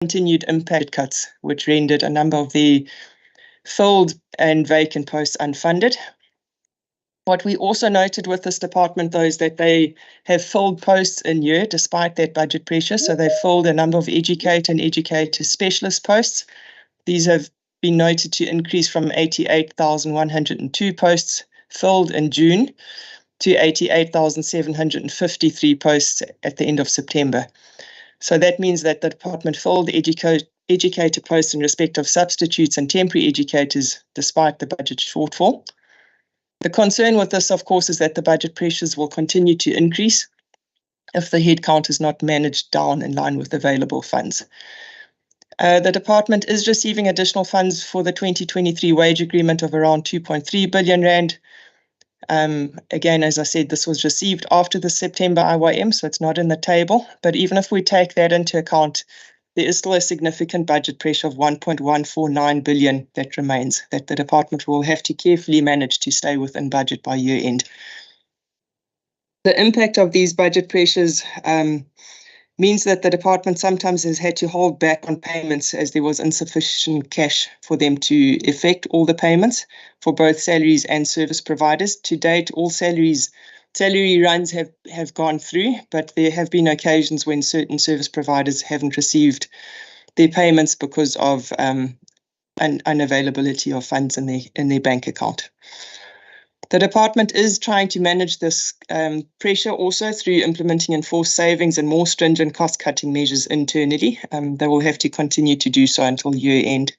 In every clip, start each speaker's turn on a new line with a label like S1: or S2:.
S1: continued impact cuts, which rendered a number of the filled and vacant posts unfunded. What we also noted with this department, though, is that they have filled posts in year despite that budget pressure. So they filled a number of educator and educator specialist posts. These have been noted to increase from 88,102 posts filled in June to 88,753 posts at the end of September. So that means that the department filled educator posts in respect of substitutes and temporary educators despite the budget shortfall. The concern with this, of course, is that the budget pressures will continue to increase if the headcount is not managed down in line with available funds. The department is receiving additional funds for the 2023 wage agreement of around 2.3 billion rand. Again, as I said, this was received after the September IYM, so it's not in the table. But even if we take that into account, there is still a significant budget pressure of 1.149 billion that remains, that the department will have to carefully manage to stay within budget by year end. The impact of these budget pressures means that the department sometimes has had to hold back on payments as there was insufficient cash for them to effect all the payments for both salaries and service providers. To date, all salary runs have gone through, but there have been occasions when certain service providers haven't received their payments because of an unavailability of funds in their bank account. The department is trying to manage this pressure also through implementing enforced savings and more stringent cost-cutting measures internally. They will have to continue to do so until year end.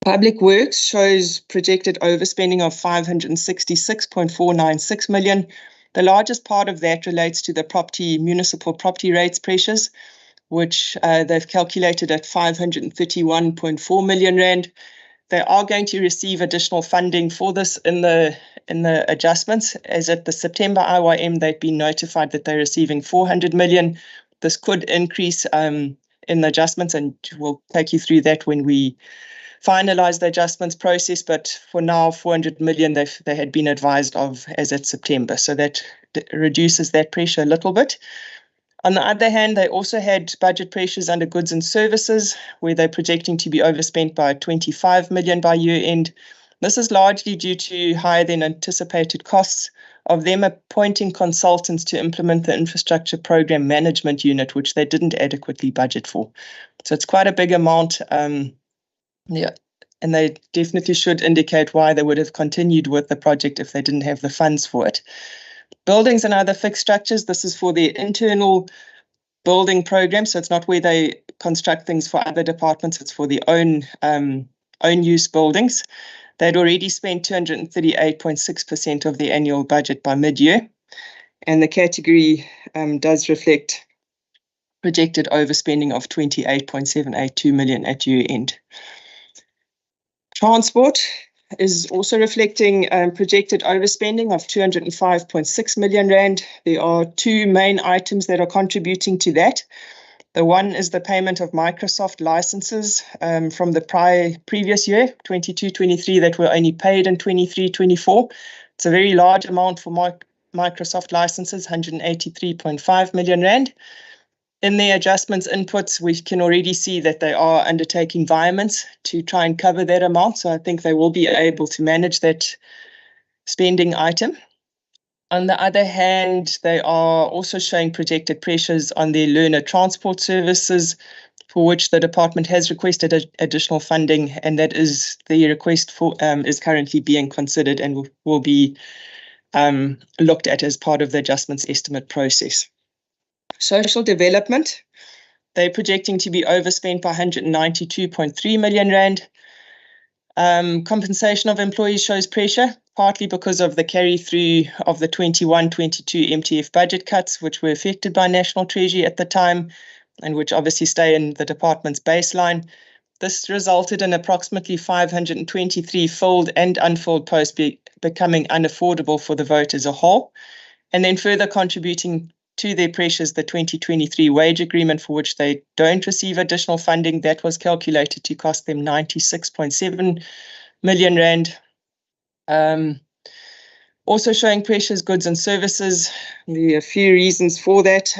S1: Public Works shows projected overspending of 566.496 million. The largest part of that relates to the municipal property rates pressures, which they've calculated at 531.4 million rand. They are going to receive additional funding for this in the adjustments. As at the September IYM, they've been notified that they're receiving 400 million. This could increase in the adjustments, and we'll take you through that when we finalize the adjustments process. But for now, 400 million they had been advised of as at September. So that reduces that pressure a little bit. On the other hand, they also had budget pressures under goods and services, where they're projecting to be overspent by 25 million by year end. This is largely due to higher than anticipated costs of them appointing consultants to implement the infrastructure program management unit, which they didn't adequately budget for. So it's quite a big amount. And they definitely should indicate why they would have continued with the project if they didn't have the funds for it. Buildings and other fixed structures, this is for the internal building program, so it's not where they construct things for other departments, it's for the own use buildings. They'd already spent 238.6% of the annual budget by mid-year, and the category does reflect projected overspending of 28.782 million at year end. Transport is also reflecting projected overspending of 205.6 million rand. There are two main items that are contributing to that. The one is the payment of Microsoft licenses from the previous year, 22-23, that were only paid in 23-24. It's a very large amount for Microsoft licenses, 183.5 million rand. In their adjustments inputs, we can already see that they are undertaking environments to try and cover that amount. So I think they will be able to manage that spending item. On the other hand, they are also showing projected pressures on their learner transport services, for which the department has requested additional funding, and that is the request for is currently being considered and will be looked at as part of the adjustments estimate process. Social development, they're projecting to be overspent by 192.3 million rand. Compensation of employees shows pressure, partly because of the carry-through of the 21-22 MTF budget cuts, which were affected by National Treasury at the time, and which obviously stay in the department's baseline. This resulted in approximately 523 filled and unfilled posts becoming unaffordable for the vote as a whole, and then further contributing to their pressures, the 2023 wage agreement, for which they don't receive additional funding, that was calculated to cost them 96.7 million rand. Also showing pressures, goods and services. There are a few reasons for that.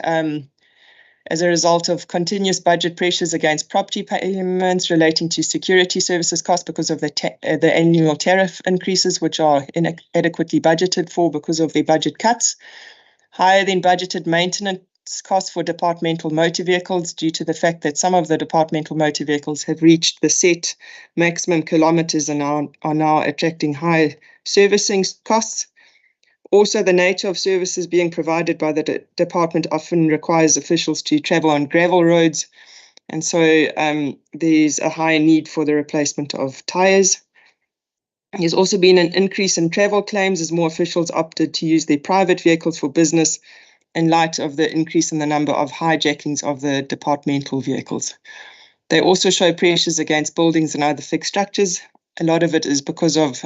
S1: as a result of continuous budget pressures against property payments relating to security services costs because of the annual tariff increases, which are inadequately budgeted for because of their budget cuts. Higher than budgeted maintenance costs for departmental motor vehicles due to the fact that some of the departmental motor vehicles have reached the set maximum kilometres and are now attracting high servicing costs. Also, the nature of services being provided by the department often requires officials to travel on gravel roads, and so there's a high need for the replacement of tyres. There's also been an increase in travel claims as more officials opted to use their private vehicles for business in light of the increase in the number of hijackings of the departmental vehicles. They also show pressures against buildings and other fixed structures. A lot of it is because of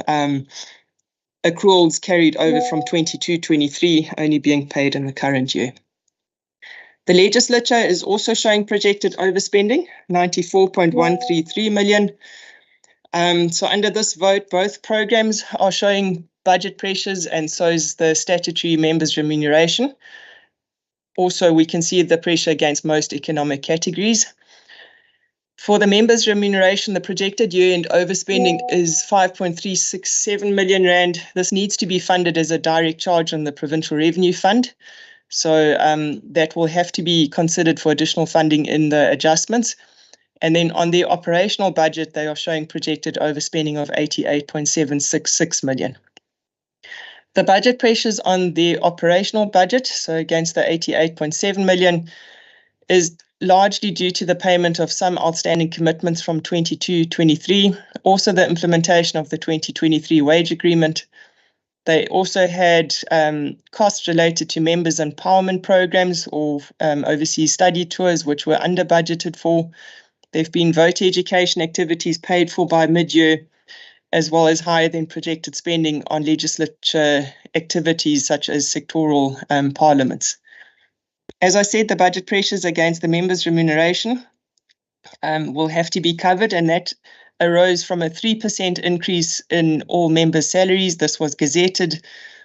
S1: accruals carried over from 22-23 only being paid in the current year. The legislature is also showing projected overspending, 94.133 million. So under this vote, both programs are showing budget pressures, and so is the statutory members' remuneration. Also, we can see the pressure against most economic categories. For the members' remuneration, the projected year-end overspending is 5.367 million rand. This needs to be funded as a direct charge on the Provincial Revenue Fund. So that will have to be considered for additional funding in the adjustments. And then on the operational budget, they are showing projected overspending of 88.766 million. The budget pressures on the operational budget, so against the 88.7 million, is largely due to the payment of some outstanding commitments from 22-23, also the implementation of the 2023 wage agreement. They also had costs related to members' empowerment programs or overseas study tours, which were under budgeted for. There have been voter education activities paid for by Midyear, as well as higher than projected spending on legislature activities such as sectoral parliaments. As I said, the budget pressures against the members' remuneration will have to be covered, and that arose from a 3% increase in all members' salaries. This was gazetted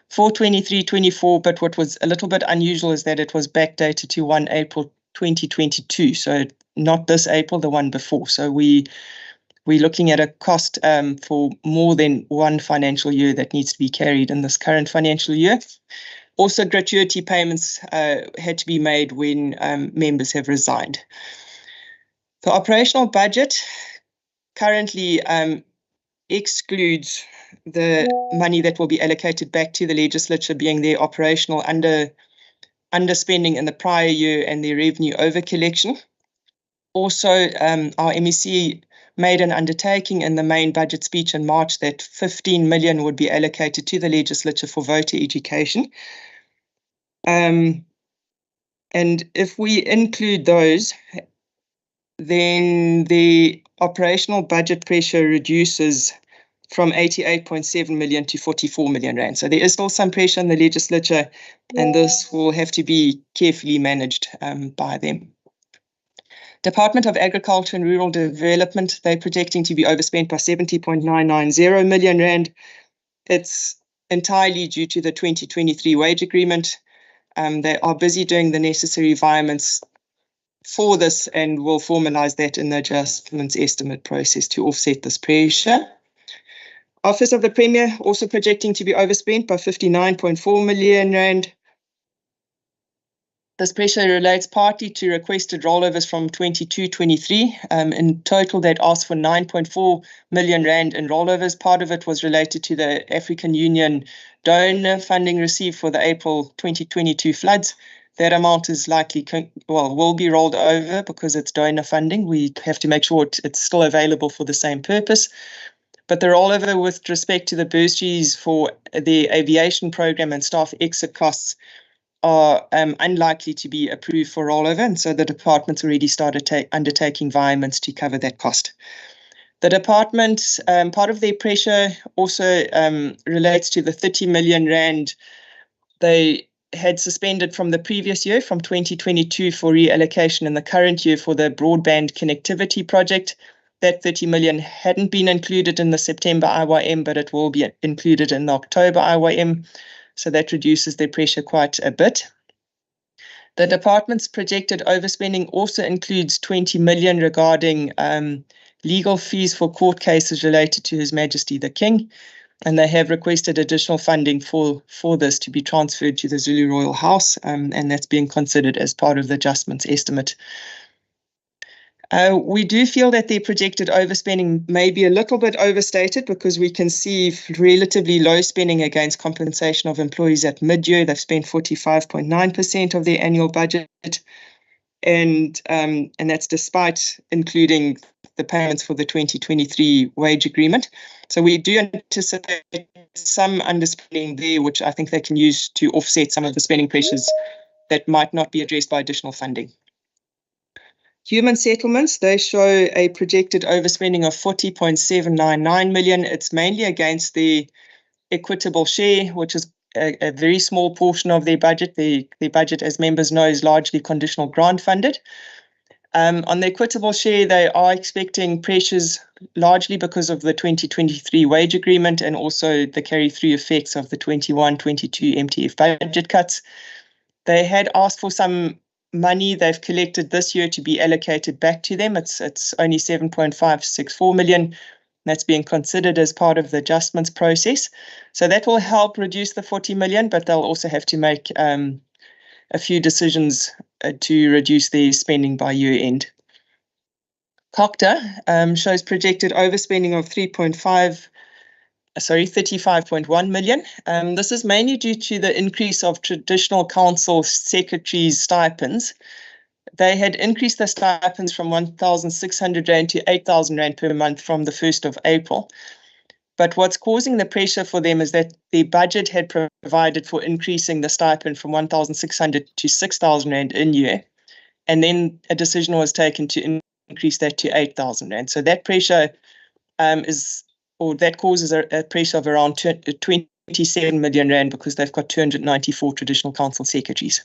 S1: for 23-24, but what was a little bit unusual is that it was backdated to 1 April 2022, so not this April, the one before. So we're looking at a cost for more than one financial year that needs to be carried in this current financial year. Also, gratuity payments had to be made when members have resigned. The operational budget currently excludes the money that will be allocated back to the legislature, being their operational underspending in the prior year and their revenue over collection. Also, our MEC made an undertaking in the main budget speech in March that 15 million would be allocated to the legislature for voter education. And if we include those, then the operational budget pressure reduces from 88.7 million to 44 million rand. So there is still some pressure on the legislature, and this will have to be carefully managed by them. Department of Agriculture and Rural Development, they're projecting to be overspent by 70.990 million rand. It's entirely due to the 2023 wage agreement. They are busy doing the necessary environments for this and will formalise that in the adjustments estimate process to offset this pressure. Office of the Premier also projecting to be overspent by 59.4 million rand. This pressure relates partly to requested rollovers from 22-23. In total, that asked for 9.4 million rand in rollovers. Part of it was related to the African Union donor funding received for the April 2022 floods. That amount is likely, will be rolled over because it's donor funding. We have to make sure it's still available for the same purpose. But the rollover with respect to the bursaries for the aviation program and staff exit costs are unlikely to be approved for rollover, and so the department's already started undertaking environments to cover that cost. The department, part of their pressure also relates to the 30 million rand they had suspended from the previous year, from 2022, for reallocation in the current year for the broadband connectivity project. That 30 million hadn't been included in the September IYM, but it will be included in the October IYM. So that reduces their pressure quite a bit. The department's projected overspending also includes 20 million regarding legal fees for court cases related to His Majesty the King, and they have requested additional funding for this to be transferred to the Zulu Royal House, and that's being considered as part of the adjustments estimate. We do feel that their projected overspending may be a little bit overstated because we can see relatively low spending against compensation of employees at mid-year. They've spent 45.9% of their annual budget, and that's despite including the payments for the 2023 wage agreement. So we do anticipate some underspending there, which I think they can use to offset some of the spending pressures that might not be addressed by additional funding. Human settlements, they show a projected overspending of 40.799 million. It's mainly against the equitable share, which is a very small portion of their budget. Their budget, as members know, is largely conditional grant funded. On the equitable share, they are expecting pressures largely because of the 2023 wage agreement and also the carry-through effects of the 21-22 MTF budget cuts. They had asked for some money they've collected this year to be allocated back to them. It's only 7.564 million. That's being considered as part of the adjustments process. So that will help reduce the 40 million, but they'll also have to make a few decisions to reduce their spending by year end. COCTA shows projected overspending of 35.1 million. This is mainly due to the increase of traditional council secretaries' stipends. They had increased the stipends from 1,600 Rand to 8,000 Rand per month from the 1st of April. But what's causing the pressure for them is that the budget had provided for increasing the stipend from 1,600 to 6,000 Rand in year. And then a decision was taken to increase that to 8,000 Rand. So that pressure that causes a pressure of around 27 million Rand because they've got 294 traditional council secretaries.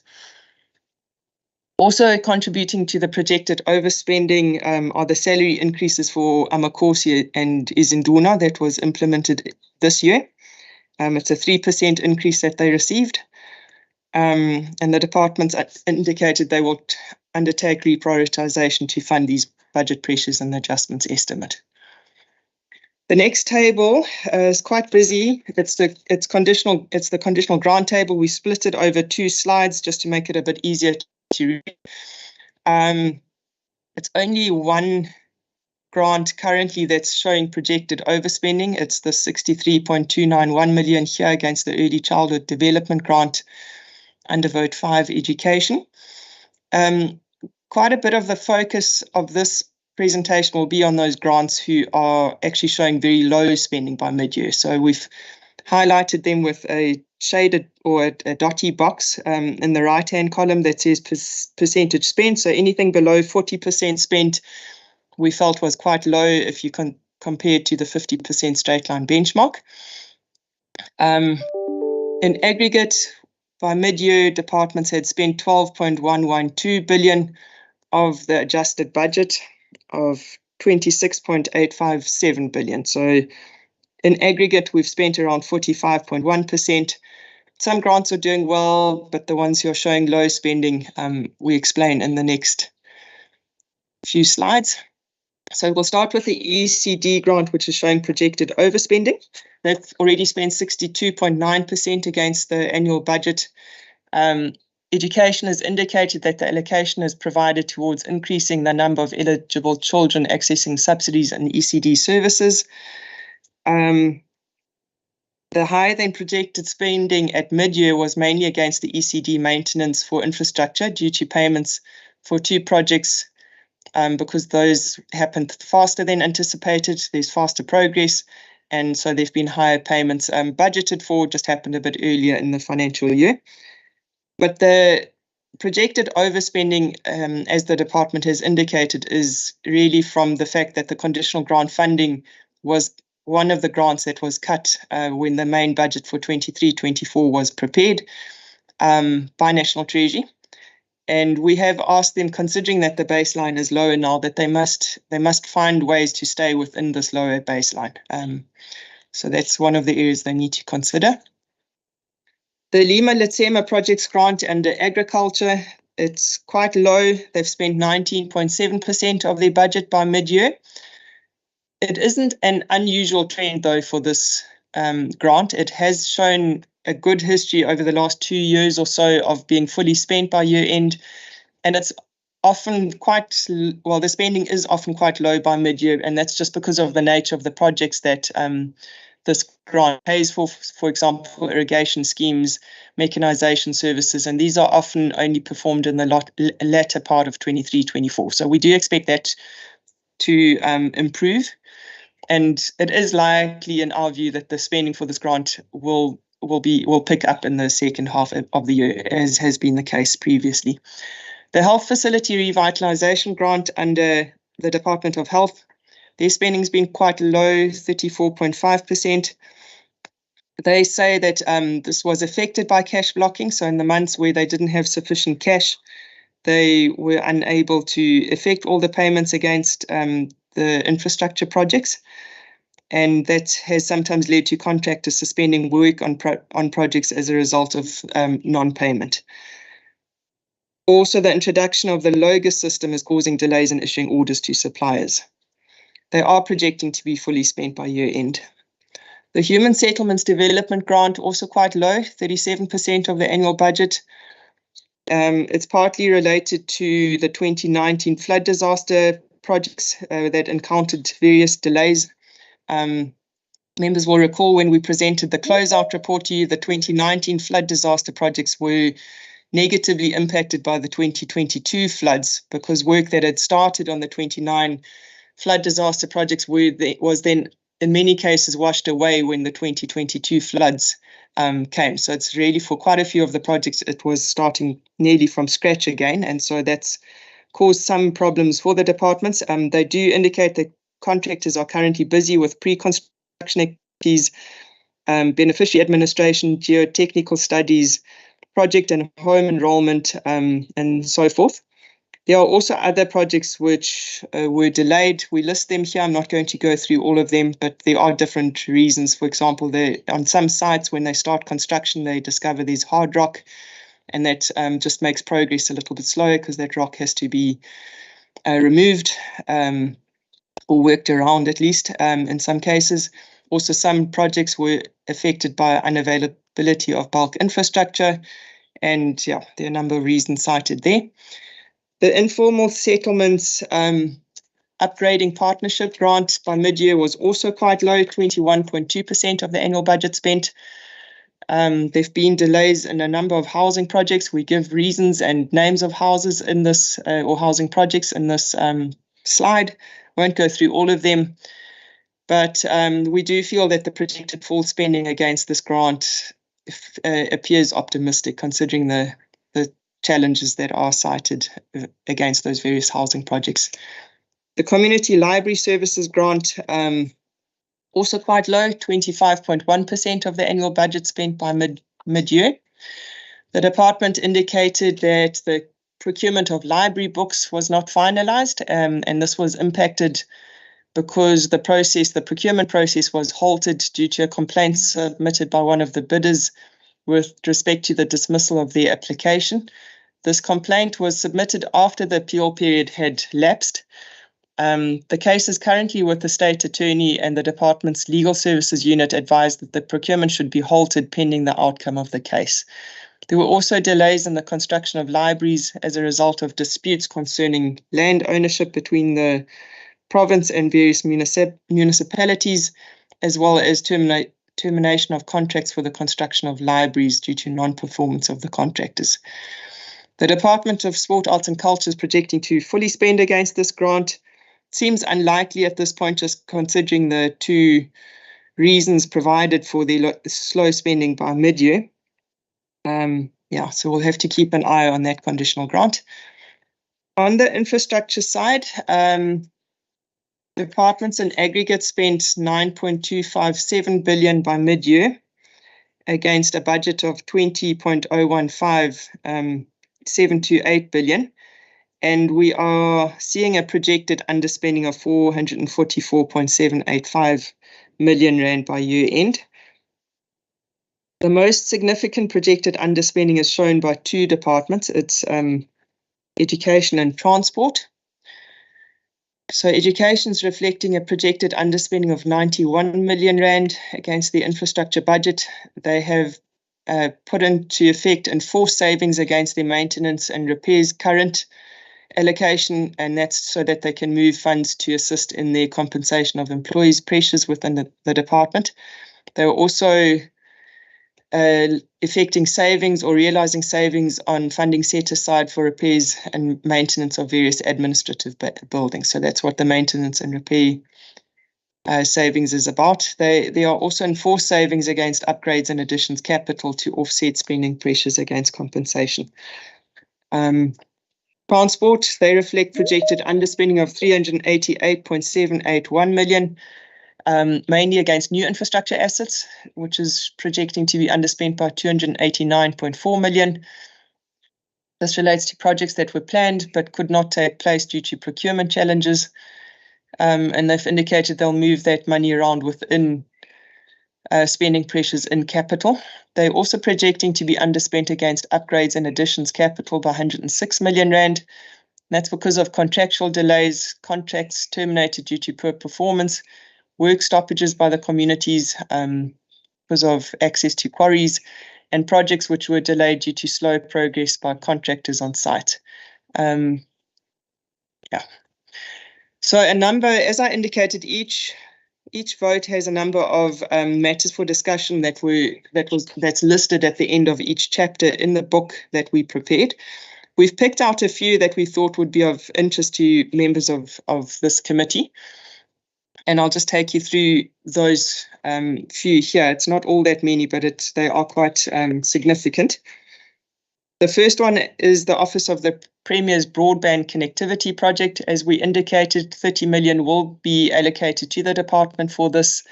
S1: Also contributing to the projected overspending are the salary increases for Amakosi and Izinduna that was implemented this year. It's a 3% increase that they received. And the departments indicated they will undertake reprioritization to fund these budget pressures and the adjustments estimate. The next table is quite busy. It's the conditional grant table. We split it over 2 slides just to make it a bit easier to read. It's only one grant currently that's showing projected overspending. It's the 63.291 million here against the Early Childhood Development Grant under Vote 5 Education. Quite a bit of the focus of this presentation will be on those grants who are actually showing very low spending by mid-year. So we've highlighted them with a shaded or a dotty box in the right-hand column that says percentage spent. So anything below 40% spent we felt was quite low if you compare to the 50% straight line benchmark. In aggregate, by mid-year, departments had spent 12.112 billion of the adjusted budget of 26.857 billion. So in aggregate, we've spent around 45.1%. Some grants are doing well, but the ones who are showing low spending, we explain in the next few slides. So we'll start with the ECD grant, which is showing projected overspending. They've already spent 62.9% against the annual budget. Education has indicated that the allocation is provided towards increasing the number of eligible children accessing subsidies and ECD services. The higher than projected spending at mid-year was mainly against the ECD maintenance for infrastructure due to payments for 2 projects because those happened faster than anticipated. There's faster progress, and so there've been higher payments budgeted for, just happened a bit earlier in the financial year. But the projected overspending, as the department has indicated, is really from the fact that the conditional grant funding was one of the grants that was cut when the main budget for 23-24 was prepared by National Treasury. And we have asked them, considering that the baseline is lower now, that they must find ways to stay within this lower baseline. So that's one of the areas they need to consider. The Lima Letsema projects grant under agriculture, It's quite low. They've spent 19.7% of their budget by mid-year. It isn't an unusual trend, though, for this grant. It has shown a good history over the last 2 years or so of being fully spent by year end. And it's often quite, well, the spending is often quite low by mid-year, and that's just because of the nature of the projects that this grant pays for example, irrigation schemes, mechanization services, and these are often only performed in the latter part of 23-24. So we do expect that to improve, and it is likely, in our view, that the spending for this grant will pick up in the second half of the year, as has been the case previously. The Health Facility Revitalisation Grant under the Department of Health, their spending's been quite low, 34.5%. They say that this was affected by cash blocking. So in the months where they didn't have sufficient cash, they were unable to effect all the payments against the infrastructure projects. And that has sometimes led to contractors suspending work on projects as a result of non-payment. Also, the introduction of the LOGIS system is causing delays in issuing orders to suppliers. They are projecting to be fully spent by year end. The Human Settlements Development Grant, also quite low, 37% of the annual budget. It's partly related to the 2019 flood disaster projects that encountered various delays. Members will recall when we presented the closeout report to you, the 2019 flood disaster projects were negatively impacted by the 2022 floods, because work that had started on the 29 flood disaster projects was then in many cases washed away when the 2022 floods came. So it's really, for quite a few of the projects, it was starting nearly from scratch again. And so that's caused some problems for the departments. They do indicate that contractors are currently busy with pre-construction activities, beneficiary administration, geotechnical studies, project and home enrollment, and so forth. There are also other projects which were delayed. We list them here. I'm not going to go through all of them, but there are different reasons. For example, on some sites, when they start construction, they discover there's hard rock, and that just makes progress a little bit slower because that rock has to be removed or worked around, at least in some cases. Also, some projects were affected by unavailability of bulk infrastructure, and yeah, there are a number of reasons cited there. The Informal Settlements Upgrading Partnership Grant by mid-year was also quite low, 21.2% of the annual budget spent. There have been delays in a number of housing projects. We give reasons and names of houses in this, or housing projects in this slide. Won't go through all of them. But we do feel that the projected full spending against this grant appears optimistic, considering the challenges that are cited against those various housing projects. The Community Library Services Grant, also quite low, 25.1% of the annual budget spent by mid-year. The department indicated that the procurement of library books was not finalized, and this was impacted because the procurement process was halted due to a complaint submitted by one of the bidders with respect to the dismissal of their application. This complaint was submitted after the appeal period had lapsed. The case is currently with the State Attorney, and the department's Legal Services Unit advised that the procurement should be halted pending the outcome of the case. There were also delays in the construction of libraries as a result of disputes concerning land ownership between the province and various municipalities, as well as termination of contracts for the construction of libraries due to non-performance of the contractors. The Department of Sport, Arts and Culture is projecting to fully spend against this grant. It seems unlikely at this point, just considering the two reasons provided for the slow spending by mid-year. So we'll have to keep an eye on that conditional grant. On the infrastructure side, departments in aggregate spent 9.257 billion by mid-year against a budget of 20.015 billion. And we are seeing a projected underspending of 444.785 million rand by year end. The most significant projected underspending is shown by two departments. It's education and transport. So education is reflecting a projected underspending of 91 million rand against the infrastructure budget. They have put into effect enforced savings against their maintenance and repairs current allocation, and that's so that they can move funds to assist in their compensation of employees' pressures within the department. They were also effecting savings or realizing savings on funding set aside for repairs and maintenance of various administrative buildings. So that's what the maintenance and repair savings is about. There are also enforced savings against upgrades and additions capital to offset spending pressures against compensation. Transport, they reflect projected underspending of 388.781 million, mainly against new infrastructure assets, which is projecting to be underspent by 289.4 million. This relates to projects that were planned but could not take place due to procurement challenges. And they've indicated they'll move that money around within spending pressures in capital. They're also projecting to be underspent against upgrades and additions capital by 106 million rand. That's because of contractual delays, contracts terminated due to poor performance, work stoppages by the communities because of access to quarries, and projects which were delayed due to slow progress by contractors on site. So a number, as I indicated, each vote has a number of matters for discussion that's listed at the end of each chapter in the book that we prepared. We've picked out a few that we thought would be of interest to members of this committee. And I'll just take you through those few here. It's not all that many, but they are quite significant. The first one is the Office of the Premier's Broadband Connectivity Project. As we indicated, 30 million will be allocated to the department for this.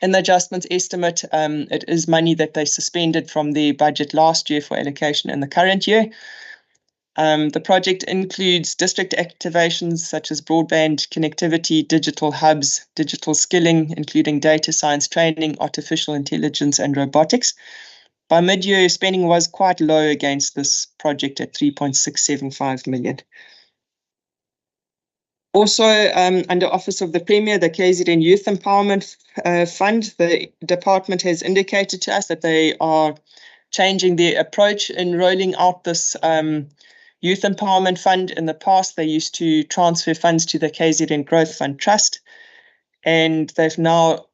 S1: In the adjustments estimate, it is money that they suspended from the budget last year for allocation in the current year. The project includes district activations such as broadband connectivity, digital hubs, digital skilling, including data science training, artificial intelligence, and robotics. By mid-year, spending was quite low against this project at 3.675 million. Also, under Office of the Premier, the KZN Youth Empowerment Fund, the department has indicated to us that they are changing their approach in rolling out this Youth Empowerment Fund. In the past, they used to transfer funds to the KZN Growth Fund Trust, and they've now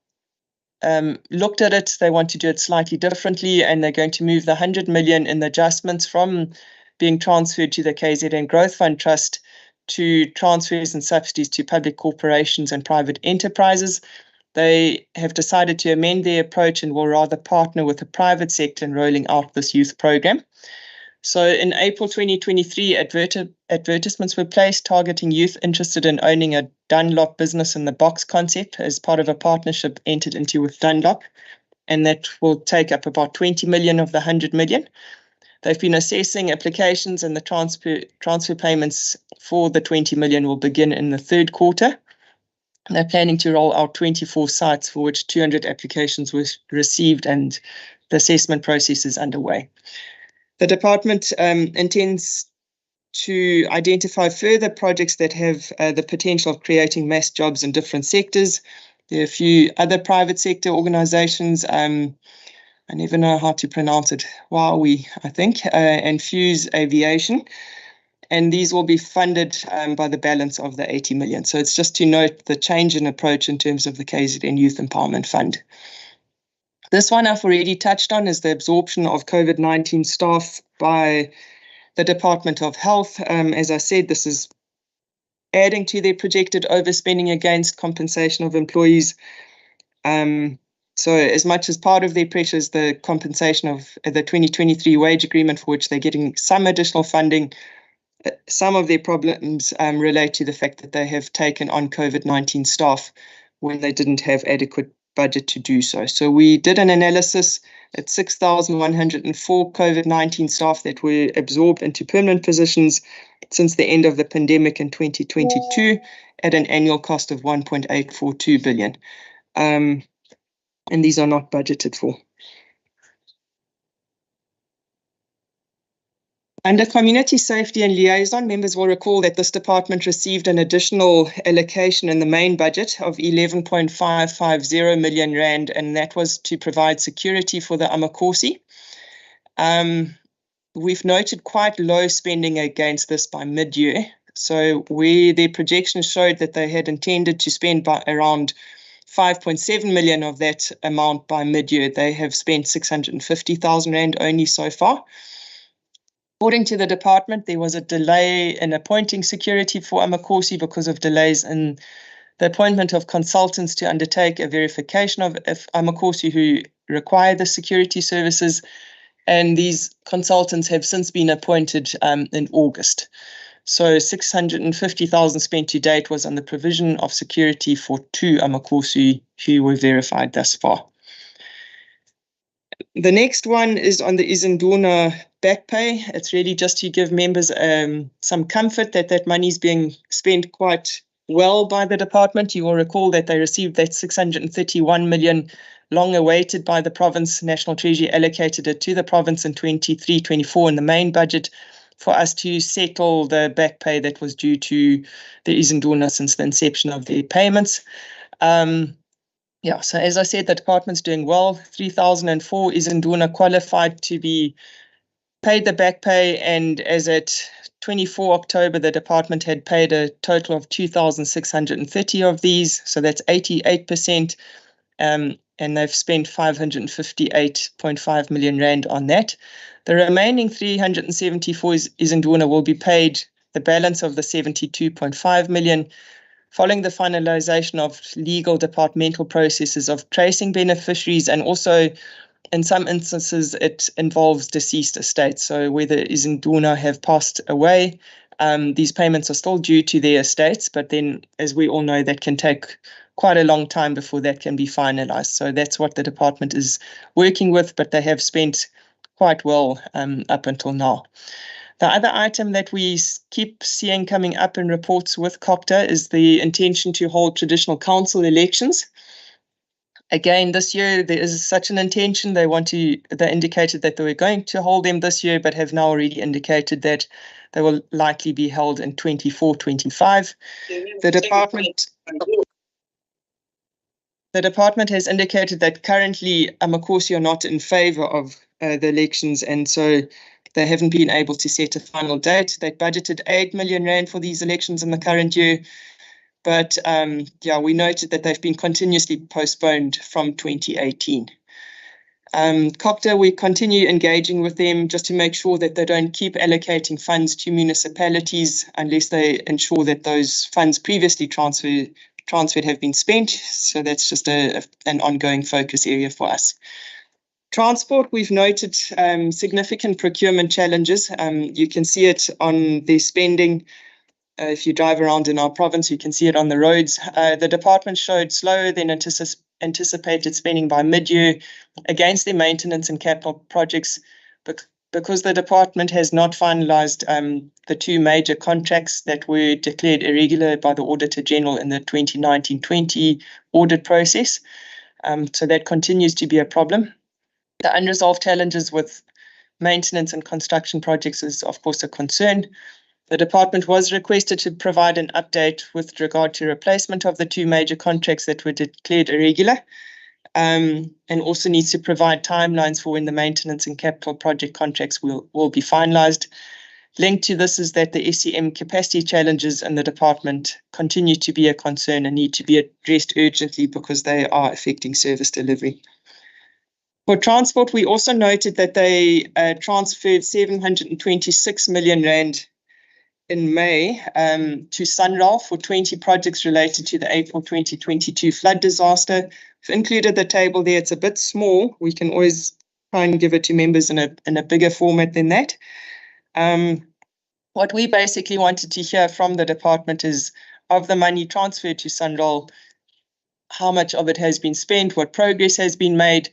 S1: looked at it. They want to do it slightly differently, and they're going to move the 100 million in the adjustments from being transferred to the KZN Growth Fund Trust to transfers and subsidies to public corporations and private enterprises. They have decided to amend their approach and will rather partner with the private sector in rolling out this youth program. So in April 2023, advertisements were placed targeting youth interested in owning a Dunlop business in the box concept as part of a partnership entered into with Dunlop, and that will take up about 20 million of the 100 million. They've been assessing applications, and the transfer payments for the 20 million will begin in the third quarter. They're planning to roll out 24 sites for which 200 applications were received, and the assessment process is underway. The department intends to identify further projects that have the potential of creating mass jobs in different sectors. There are a few other private sector organizations, I never know how to pronounce it, Huawei, I think, and Fuse Aviation. And these will be funded by the balance of the 80 million. So it's just to note the change in approach in terms of the KZN Youth Empowerment Fund. This one I've already touched on is the absorption of COVID-19 staff by the Department of Health. As I said, this is adding to their projected overspending against compensation of employees. So as much as part of their pressures, the compensation of the 2023 wage agreement, for which they're getting some additional funding, some of their problems relate to the fact that they have taken on COVID-19 staff when they didn't have adequate budget to do so. So we did an analysis at 6,104 COVID-19 staff that were absorbed into permanent positions since the end of the pandemic in 2022 at an annual cost of 1.842 billion. And these are not budgeted for. Under Community Safety and Liaison, members will recall that this department received an additional allocation in the main budget of 11.550 million rand, and that was to provide security for the Amakosi. We've noted quite low spending against this by mid-year. So where their projections showed that they had intended to spend by around 5.7 million of that amount by mid-year, they have spent 650,000 rand only so far. According to the department, there was a delay in appointing security for Amakosi because of delays in the appointment of consultants to undertake a verification of Amakosi who require the security services. And these consultants have since been appointed in August. So 650,000 spent to date was on the provision of security for 2 Amakosi who were verified thus far. The next one is on the Izinduna back pay. It's really just to give members some comfort that that money is being spent quite well by the department. You will recall that they received that 631 million long awaited by the province. National Treasury allocated it to the province in 23-24 in the main budget for us to settle the back pay that was due to the Izinduna since the inception of their payments. So as I said, the department's doing well. 3,004 Izinduna qualified to be paid the back pay, and as at 24 October, the department had paid a total of 2,630 of these, so that's 88%, and they've spent 558.5 million rand on that. The remaining 374 Izinduna will be paid the balance of the 72.5 million following the finalization of legal departmental processes of tracing beneficiaries, and also in some instances it involves deceased estates. So whether Izinduna have passed away, these payments are still due to their estates, but then as we all know, that can take quite a long time before that can be finalized. So that's what the department is working with, but they have spent quite well up until now. The other item that we keep seeing coming up in reports with COPTA is the intention to hold traditional council elections. Again, this year there is such an intention. They indicated that they were going to hold them this year, but have now already indicated that they will likely be held in 24-25. The department has indicated that currently Amakosi are not in favor of the elections, and so they haven't been able to set a final date. They budgeted 8 million rand for these elections in the current year, but we noted that they've been continuously postponed from 2018. COPTA, we continue engaging with them just to make sure that they don't keep allocating funds to municipalities unless they ensure that those funds previously transferred have been spent. So that's just an ongoing focus area for us. Transport, we've noted significant procurement challenges. You can see it on their spending. If you drive around in our province, you can see it on the roads. The department showed slower than anticipated spending by mid-year against their maintenance and capital projects because the department has not finalized the 2 major contracts that were declared irregular by the Auditor General in the 2019-20 audit process. So that continues to be a problem. The unresolved challenges with maintenance and construction projects is, of course, a concern. The department was requested to provide an update with regard to replacement of the 2 major contracts that were declared irregular, and also needs to provide timelines for when the maintenance and capital project contracts will be finalized. Linked to this is that the SCM capacity challenges in the department continue to be a concern and need to be addressed urgently because they are affecting service delivery. For transport, we also noted that they transferred 726 million rand in May to SANRAL for 20 projects related to the April 2022 flood disaster. I've included the table there. It's a bit small. We can always try and give it to members in a bigger format than that. What we basically wanted to hear from the department is, of the money transferred to SANRAL, how much of it has been spent, what progress has been made,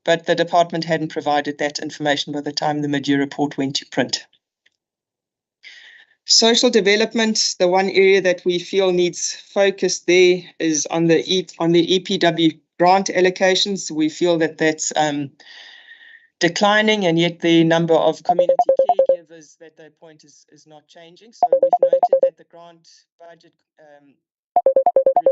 S1: but the department hadn't provided that information by the time the mid-year report went to print. Social development, the one area that we feel needs focus there is on the EPW grant allocations. We feel that that's declining, and yet the number of community caregivers drivers that they point is not changing. So we've noted that the grant budget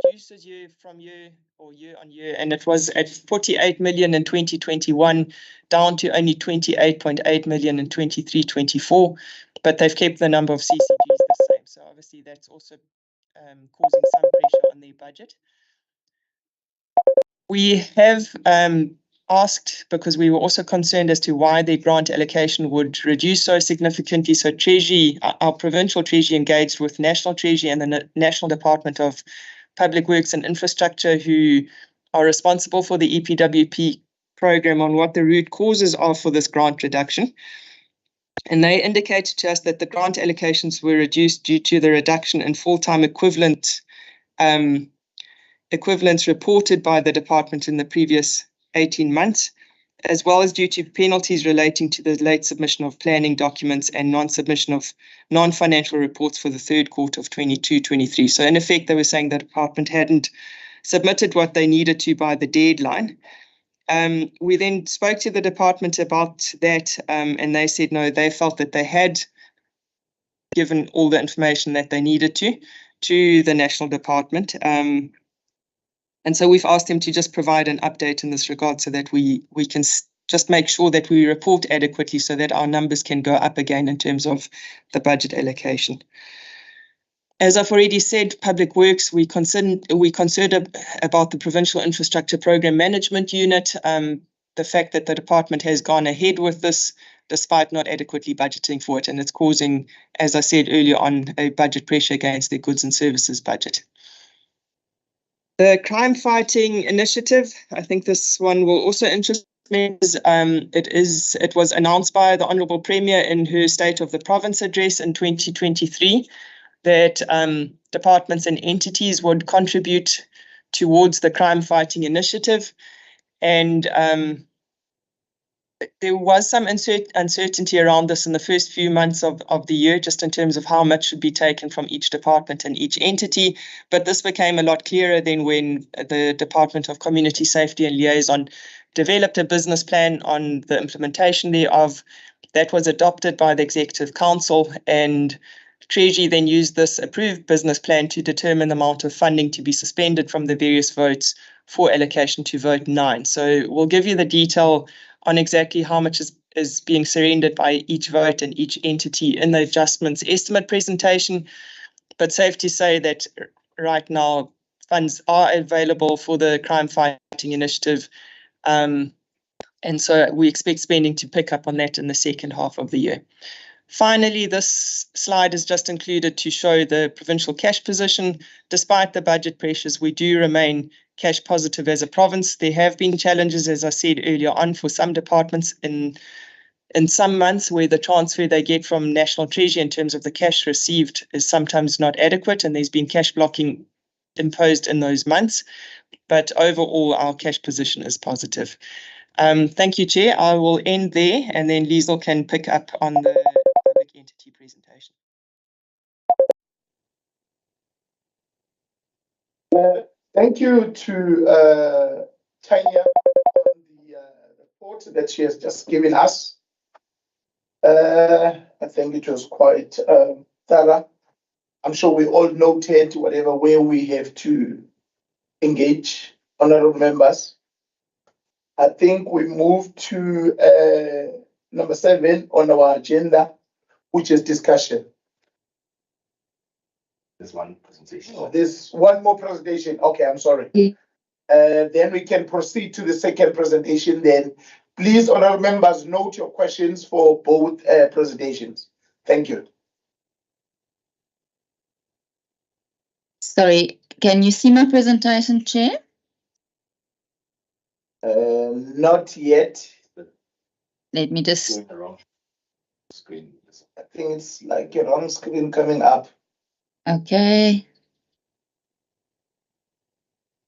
S1: reduces year on year, and it was at 48 million in 2021, down to only 28.8 million in 23-24. But they've kept the number of CCGs the same. So obviously that's also causing some pressure on their budget. We have asked, because we were also concerned as to why the grant allocation would reduce so significantly. So Treasury, our Provincial Treasury, engaged with National Treasury and the National Department of Public Works and Infrastructure, who are responsible for the EPWP program, on what the root causes are for this grant reduction. And they indicated to us that the grant allocations were reduced due to the reduction in full-time equivalents reported by the department in the previous 18 months, as well as due to penalties relating to the late submission of planning documents and non-submission of non-financial reports for the third quarter of 22-23. So in effect, they were saying the department hadn't submitted what they needed to by the deadline. We then spoke to the department about that, and they said no, they felt that they had given all the information that they needed to the national department. And so we've asked them to just provide an update in this regard, so that we can just make sure that we report adequately, so that our numbers can go up again in terms of the budget allocation. As I've already said, Public Works, we concerned about the Provincial Infrastructure Program Management Unit, the fact that the department has gone ahead with this despite not adequately budgeting for it, and it's causing, as I said earlier on, a budget pressure against their goods and services budget. The crime fighting initiative, I think this one will also interest me. It was announced by the Honourable Premier in her State of the Province address in 2023 that departments and entities would contribute towards the crime fighting initiative. And there was some uncertainty around this in the first few months of the year, just in terms of how much should be taken from each department and each entity. But this became a lot clearer then when the Department of Community Safety and Liaison developed a business plan on the implementation thereof. That was adopted by the Executive Council, and Treasury then used this approved business plan to determine the amount of funding to be suspended from the various votes for allocation to vote 9. So we'll give you the detail on exactly how much is being surrendered by each vote and each entity in the adjustments estimate presentation. But safe to say that right now funds are available for the crime fighting initiative. And so we expect spending to pick up on that in the second half of the year. Finally, this slide is just included to show the provincial cash position. Despite the budget pressures, we do remain cash positive as a province. There have been challenges, as I said earlier on, for some departments in some months where the transfer they get from National Treasury in terms of the cash received is sometimes not adequate, and there's been cash blocking imposed in those months. But overall, our cash position is positive. Thank you, Chair. I will end there, and then Liesl can pick up on the public entity presentation.
S2: Thank you to Tanya on the report that she has just given us. I think it was quite thorough. I'm sure we all noted where we have to engage honourable members. I think we move to number 7 on our agenda, which is discussion.
S3: There's one presentation.
S2: Oh, there's one more presentation. Okay, I'm sorry. Then we can proceed to the second presentation. Then, please, honourable members, note your questions for both presentations. Thank you.
S4: Sorry, can you see my presentation, Chair?
S2: Not yet.
S4: Let me just.
S3: Going the wrong screen.
S2: I think it's like a wrong screen coming up.
S4: Okay.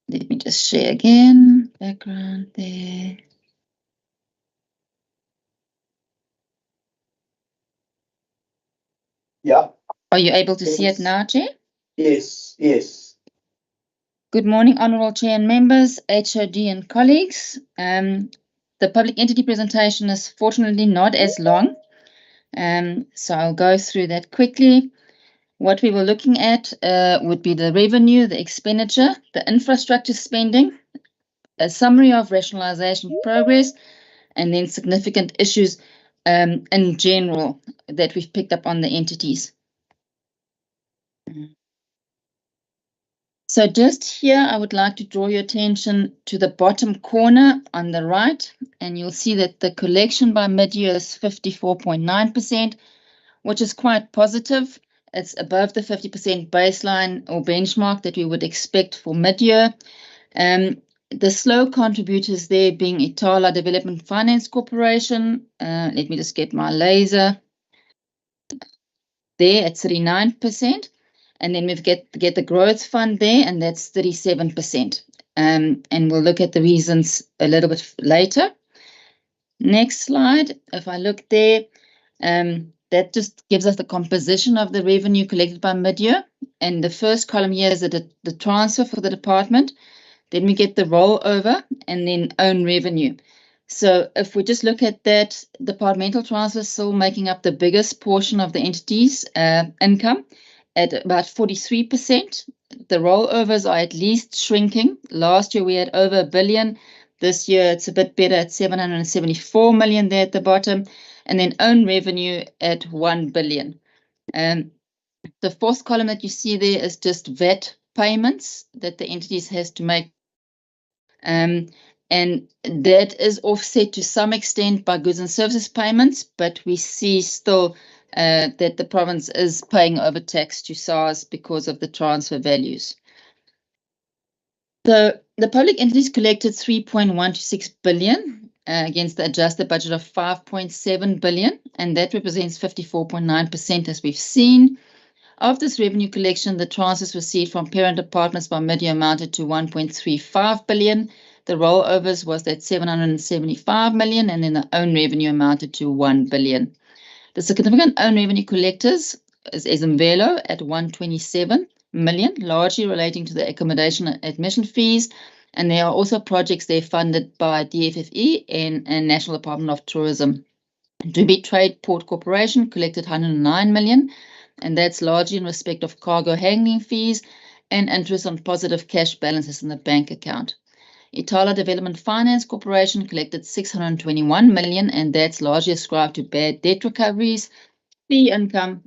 S4: Let me just share again. Background there.
S2: Yeah.
S4: Are you able to see it now, Chair?
S2: Yes, yes.
S4: Good morning, Honourable Chair and members, HOD and colleagues. The public entity presentation is fortunately not as long. So I'll go through that quickly. What we were looking at would be the revenue, the expenditure, the infrastructure spending, a summary of rationalization progress, and then significant issues in general that we've picked up on the entities. So just here, I would like to draw your attention to the bottom corner on the right, and you'll see that the collection by mid-year is 54.9%, which is quite positive. It's above the 50% baseline or benchmark that we would expect for mid-year. The slow contributors there being Itala Development Finance Corporation. Let me just get my laser. There at 39%. And then we get the growth fund there, and that's 37%. And we'll look at the reasons a little bit later. Next slide. If I look there, that just gives us the composition of the revenue collected by mid-year. And the first column here is the transfer for the department. Then we get the rollover and then own revenue. So if we just look at that, departmental transfer is still making up the biggest portion of the entity's income at about 43%. The rollovers are at least shrinking. Last year we had over 1 billion. This year it's a bit better at 774 million there at the bottom. And then own revenue at 1 billion. The fourth column that you see there is just VAT payments that the entities has to make. And that is offset to some extent by goods and services payments, but we see still that the province is paying over tax to SARS because of the transfer values. So the public entities collected 3.126 billion against the adjusted budget of 5.7 billion, and that represents 54.9% as we've seen. Of this revenue collection, the transfers received from parent departments by mid-year amounted to 1.35 billion. The rollovers was at 775 million, and then the own revenue amounted to 1 billion. The significant own revenue collectors is Mvelo at 127 million, largely relating to the accommodation and admission fees. And there are also projects there funded by DFFE and National Department of Tourism. Dubai Trade Port Corporation collected 109 million, and that's largely in respect of cargo handling fees and interest on positive cash balances in the bank account. Itala Development Finance Corporation collected 621 million, and that's largely ascribed to bad debt recoveries, fee income.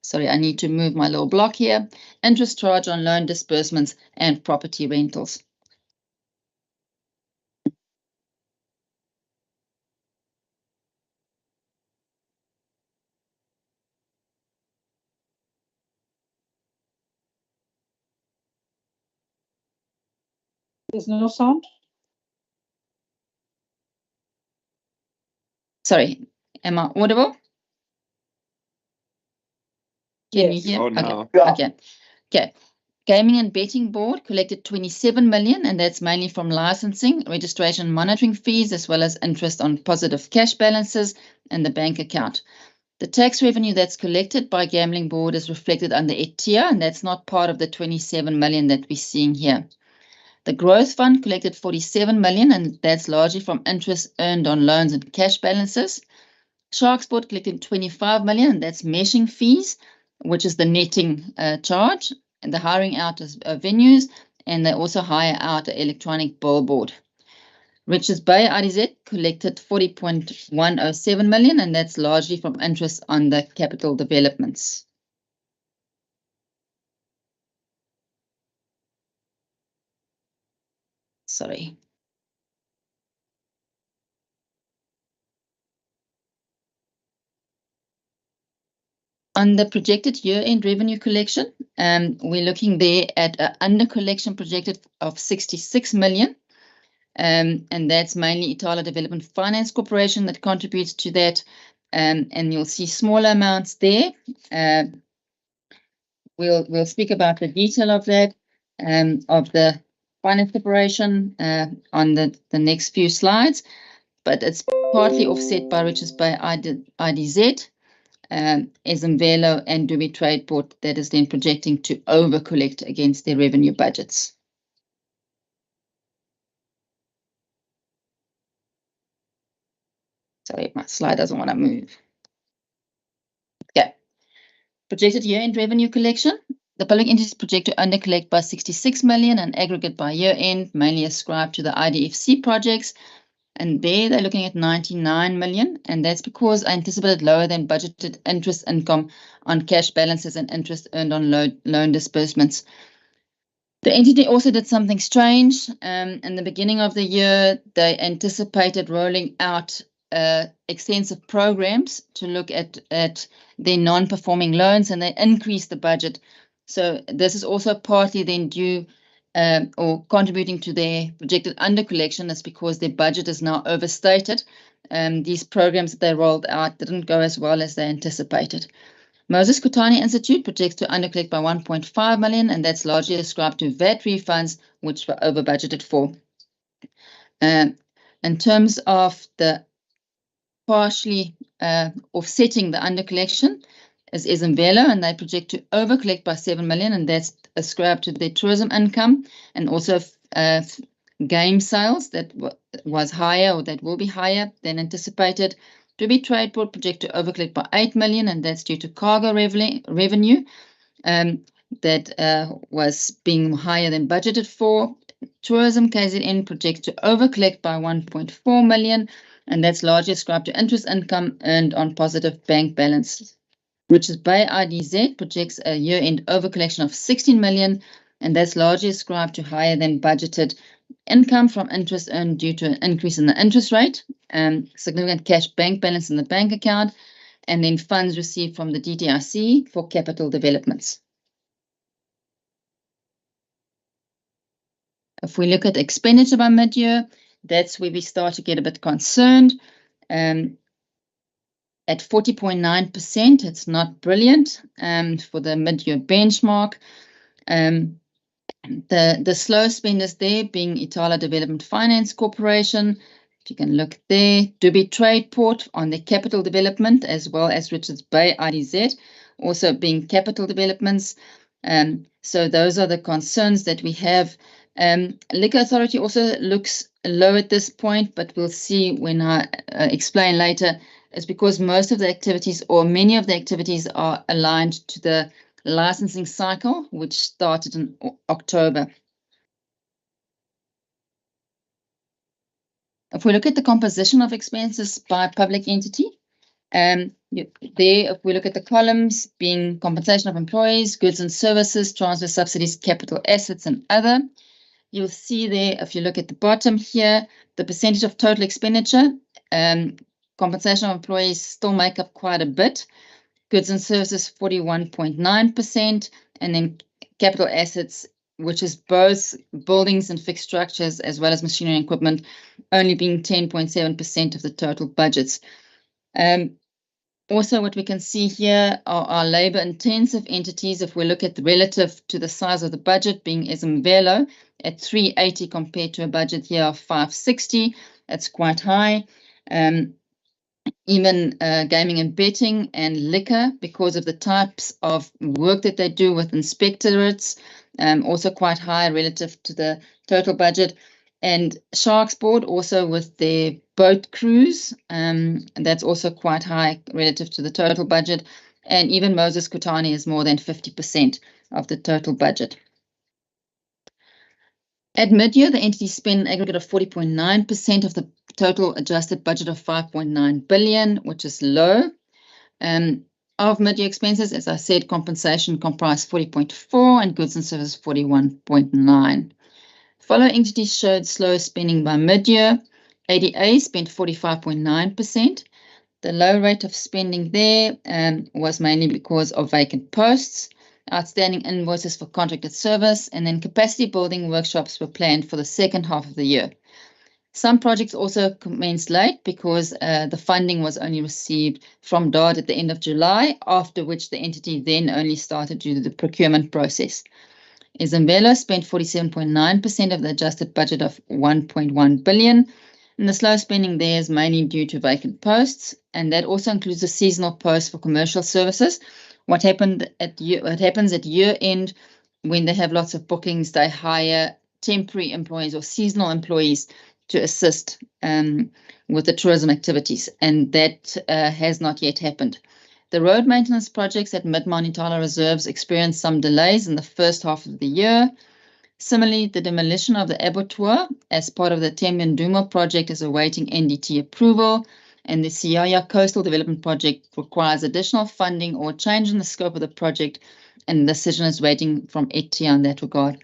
S4: Sorry, I need to move my little block here. Interest charge on loan disbursements and property rentals.
S5: There's no sound?
S4: Sorry, am I audible? Can
S5: Yes.
S4: you hear?
S3: Oh, no.
S4: Okay. Okay. Gaming and Betting Board collected 27 million, and that's mainly from licensing, registration, monitoring fees, as well as interest on positive cash balances in the bank account. The tax revenue that's collected by Gambling Board is reflected under ETIA, and that's not part of the 27 million that we're seeing here. The Growth Fund collected 47 million, and that's largely from interest earned on loans and cash balances. Sharksport collected 25 million, and that's meshing fees, which is the netting charge, and the hiring out of venues, and they also hire out an electronic billboard. Richards Bay IDZ collected 40.107 million, and that's largely from interest on the capital developments. Sorry. On the projected year-end revenue collection, we're looking there at an under collection projected of 66 million. And that's mainly Itala Development Finance Corporation that contributes to that. And you'll see smaller amounts there. We'll speak about the detail of that, of the finance corporation on the next few slides. But it's partly offset by Richards Bay IDZ, Mvelo and Dubai Trade Port that is then projecting to over collect against their revenue budgets. Sorry, my slide doesn't want to move. Projected year-end revenue collection. The public entities project to undercollect by 66 million and aggregate by year-end, mainly ascribed to the IDFC projects. And there they're looking at 99 million, and that's because I anticipated lower than budgeted interest income on cash balances and interest earned on loan disbursements. The entity also did something strange. In the beginning of the year, they anticipated rolling out extensive programs to look at their non-performing loans, and they increased the budget. So this is also partly then due or contributing to their projected undercollection. Is because their budget is now overstated. These programs that they rolled out didn't go as well as they anticipated. Moses Kotane Institute projects to undercollect by 1.5 million, and that's largely ascribed to VAT refunds, which were over budgeted for. In terms of the partially offsetting the undercollection is Izimvelo, and they project to overcollect by 7 million, and that's ascribed to their tourism income and also game sales that was higher, or that will be higher than anticipated. To be Tradeport project to overcollect by 8 million, and that's due to cargo revenue that was being higher than budgeted for. Tourism KZN projects to overcollect by 1.4 million, and that's largely ascribed to interest income earned on positive bank balances. Richards Bay IDZ projects a year-end overcollection of 16 million, and that's largely ascribed to higher than budgeted income from interest earned due to an increase in the interest rate, significant cash bank balance in the bank account, and then funds received from the DTIC for capital developments. If we look at expenditure by mid-year, that's where we start to get a bit concerned. At 40.9%, it's not brilliant for the mid-year benchmark. The slow spenders there being Itala Development Finance Corporation. If you can look there, Dubai Tradeport on the capital development, as well as Richards Bay IDZ, also being capital developments. So those are the concerns that we have. Liquor Authority also looks low at this point, but we'll see when I explain later. It's because most of the activities, or many of the activities, are aligned to the licensing cycle, which started in October. If we look at the composition of expenses by public entity, there, if we look at the columns being compensation of employees, goods and services, transfer subsidies, capital assets, and other, you'll see there, if you look at the bottom here, the percentage of total expenditure, compensation of employees still make up quite a bit. Goods and services, 41.9%, and then capital assets, which is both buildings and fixed structures, as well as machinery and equipment, only being 10.7% of the total budgets. Also, what we can see here are our labor-intensive entities. If we look at the relative to the size of the budget, being Izimvelo at 380 compared to a budget here of 560, that's quite high. Even gaming and betting and liquor, because of the types of work that they do with inspectorates, also quite high relative to the total budget. And Sharks Board also with their boat cruise, and that's also quite high relative to the total budget. And even Moses Kotane is more than 50% of the total budget. At mid-year, the entity spent an aggregate of 40.9% of the total adjusted budget of 5.9 billion, which is low. Of mid-year expenses, as I said, compensation comprised 40.4 and goods and services 41.9. Follow entities showed slow spending by mid-year. ADA spent 45.9%. The low rate of spending there was mainly because of vacant posts, outstanding invoices for contracted service, and then capacity building workshops were planned for the second half of the year. Some projects also commenced late because the funding was only received from DARD at the end of July, after which the entity then only started to do the procurement process. Izimvelo spent 47.9% of the adjusted budget of 1.1 billion, and the slow spending there is mainly due to vacant posts, and that also includes the seasonal posts for commercial services. What happens at year end, when they have lots of bookings, they hire temporary employees or seasonal employees to assist with the tourism activities, and that has not yet happened. The road maintenance projects at Mid-Monitala reserves experienced some delays in the first half of the year. Similarly, the demolition of the abattoir as part of the Temyanduma project is awaiting NDT approval, and the Siaya Coastal Development Project requires additional funding or change in the scope of the project, and the decision is waiting from ETIA in that regard.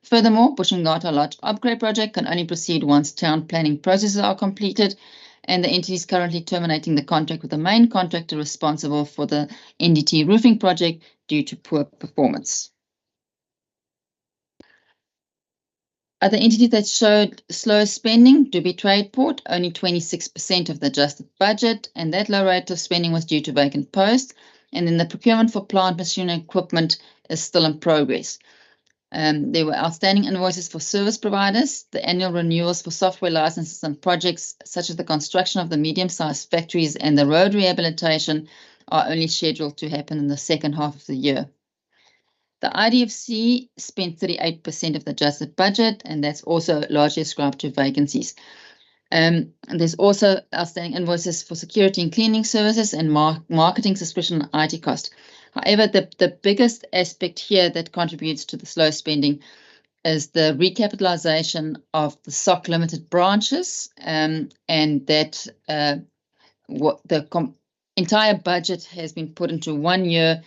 S4: Furthermore, Bushingata Lodge Upgrade Project can only proceed once town planning processes are completed, and the entity is currently terminating the contract with the main contractor responsible for the NDT roofing project due to poor performance. Other entities that showed slow spending, Dubai Trade Port, only 26% of the adjusted budget, and that low rate of spending was due to vacant posts. And then the procurement for plant, machinery, and equipment is still in progress. There were outstanding invoices for service providers. The annual renewals for software licenses and projects such as the construction of the medium-sized factories and the road rehabilitation are only scheduled to happen in the second half of the year. The IDFC spent 38% of the adjusted budget, and that's also largely ascribed to vacancies. And there's also outstanding invoices for security and cleaning services and marketing subscription and IT cost. However, the biggest aspect here that contributes to the slow spending is the recapitalization of the SOC limited branches, and that the entire budget has been put into 1 year,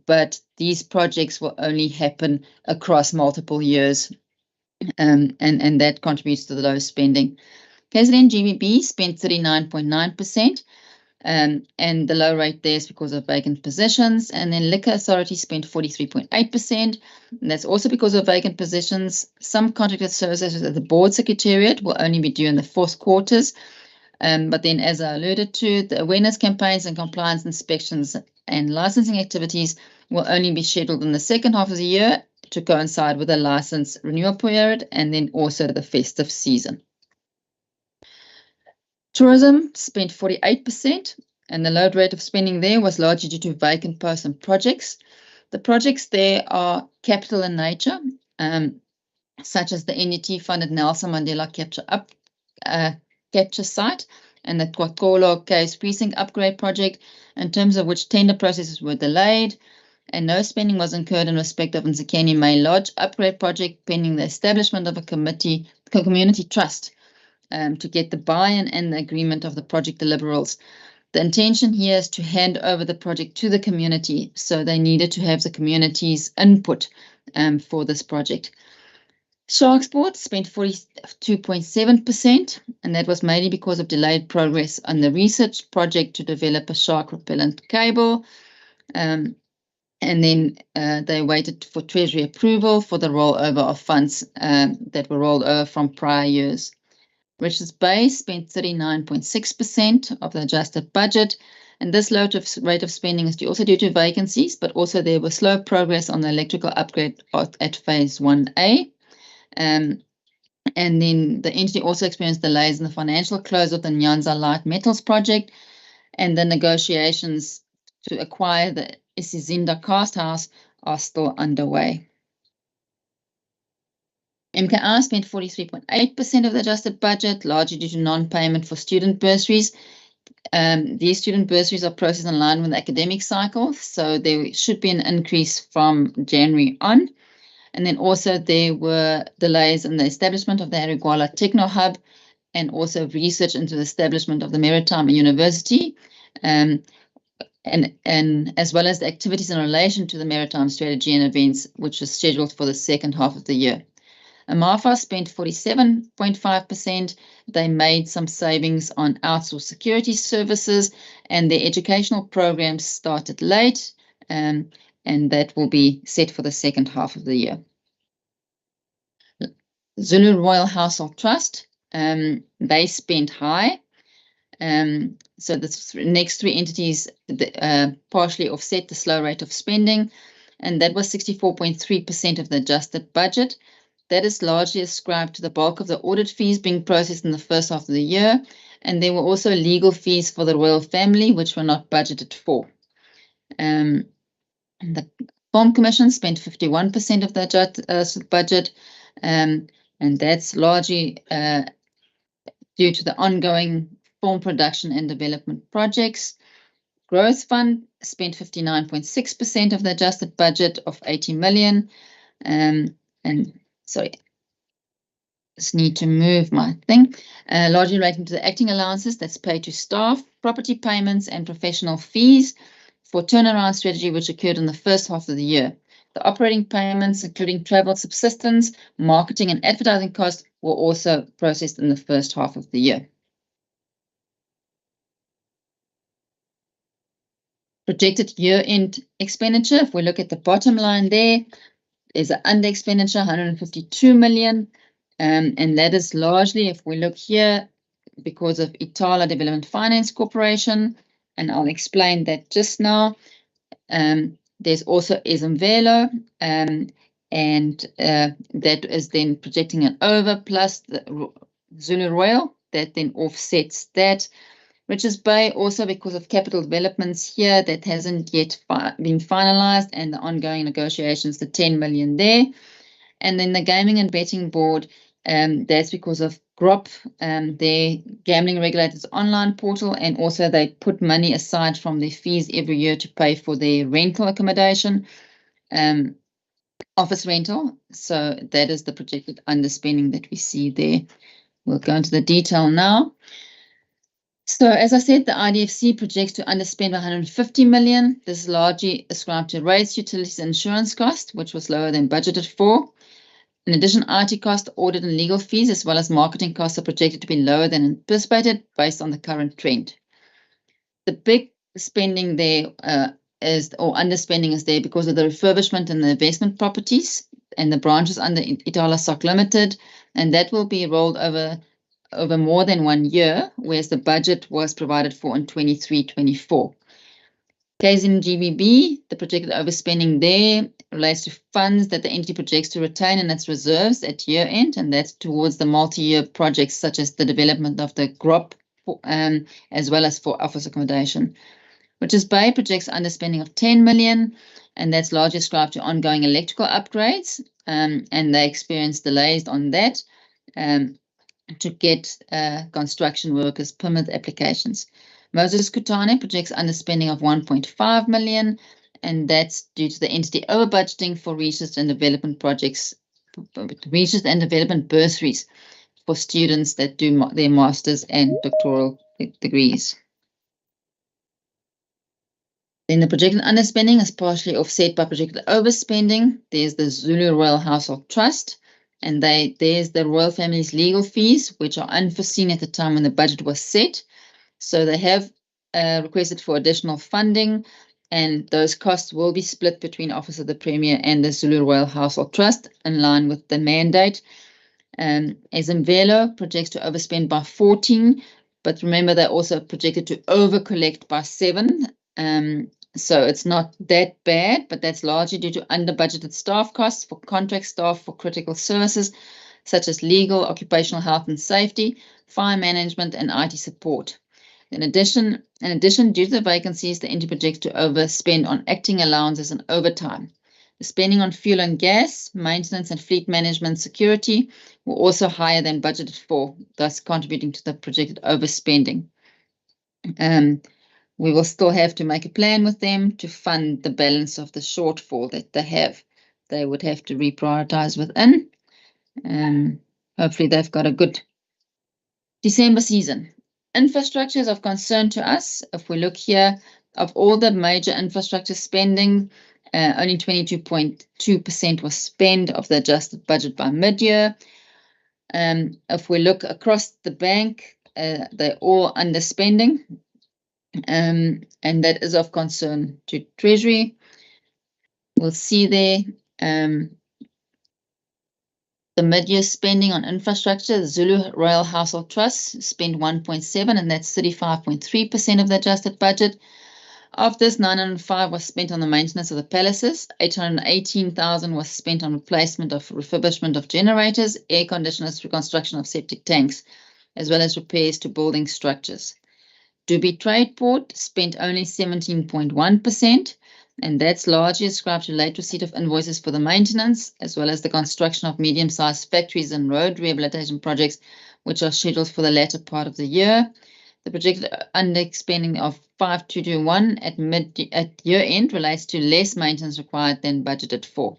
S4: but these projects will only happen across multiple years, and that contributes to the low spending. KZN GBB spent 39.9%, and the low rate there is because of vacant positions. And then Liquor Authority spent 43.8%, and that's also because of vacant positions. Some contracted services at the board secretariat will only be due in the fourth quarters. But then, as I alluded to, the awareness campaigns and compliance inspections and licensing activities will only be scheduled in the second half of the year to coincide with the license renewal period and then also the festive season. Tourism spent 48%, and the low rate of spending there was largely due to vacant posts and projects. The projects there are capital in nature, such as the NDT-funded Nelson Mandela capture site and the Kwakolo Caves Precinct upgrade project, in terms of which tender processes were delayed, and no spending was incurred in respect of Nzikeni May Lodge upgrade project, pending the establishment of a community trust to get the buy-in and the agreement of the project deliverables. The intention here is to hand over the project to the community, so they needed to have the community's input for this project. Shark Sports spent 42.7%, and that was mainly because of delayed progress on the research project to develop a shark repellent cable. And then they waited for Treasury approval for the rollover of funds that were rolled over from prior years. Richards Bay spent 39.6% of the adjusted budget, and this low rate of spending is also due to vacancies, but also there was slow progress on the electrical upgrade at Phase 1A. And then the entity also experienced delays in the financial close of the Nyanza Light Metals project, and the negotiations to acquire the Isizinda cast house are still underway. MKR spent 43.8% of the adjusted budget, largely due to non-payment for student bursaries. These student bursaries are processed in line with the academic cycle, so there should be an increase from January on. And then also there were delays in the establishment of the Ariguala Techno Hub, and also research into the establishment of the Maritime University, and as well as the activities in relation to the maritime strategy and events, which is scheduled for the second half of the year. Amafa spent 47.5%. They made some savings on outsourced security services, and their educational programs started late, and that will be set for the second half of the year. Zulu Royal Household Trust, they spent high. So the next three entities partially offset the slow rate of spending, and that was 64.3% of the adjusted budget. That is largely ascribed to the bulk of the audit fees being processed in the first half of the year, and there were also legal fees for the royal family, which were not budgeted for. The Film Commission spent 51% of the adjusted budget, and that's largely due to the ongoing film production and development projects. growth fund spent 59.6% of the adjusted budget of 80 million. And sorry, just need to move my thing. Largely relating to the acting allowances that's paid to staff, property payments, and professional fees for turnaround strategy, which occurred in the first half of the year. The operating payments, including travel subsistence, marketing, and advertising costs, were also processed in the first half of the year. Projected year-end expenditure, if we look at the bottom line there's an under expenditure, 152 million. And that is largely, if we look here, because of Itala Development Finance Corporation, and I'll explain that just now. There's also Ezemvelo, and that is then projecting an over, plus the Zulu Royal, that then offsets that. Richards Bay, also because of capital developments here that hasn't yet been finalized, and the ongoing negotiations, the 10 million there. And then the Gaming and Betting Board, that's because of GROP, their gambling regulators online portal, and also they put money aside from their fees every year to pay for their rental accommodation, office rental. So that is the projected underspending that we see there. We'll go into the detail now. So as I said, the IDFC projects to underspend 150 million. This is largely ascribed to rates, utilities, and insurance cost, which was lower than budgeted for. In addition, IT cost, audit, and legal fees, as well as marketing costs, are projected to be lower than anticipated based on the current trend. The big spending there underspending is there because of the refurbishment and the investment properties and the branches under Itala Soc Limited, and that will be rolled over more than 1 year, whereas the budget was provided for in 23-24. KZN GBB, the projected overspending there relates to funds that the entity projects to retain in its reserves at year end, and that's towards the multi-year projects such as the development of the GROP, as well as for office accommodation. Richards Bay projects underspending of 10 million, and that's largely ascribed to ongoing electrical upgrades, and they experience delays on that to get construction workers permit applications. Moses Kutane projects underspending of 1.5 million, and that's due to the entity over budgeting for research and development projects, research and development bursaries for students that do their masters and doctoral degrees. Then the projected underspending is partially offset by projected overspending. There's the Zulu Royal Household Trust, and there's the royal family's legal fees, which are unforeseen at the time when the budget was set. So they have requested for additional funding, and those costs will be split between Office of the Premier and the Zulu Royal Household Trust in line with the mandate. Ezemvelo projects to overspend by 14, but remember they're also projected to overcollect by 7. So it's not that bad, but that's largely due to under-budgeted staff costs for contract staff for critical services, such as legal, occupational health and safety, fire management, and IT support. In addition, due to the vacancies, the entity projects to overspend on acting allowances and overtime. The spending on fuel and gas, maintenance and fleet management security were also higher than budgeted for, thus contributing to the projected overspending. We will still have to make a plan with them to fund the balance of the shortfall that they have. They would have to reprioritize within. Hopefully they've got a good December season. Infrastructure is of concern to us. If we look here, of all the major infrastructure spending, only 22.2% was spent of the adjusted budget by mid-year. If we look across the bank, they're all underspending, and that is of concern to Treasury. We'll see there the mid-year spending on infrastructure. The Zulu Royal Household Trust spent 1.7, and that's 35.3% of the adjusted budget. Of this, 905 was spent on the maintenance of the palaces, 818,000 was spent on refurbishment of generators, air conditioners, reconstruction of septic tanks, as well as repairs to building structures. Dubai Trade Port spent only 17.1%, and that's largely ascribed to late receipt of invoices for the maintenance, as well as the construction of medium-sized factories and road rehabilitation projects, which are scheduled for the latter part of the year. The projected underspending of 5221 at year end relates to less maintenance required than budgeted for.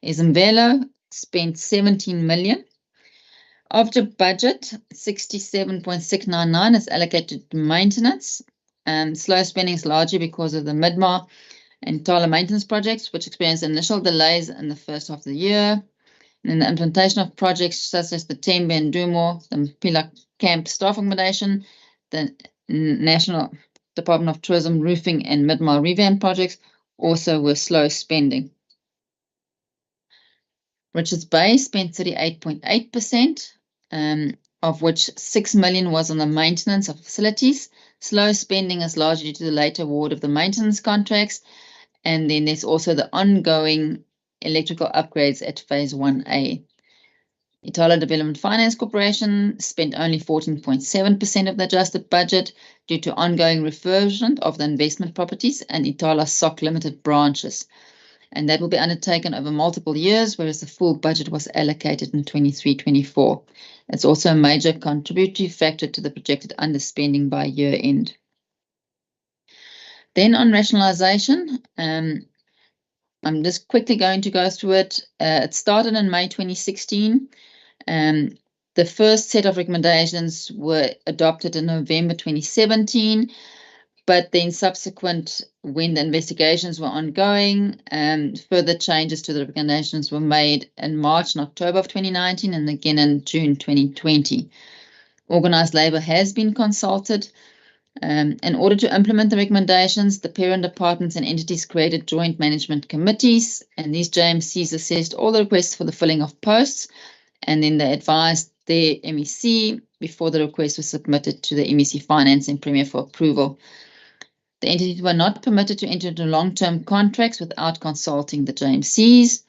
S4: Izimvelo spent 17 million. Of the budget, 67.699 is allocated to maintenance. Slow spending is largely because of the Midyear and Tala maintenance projects, which experienced initial delays in the first half of the year. And in the implementation of projects such as the Tembe and Dumo, the Mpila Camp staff accommodation, the National Department of Tourism roofing and Midyear revamp projects also were slow spending. Richards Bay spent 38.8%, of which 6 million was on the maintenance of facilities. Slow spending is largely due to the late award of the maintenance contracts. And then there's also the ongoing electrical upgrades at Phase 1A. Itala Development Finance Corporation spent only 14.7% of the adjusted budget due to ongoing refurbishment of the investment properties and Itala SOC Limited branches. And that will be undertaken over multiple years, whereas the full budget was allocated in 23-24. It's also a major contributory factor to the projected underspending by year end. Then on rationalisation, I'm just quickly going to go through it. It started in May 2016. The first set of recommendations were adopted in November 2017, but then subsequent, when the investigations were ongoing, further changes to the recommendations were made in March and October of 2019 and again in June 2020. Organised labour has been consulted. In order to implement the recommendations, the parent departments and entities created joint management committees, and these JMCs assessed all the requests for the filling of posts, and then they advised their MEC before the request was submitted to the MEC Finance and Premier for approval. The entities were not permitted to enter into long-term contracts without consulting the JMCs.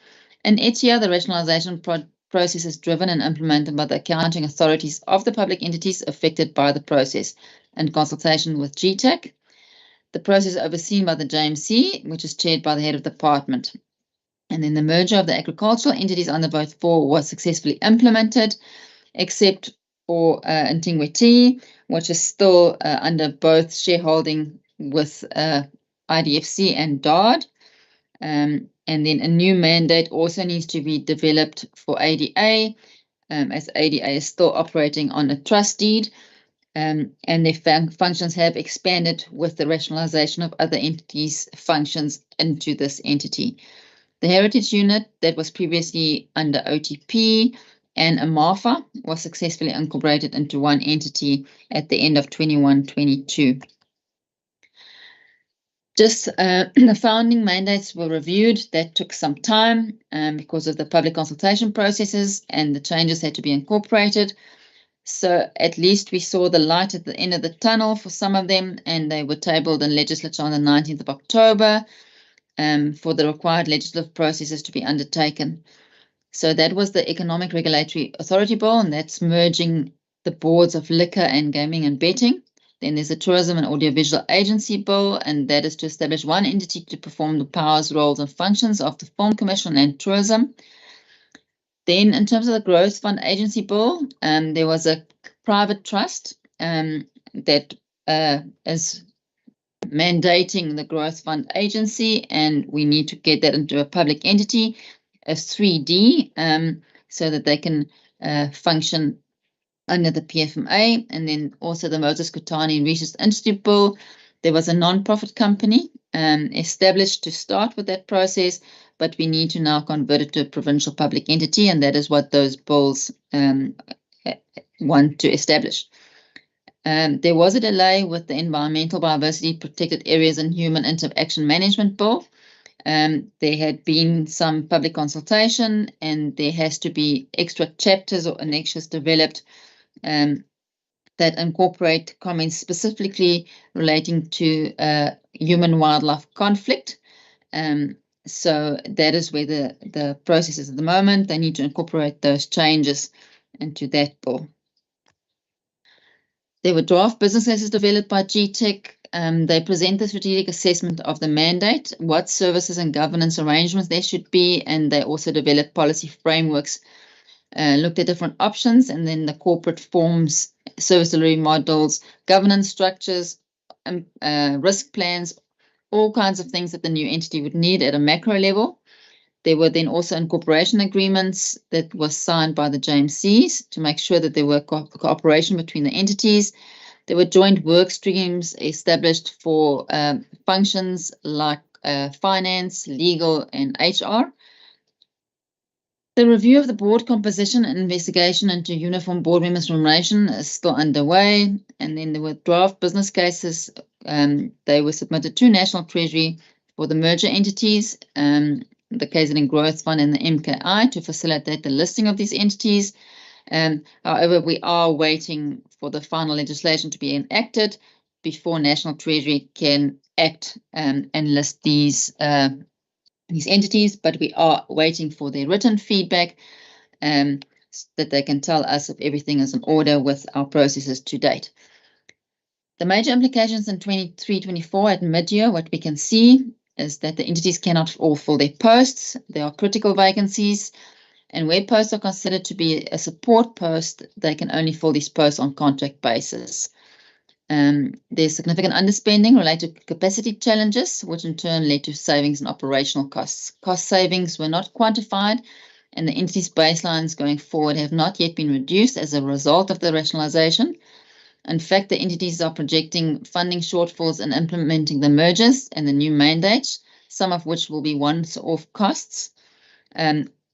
S4: In ETIA, the rationalisation process is driven and implemented by the accounting authorities of the public entities affected by the process, in consultation with GTAC. The process is overseen by the JMC, which is chaired by the head of the department. And then the merger of the agricultural entities under vote 4 was successfully implemented, except for Ntingweti, which is still under both shareholding with IDFC and DARD. And then a new mandate also needs to be developed for ADA, as ADA is still operating on a trust deed. And their functions have expanded with the rationalisation of other entities' functions into this entity. The heritage unit that was previously under OTP and AMAFA was successfully incorporated into one entity at the end of 21-22. Just the founding mandates were reviewed. That took some time because of the public consultation processes, and the changes had to be incorporated. So at least we saw the light at the end of the tunnel for some of them, and they were tabled in legislature on the 19th of October for the required legislative processes to be undertaken. So that was the Economic Regulatory Authority Bill, and that's merging the boards of liquor and gaming and betting. Then there's a Tourism and Audiovisual Agency Bill, and that is to establish one entity to perform the powers, roles and functions of the Film Commission and Tourism. Then in terms of the Growth Fund Agency Bill, there was a private trust that is mandating the Growth Fund Agency, and we need to get that into a public entity as 3D so that they can function under the PFMA. And then also the Moses Kotane Research Institute Bill. There was a non-profit company established to start with that process, but we need to now convert it to a provincial public entity, and that is what those bills want to establish. There was a delay with the Environmental Biodiversity Protected Areas and Human Interaction Management Bill. There had been some public consultation, and there has to be extra chapters or annexures developed that incorporate comments specifically relating to human-wildlife conflict. So that is where the process is at the moment. They need to incorporate those changes into that bill. There were draft business cases developed by GTEC. They present the strategic assessment of the mandate, what services and governance arrangements there should be, and they also developed policy frameworks, looked at different options, and then the corporate forms service delivery models, governance structures, risk plans, all kinds of things that the new entity would need at a macro level. There were then also incorporation agreements that was signed by the JMCs to make sure that there were cooperation between the entities. There were joint work streams established for functions like finance, legal, and HR. The review of the board composition and investigation into uniform board members' remuneration is still underway. And then there were draft business cases. They were submitted to National Treasury for the merger entities, the KZN Growth Fund and the MKI, to facilitate the listing of these entities. However, we are waiting for the final legislation to be enacted before National Treasury can act and list these entities, but we are waiting for their written feedback that they can tell us if everything is in order with our processes to date. The major implications in 23-24 at midyear, what we can see is that the entities cannot all fill their posts. There are critical vacancies, and where posts are considered to be a support post, they can only fill these posts on contract basis. There's significant underspending related to capacity challenges, which in turn led to savings in operational costs. Cost savings were not quantified, and the entities' baselines going forward have not yet been reduced as a result of the rationalization. In fact, the entities are projecting funding shortfalls in implementing the mergers and the new mandates, some of which will be once-off costs.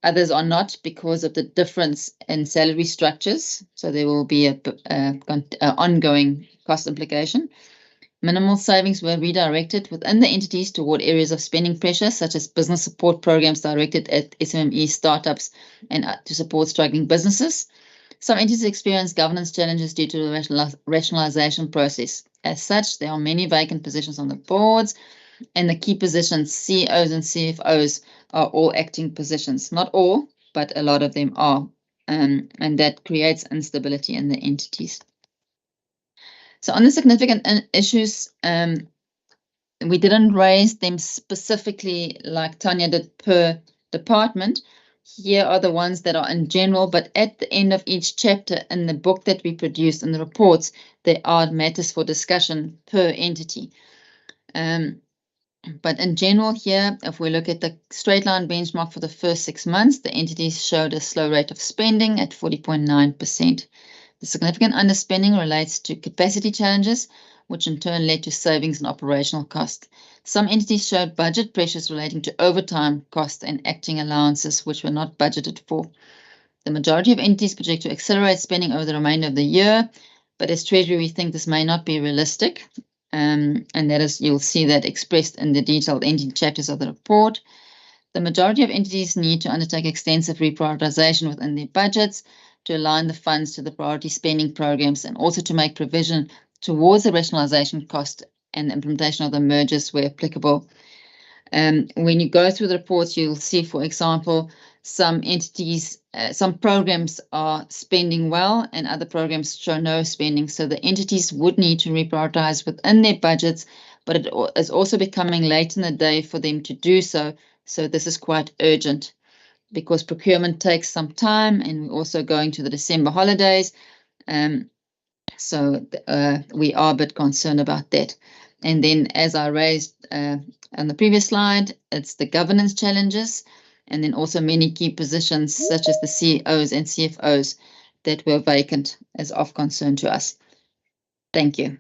S4: Others are not because of the difference in salary structures, so there will be an ongoing cost implication. Minimal savings were redirected within the entities toward areas of spending pressure, such as business support programs directed at SME startups and to support struggling businesses. Some entities experience governance challenges due to the rationalization process. As such, there are many vacant positions on the boards, and the key positions, CEOs and CFOs, are all acting positions. Not all, but a lot of them are, and that creates instability in the entities. So on the significant issues, we didn't raise them specifically like Tanya did per department. Here are the ones that are in general, but at the end of each chapter in the book that we produced in the reports, there are matters for discussion per entity. But in general here, if we look at the straight line benchmark for the first 6 months, the entities showed a slow rate of spending at 40.9%. The significant underspending relates to capacity challenges, which in turn led to savings in operational cost. Some entities showed budget pressures relating to overtime costs and acting allowances, which were not budgeted for. The majority of entities project to accelerate spending over the remainder of the year, but as Treasury, we think this may not be realistic. And that is, you'll see that expressed in the detailed entity chapters of the report. The majority of entities need to undertake extensive reprioritization within their budgets to align the funds to the priority spending programs and also to make provision towards the rationalization cost and the implementation of the mergers where applicable. When you go through the reports, you'll see, for example, some entities, some programs are spending well and other programs show no spending. So the entities would need to reprioritize within their budgets, but it is also becoming late in the day for them to do so. So this is quite urgent because procurement takes some time and we're also going to the December holidays. So we are a bit concerned about that. And then as I raised on the previous slide, it's the governance challenges and then also many key positions such as the CEOs and CFOs that were vacant as of concern to us. Thank you.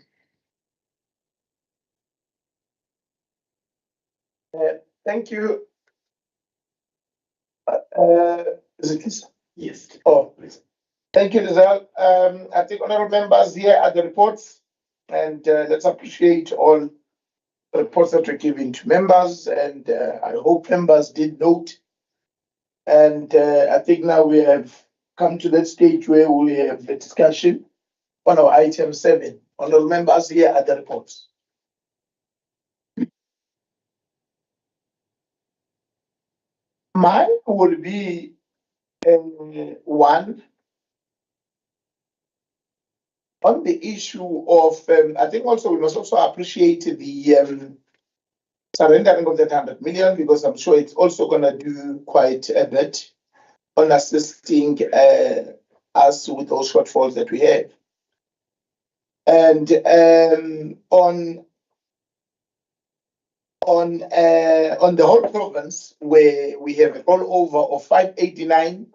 S2: Thank you. Is it Lisa?
S3: Yes.
S2: Oh, please. Thank you, Lizelle. I think honorable members here are the reports, and let's appreciate all the reports that were given to members, and I hope members did note. And I think now we have come to that stage where we have the discussion on our item 7. Honorable members, here are the reports. Mine would be 1 on the issue of, I think also we must also appreciate the surrendering of that 100 million, because I'm sure it's also going to do quite a bit on assisting us with those shortfalls that we have. And on the whole province, where we have a rollover of 589,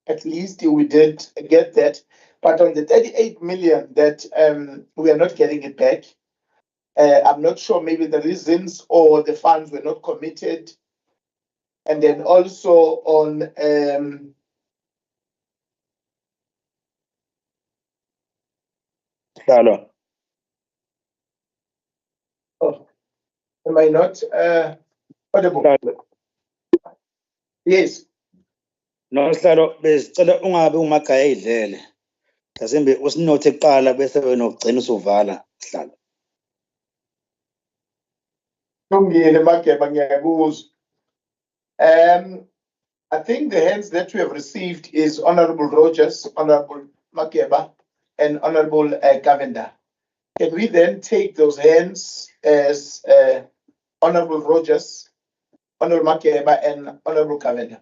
S2: at least we did get that. But on the 38 million that we are not getting it back, I'm not sure maybe the reasons or the funds were not committed. And then also on
S6: Hello.
S2: oh, am I not audible? Yes.
S6: No, Sihlalo, besicela ungabe umagaya idlele. Mhlawumbe usinothe kuqala bese wena ugcina usuvala, Sihlalo.
S2: Lungile Mageba, ngiyakuzwa. I think the hands that we have received is Honorable Rogers, Honorable Mageba, and Honorable Gavenda. Can we then take those hands as Honorable Rogers, Honorable Mageba, and Honorable Gavenda?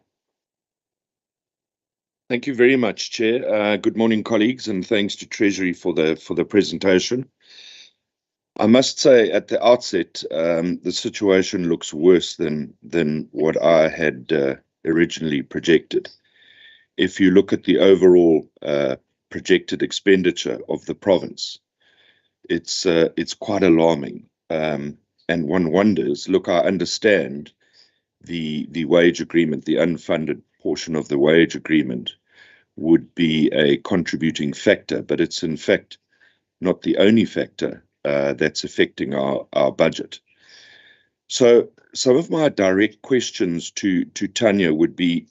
S7: Thank you very much, Chair. Good morning, colleagues, and thanks to Treasury for the presentation. I must say at the outset, the situation looks worse than what I had originally projected. If you look at the overall projected expenditure of the province, it's quite alarming, and one wonders. Look, I understand the wage agreement, the unfunded portion of the wage agreement would be a contributing factor, but it's in fact not the only factor that's affecting our budget. So some of my direct questions to Tanya would be,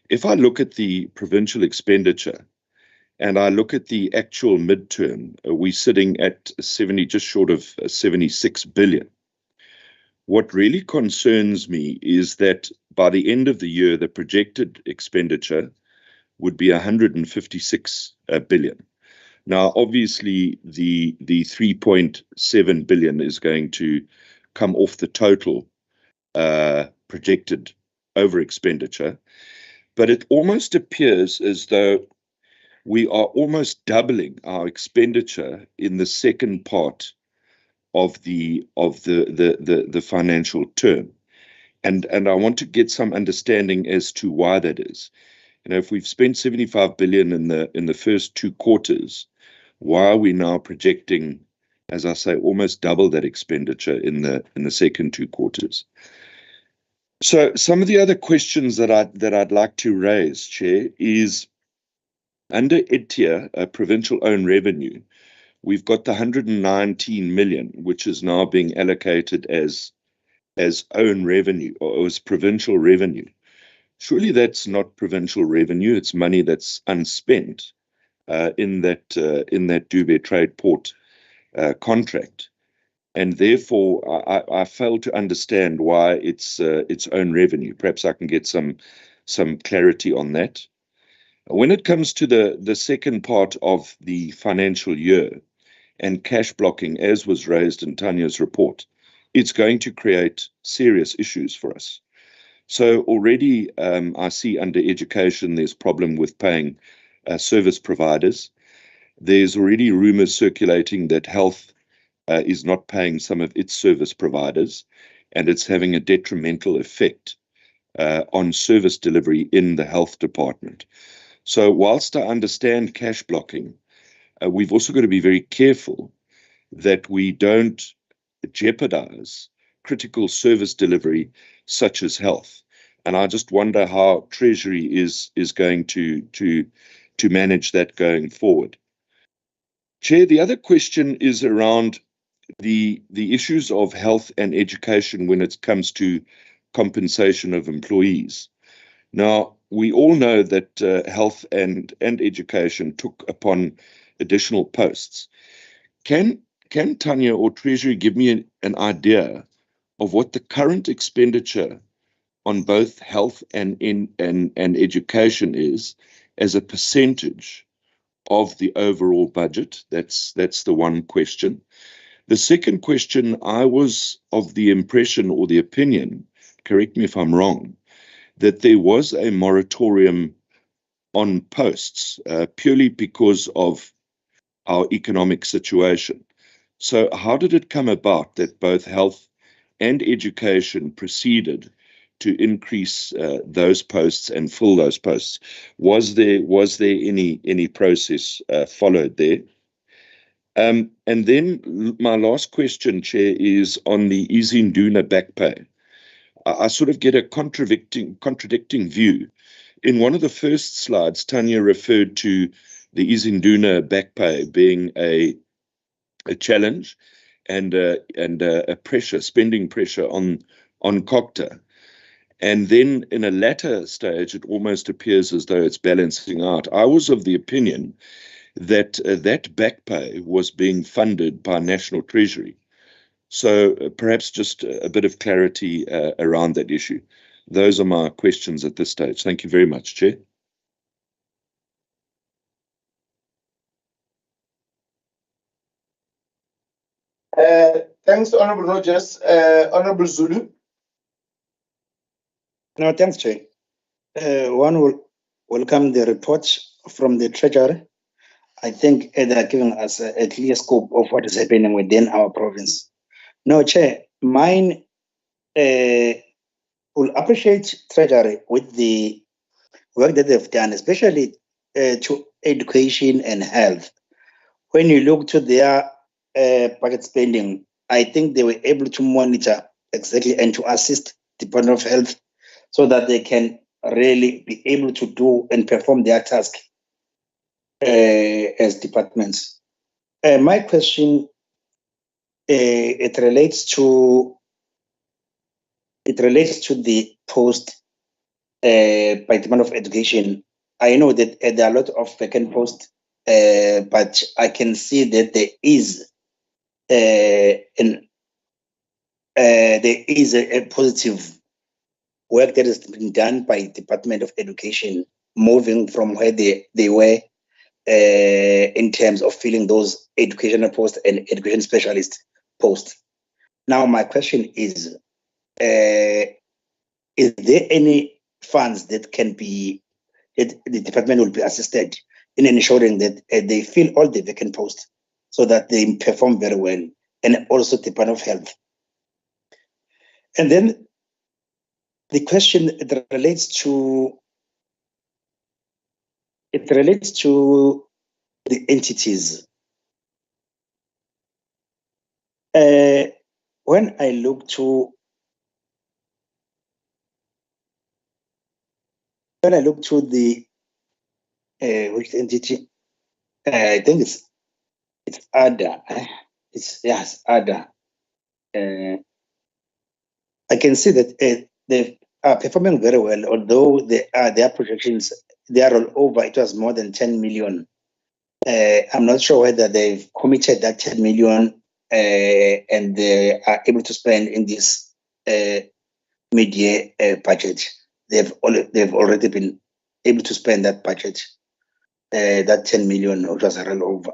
S7: if I look at the provincial expenditure and I look at the actual midterm, we're sitting at 70, just short of 76 billion. What really concerns me is that by the end of the year, the projected expenditure would be 156 billion. Now, obviously, the 3.7 billion is going to come off the total projected over expenditure, but it almost appears as though we are almost doubling our expenditure in the second part of the financial term, and I want to get some understanding as to why that is. You know, if we've spent 75 billion in the first 2 quarters, why are we now projecting, as I say, almost double that expenditure in the second 2 quarters? So some of the other questions that I'd like to raise, Chair, is under Midyear, provincial own revenue, we've got the 119 million, which is now being allocated as own revenue or as provincial revenue. Surely that's not provincial revenue. It's money that's unspent in that Dube Trade Port contract, and therefore I fail to understand why it's own revenue. Perhaps I can get some clarity on that. When it comes to the second part of the financial year and cash blocking, as was raised in Tanya's report, it's going to create serious issues for us. So already I see under education there's problem with paying service providers. There's already rumors circulating that health is not paying some of its service providers, and it's having a detrimental effect on service delivery in the health department. So whilst I understand cash blocking, we've also got to be very careful that we don't jeopardize critical service delivery such as health. And I just wonder how Treasury is going to manage that going forward. Chair, the other question is around the issues of health and education when it comes to compensation of employees. Now, we all know that health and education took upon additional posts. Can Tanya or Treasury give me an idea of what the current expenditure on both health and education is as a percentage of the overall budget? That's the one question. The second question, I was of the impression or the opinion, correct me if I'm wrong, that there was a moratorium on posts purely because of our economic situation. So how did it come about that both health and education proceeded to increase those posts and fill those posts? Was there any process followed there? And then my last question, Chair, is on the Izinduna back pay. I sort of get a contradicting view. In one of the first slides, Tanya referred to the Izinduna back pay being a challenge and a pressure, spending pressure on COGTA. And then in a latter stage, it almost appears as though it's balancing out. I was of the opinion that that back pay was being funded by National Treasury. So perhaps just a bit of clarity around that issue. Those are my questions at this stage. Thank you very much, Chair.
S2: Thanks, Honourable Rogers. Honourable Zulu.
S6: No, thanks, Chair. One will welcome the report from the Treasury. I think they are giving us a clear scope of what is happening within our province. No, Chair, mine will appreciate Treasury with the work that they've done, especially to education and health. When you look to their budget spending, I think they were able to monitor exactly and to assist the Department of Health so that they can really be able to do and perform their task as departments. My question, it relates to the post by Department of Education. I know that there are a lot of vacant posts, but I can see that there is a positive work that has been done by Department of Education, moving from where they were in terms of filling those educational posts and education specialist posts. Now, my question is there any funds that the department will be assisted in ensuring that they fill all the vacant posts so that they perform very well, and also Department of Health? And then the question that relates to the entities. When I look to the which entity, I think it's ADA. It's ADA. I can see that they are performing very well, although their projections, they are all over. It was more than 10 million. I'm not sure whether they've committed that 10 million and they are able to spend in this mid-year budget. They've already been able to spend that budget, that 10 million, which was a rollover.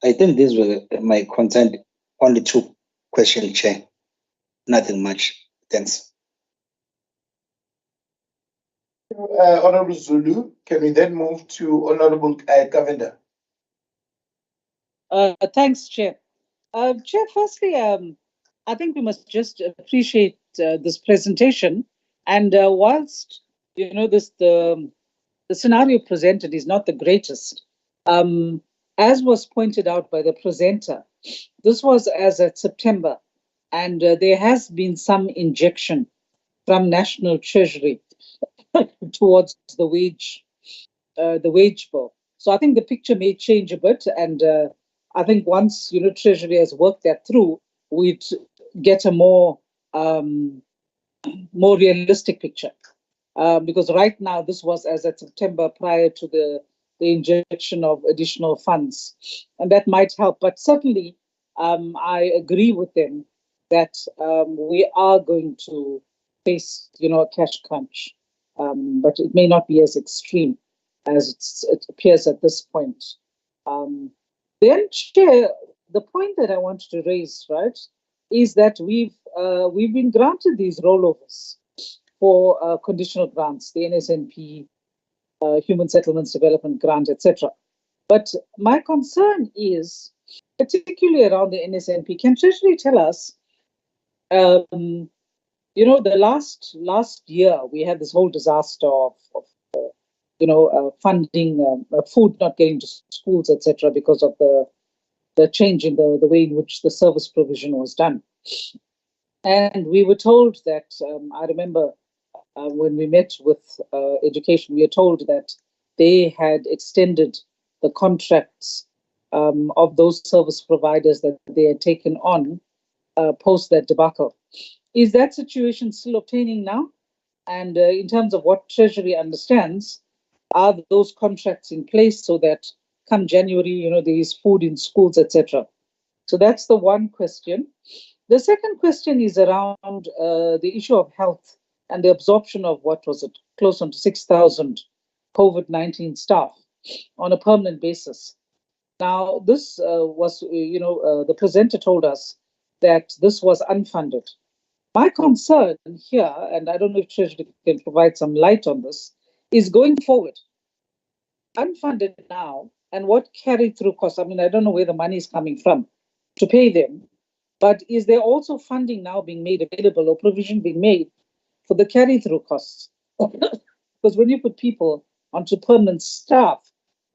S6: I think these were my concern. Only two questions, Chair. Nothing much. Thanks.
S2: Honourable Zulu. Can we then move to Honourable Kavenda?
S5: Thanks, Chair. Chair, firstly, I think we must just appreciate this presentation. And whilst the scenario presented is not the greatest, as was pointed out by the presenter, this was as at September, and there has been some injection from National Treasury towards the wage bill. So I think the picture may change a bit, and I think once Treasury has worked that through, we'd get a more realistic picture. Because right now this was as at September prior to the injection of additional funds, and that might help. But certainly, I agree with them that we are going to face a cash crunch, but it may not be as extreme as it appears at this point. Then, Chair, the point that I wanted to raise, right, is that we've been granted these rollovers for conditional grants, the NSNP, Human Settlements Development Grant, etc. But my concern is, particularly around the NSNP, can Treasury tell us, the last year we had this whole disaster of funding, food not getting to schools, etc., because of the change in the way in which the service provision was done. And we were told that, I remember when we met with education, we were told that they had extended the contracts of those service providers that they had taken on post that debacle. Is that situation still obtaining now? And in terms of what Treasury understands, are those contracts in place so that come January, there is food in schools, etc.? So that's the one question. The second question is around the issue of health and the absorption of close on to 6,000 COVID-19 staff on a permanent basis. Now, this was, the presenter told us that this was unfunded. My concern here, and I don't know if Treasury can provide some light on this, is going forward. Unfunded now, and what carry-through costs? I mean, I don't know where the money is coming from to pay them, but is there also funding now being made available or provision being made for the carry-through costs? Because when you put people onto permanent staff,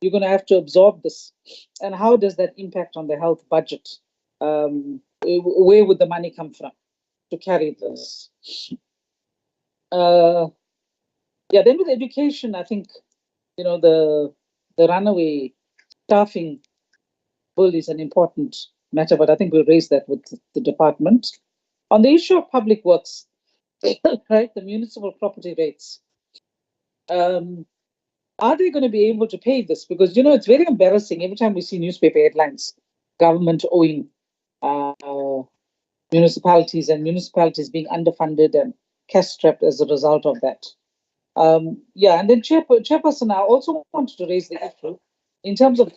S5: you're going to have to absorb this. And how does that impact on the health budget? Where would the money come from to carry this? Then with education, I think, the runaway staffing bill is an important matter, but I think we'll raise that with the department. On the issue of public works, right, the municipal property rates, are they going to be able to pay this? Because, it's very embarrassing every time we see newspaper headlines, government owing municipalities and municipalities being underfunded and cash-strapped as a result of that. And then Chairperson, I also wanted to raise the issue in terms of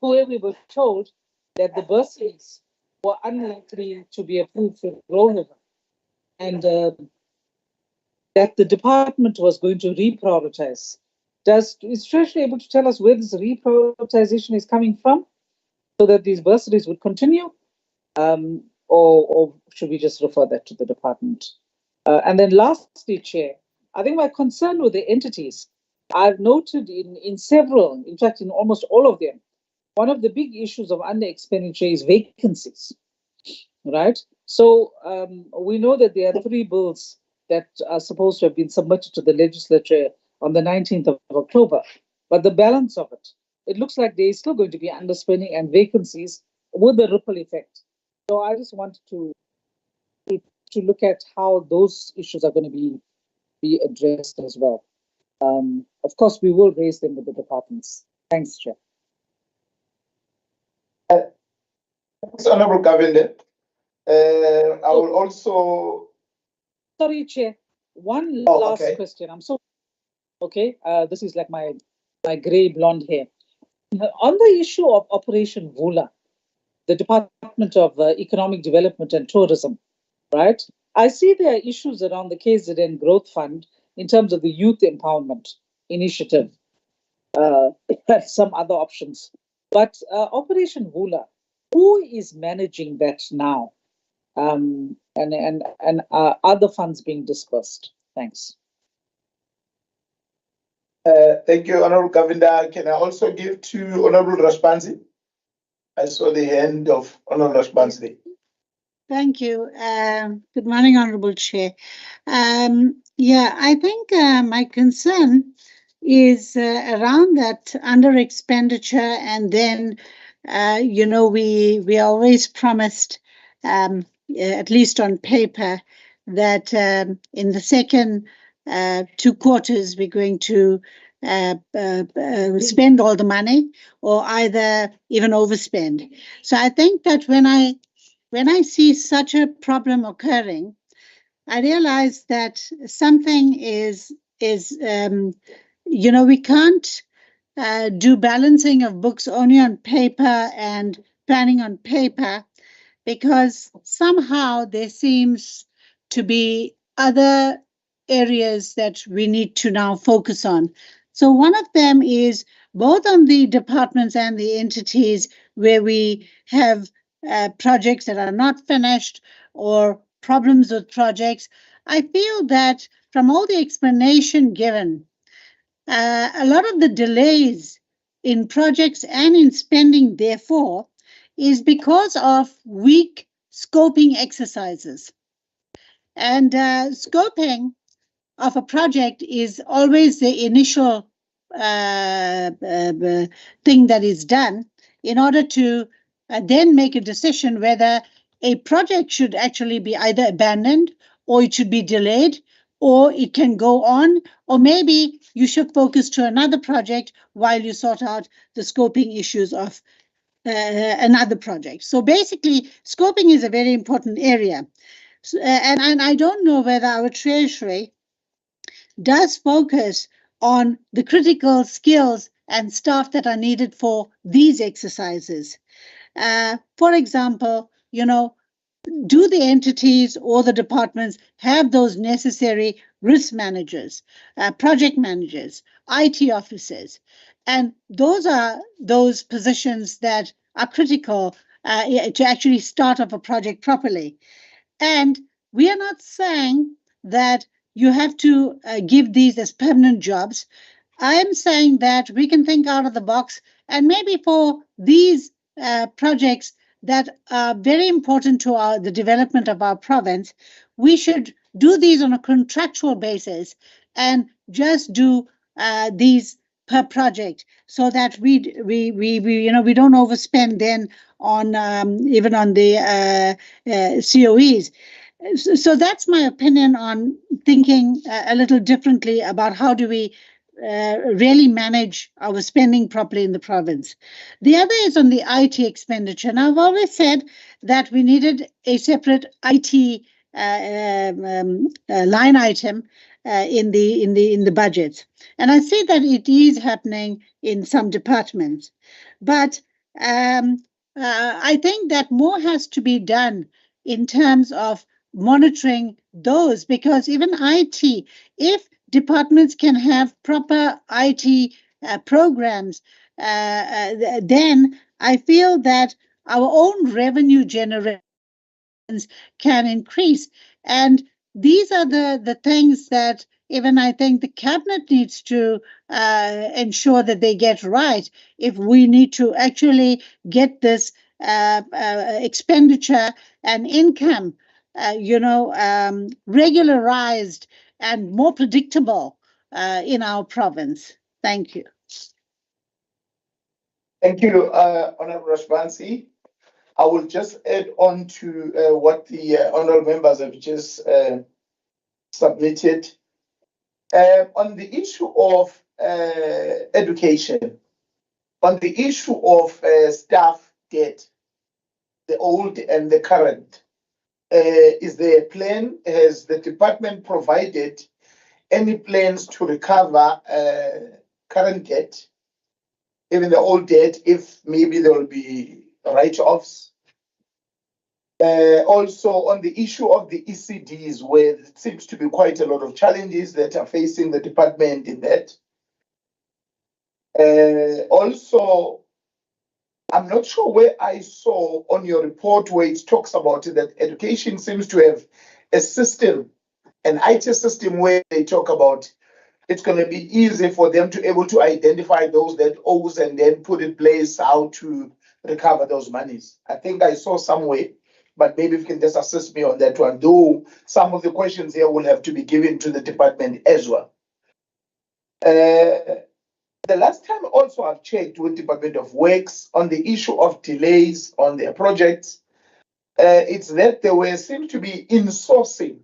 S5: where we were told that the bursaries were unlikely to be approved for rollover, and that the department was going to reprioritize. Is Treasury able to tell us where this reprioritization is coming from, so that these bursaries would continue, or should we just refer that to the department? And then lastly, Chair, I think my concern with the entities, I've noted in several, in fact, in almost all of them, one of the big issues of under expenditure is vacancies, right? So we know that there are 3 bills that are supposed to have been submitted to the legislature on the 19th of October, but the balance of it looks like there is still going to be underspending and vacancies with a ripple effect. So I just wanted to look at how those issues are going to be addressed as well. Of course, we will raise them with the departments. Thanks, Chair.
S2: Thanks, Honorable Governor. I will also...
S5: Sorry, Chair. One last question. I'm so... Okay, this is like my grey blonde hair. On the issue of Operation Vula, the Department of Economic Development and Tourism, right? I see there are issues around the KZN Growth Fund in terms of the Youth Empowerment Initiative, and some other options. But Operation Vula, who is managing that now? And are other funds being dispersed? Thanks.
S2: Thank you, Honorable Governor. Can I also give to Honorable Raspansi? I saw the hand of Honorable Raspansi.
S8: Thank you. Good morning, Honorable Chair. I think my concern is around that under expenditure, and then we always promised, at least on paper, that in the second 2 quarters we're going to spend all the money, or either even overspend. So I think that when I see such a problem occurring, I realize that something is we can't do balancing of books only on paper and planning on paper, because somehow there seems to be other areas that we need to now focus on. So one of them is both on the departments and the entities where we have projects that are not finished or problems with projects. I feel that from all the explanation given, a lot of the delays in projects and in spending, therefore, is because of weak scoping exercises. And scoping of a project is always the initial thing that is done in order to then make a decision whether a project should actually be either abandoned or it should be delayed or it can go on, or maybe you should focus to another project while you sort out the scoping issues of another project. So basically, scoping is a very important area. And I don't know whether our Treasury does focus on the critical skills and staff that are needed for these exercises. For example, do the entities or the departments have those necessary risk managers, project managers, IT officers? And those are those positions that are critical to actually start off a project properly. And we are not saying that you have to give these as permanent jobs. I am saying that we can think out of the box, and maybe for these projects that are very important to the development of our province, we should do these on a contractual basis and just do these per project, so that we don't overspend then on even on the COEs. So that's my opinion on thinking a little differently about how do we really manage our spending properly in the province. The other is on the IT expenditure. And I've always said that we needed a separate IT line item in the budget, and I see that it is happening in some departments. But I think that more has to be done in terms of monitoring those, because even IT, if departments can have proper IT programs, then I feel that our own revenue generation can increase. And these are the things that even I think the cabinet needs to ensure that they get right if we need to actually get this expenditure and income, regularized and more predictable in our province. Thank you.
S2: Thank you, Honorable Rashbansi. I will just add on to what the honorable members have just submitted. On the issue of education, on the issue of staff debt, the old and the current, is there a plan? Has the department provided any plans to recover current debt, even the old debt, if maybe there will be write-offs? Also, on the issue of the ECDs, where it seems to be quite a lot of challenges that are facing the department in that. Also, I'm not sure where I saw on your report where it talks about it, that education seems to have a system, an IT system, where they talk about it's going to be easy for them to able to identify those that owes and then put in place how to recover those monies. I think I saw somewhere, but maybe if you can just assist me on that one, though some of the questions here will have to be given to the department as well. The last time also I've checked with Department of Works on the issue of delays on their projects, it's that there seem to be insourcing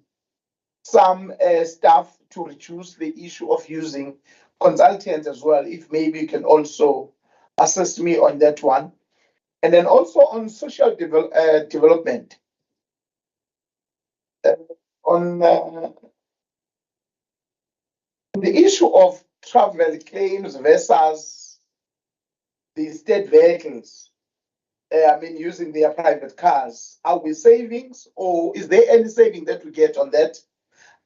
S2: some staff to reduce the issue of using consultants as well, if maybe you can also assist me on that one. And then also on social development, on the issue of travel claims versus the state vehicles, using their private cars, are we savings, or is there any saving that we get on that?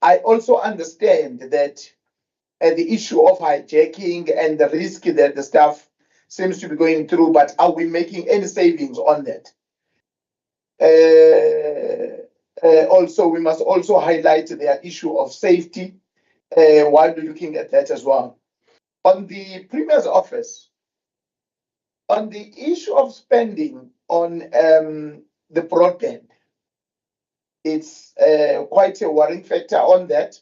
S2: I also understand that the issue of hijacking and the risk that the staff seems to be going through, but are we making any savings on that? Also, we must also highlight the issue of safety while we're looking at that as well. On the Premier's office, on the issue of spending on the broadband, it's quite a worrying factor on that.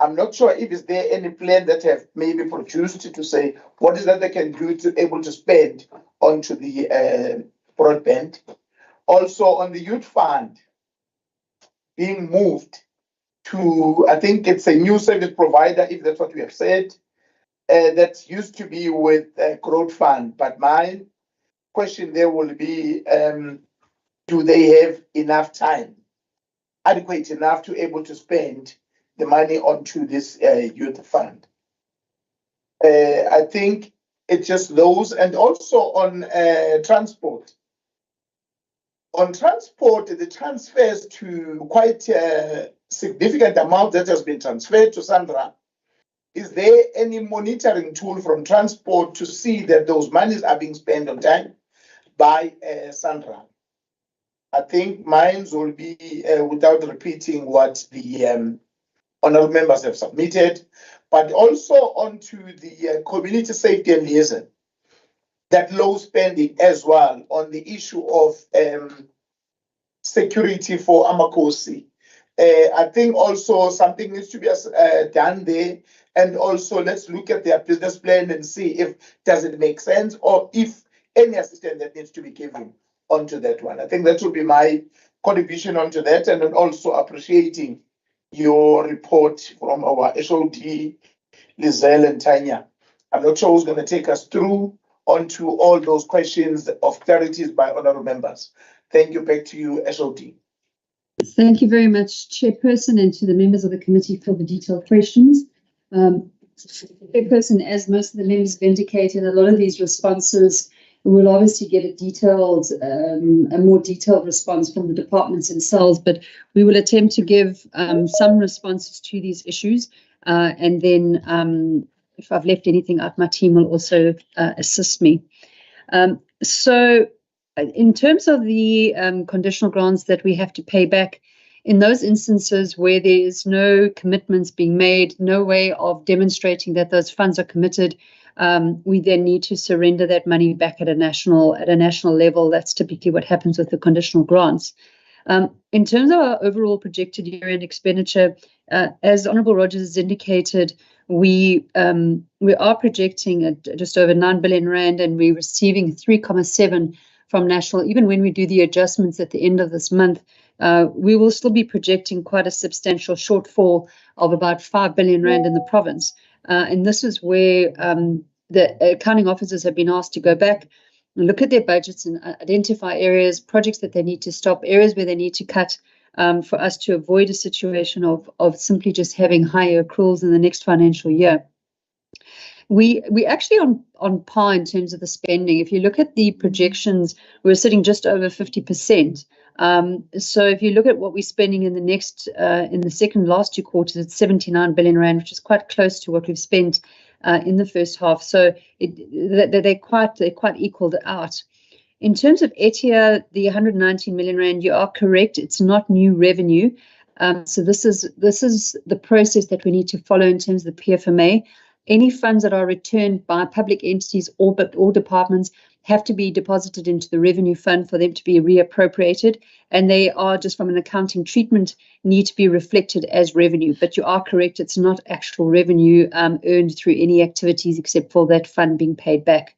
S2: I'm not sure if is there any plan that have maybe produced to say what is that they can do to able to spend onto the broadband. Also on the youth fund being moved to, I think it's a new service provider, if that's what we have said, that used to be with growth fund. But my question there will be, do they have enough time, adequate enough to able to spend the money onto this youth fund? I think it's just those, and also on transport. On transport, the transfers to quite a significant amount that has been transferred to Sandra. Is there any monitoring tool from transport to see that those monies are being spent on time by Sandra? I think mine will be, without repeating what the honourable members have submitted, but also onto the community safety and liaison, that low spending as well on the issue of security for Amakosi. I think also something needs to be done there, and also let's look at their business plan and see if does it make sense or if any assistance that needs to be given onto that one. I think that would be my contribution onto that, and then also appreciating your report from our SOD, Lizelle and Tanya. I'm not sure who's going to take us through onto all those questions of clarities by honourable members. Thank you. Back to you, SOD.
S9: Thank you very much, Chairperson, and to the members of the committee for the detailed questions. Chairperson, as most of the members have indicated, a lot of these responses will obviously get a more detailed response from the departments themselves, but we will attempt to give some responses to these issues, and then if I've left anything out, my team will also assist me. So in terms of the conditional grants that we have to pay back, in those instances where there is no commitments being made, no way of demonstrating that those funds are committed, we then need to surrender that money back at a national level. That's typically what happens with the conditional grants. In terms of our overall projected year-end expenditure, as Honourable Rogers has indicated, we are projecting just over 9 billion rand, and we're receiving 3.7 from national. Even when we do the adjustments at the end of this month, we will still be projecting quite a substantial shortfall of about 5 billion rand in the province. And this is where the accounting officers have been asked to go back and look at their budgets and identify areas, projects that they need to stop, areas where they need to cut, for us to avoid a situation of simply just having higher accruals in the next financial year. We actually on par in terms of the spending. If you look at the projections, we're sitting just over 50%. So if you look at what we're spending in the second last 2 quarters, it's 79 billion rand, which is quite close to what we've spent in the first half. So they're quite equaled out. In terms of ETIA, the 119 million rand, you are correct. It's not new revenue. So this is the process that we need to follow in terms of the PFMA. Any funds that are returned by public entities or departments have to be deposited into the revenue fund for them to be reappropriated, and they are, just from an accounting treatment, need to be reflected as revenue. But you are correct, it's not actual revenue earned through any activities except for that fund being paid back.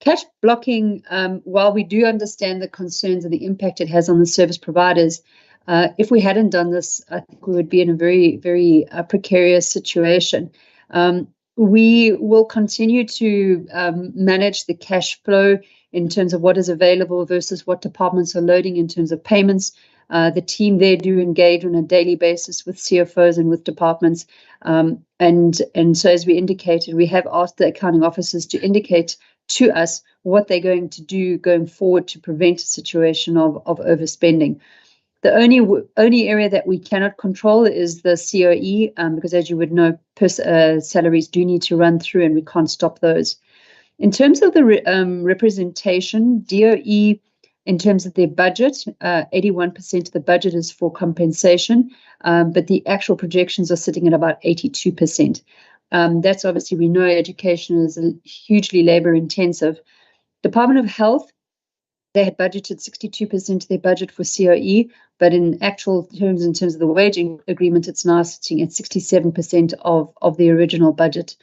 S9: Cash blocking, while we do understand the concerns and the impact it has on the service providers, if we hadn't done this, I think we would be in a very, very precarious situation. We will continue to manage the cash flow in terms of what is available versus what departments are loading in terms of payments. The team there do engage on a daily basis with CFOs and with departments. And so, as we indicated, we have asked the accounting officers to indicate to us what they're going to do going forward to prevent a situation of overspending. The only area that we cannot control is the COE, because as you would know, salaries do need to run through, and we can't stop those. In terms of the representation, DOE, in terms of their budget, 81% of the budget is for compensation, but the actual projections are sitting at about 82%. That's obviously, we know education is hugely labor intensive. Department of Health, they had budgeted 62% of their budget for COE, but in actual terms, in terms of the wage agreement, it's now sitting at 67% of the original budget.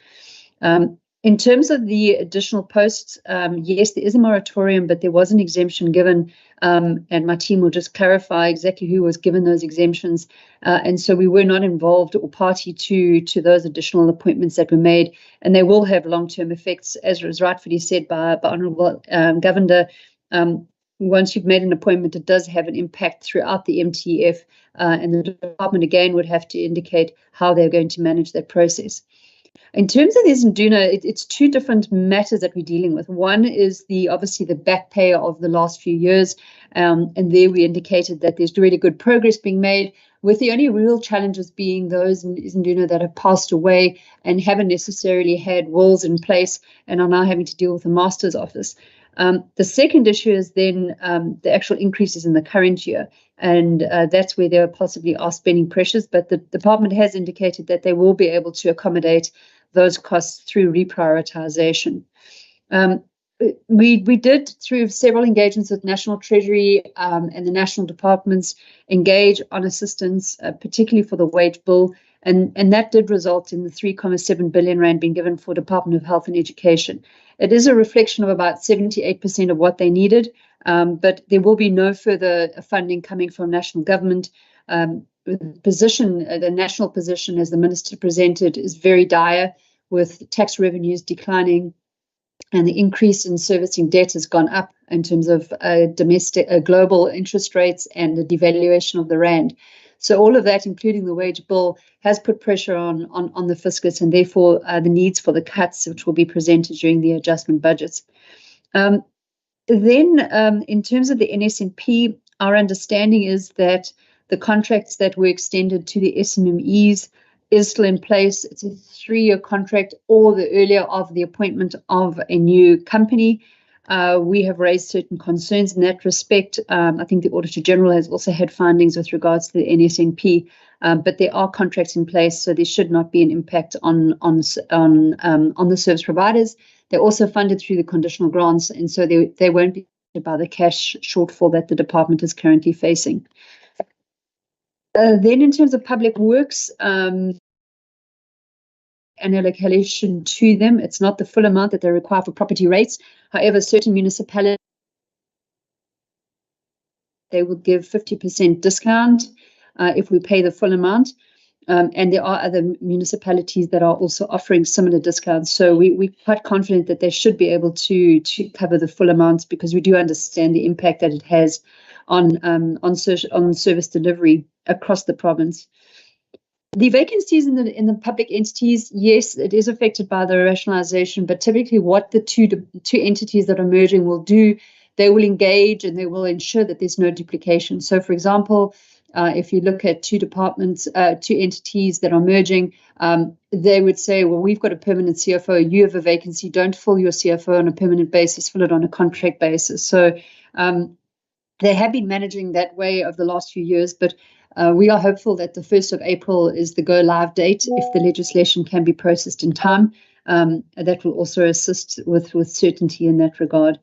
S9: In terms of the additional posts, yes, there is a moratorium, but there was an exemption given, and my team will just clarify exactly who was given those exemptions. And so we were not involved or party to those additional appointments that were made, and they will have long-term effects, as was rightfully said by Honourable Governor. Once you've made an appointment, it does have an impact throughout the MTF, and the department again would have to indicate how they're going to manage that process. In terms of the Zinduna, it's two different matters that we're dealing with. One is obviously the back pay of the last few years, and there we indicated that there's really good progress being made, with the only real challenges being those in Zinduna that have passed away and haven't necessarily had wills in place and are now having to deal with the Master's Office. The second issue is then the actual increases in the current year, and that's where there possibly are spending pressures, but the department has indicated that they will be able to accommodate those costs through reprioritization. We did, through several engagements with National Treasury and the national departments, engage on assistance, particularly for the wage bill, and that did result in the 3.7 billion rand being given for Department of Health and Education. It is a reflection of about 78% of what they needed, but there will be no further funding coming from national government. The national position, as the Minister presented, is very dire, with tax revenues declining, and the increase in servicing debt has gone up in terms of global interest rates and the devaluation of the rand. So all of that, including the wage bill, has put pressure on the fiscus, and therefore the needs for the cuts, which will be presented during the adjustment budgets. Then, in terms of the NSNP, our understanding is that the contracts that were extended to the SMMEs is still in place. It's a 3-year contract, or the earlier of the appointment of a new company. We have raised certain concerns in that respect. I think the Auditor General has also had findings with regards to the NSNP, but there are contracts in place, so there should not be an impact on the service providers. They're also funded through the conditional grants, and so they won't be affected by the cash shortfall that the department is currently facing. Then, in terms of public works, an allocation to them, it's not the full amount that they require for property rates. However, certain municipalities, they will give 50% discount if we pay the full amount. And there are other municipalities that are also offering similar discounts. So we're quite confident that they should be able to cover the full amounts, because we do understand the impact that it has on service delivery across the province. The vacancies in the public entities, yes, it is affected by the rationalization, but typically what the two entities that are merging will do, they will engage and they will ensure that there's no duplication. So, for example, if you look at two entities that are merging, they would say, well, we've got a permanent CFO, you have a vacancy, don't fill your CFO on a permanent basis, fill it on a contract basis. So they have been managing that way over the last few years, but we are hopeful that the 1st of April is the go-live date, if the legislation can be processed in time. That will also assist with certainty in that regard.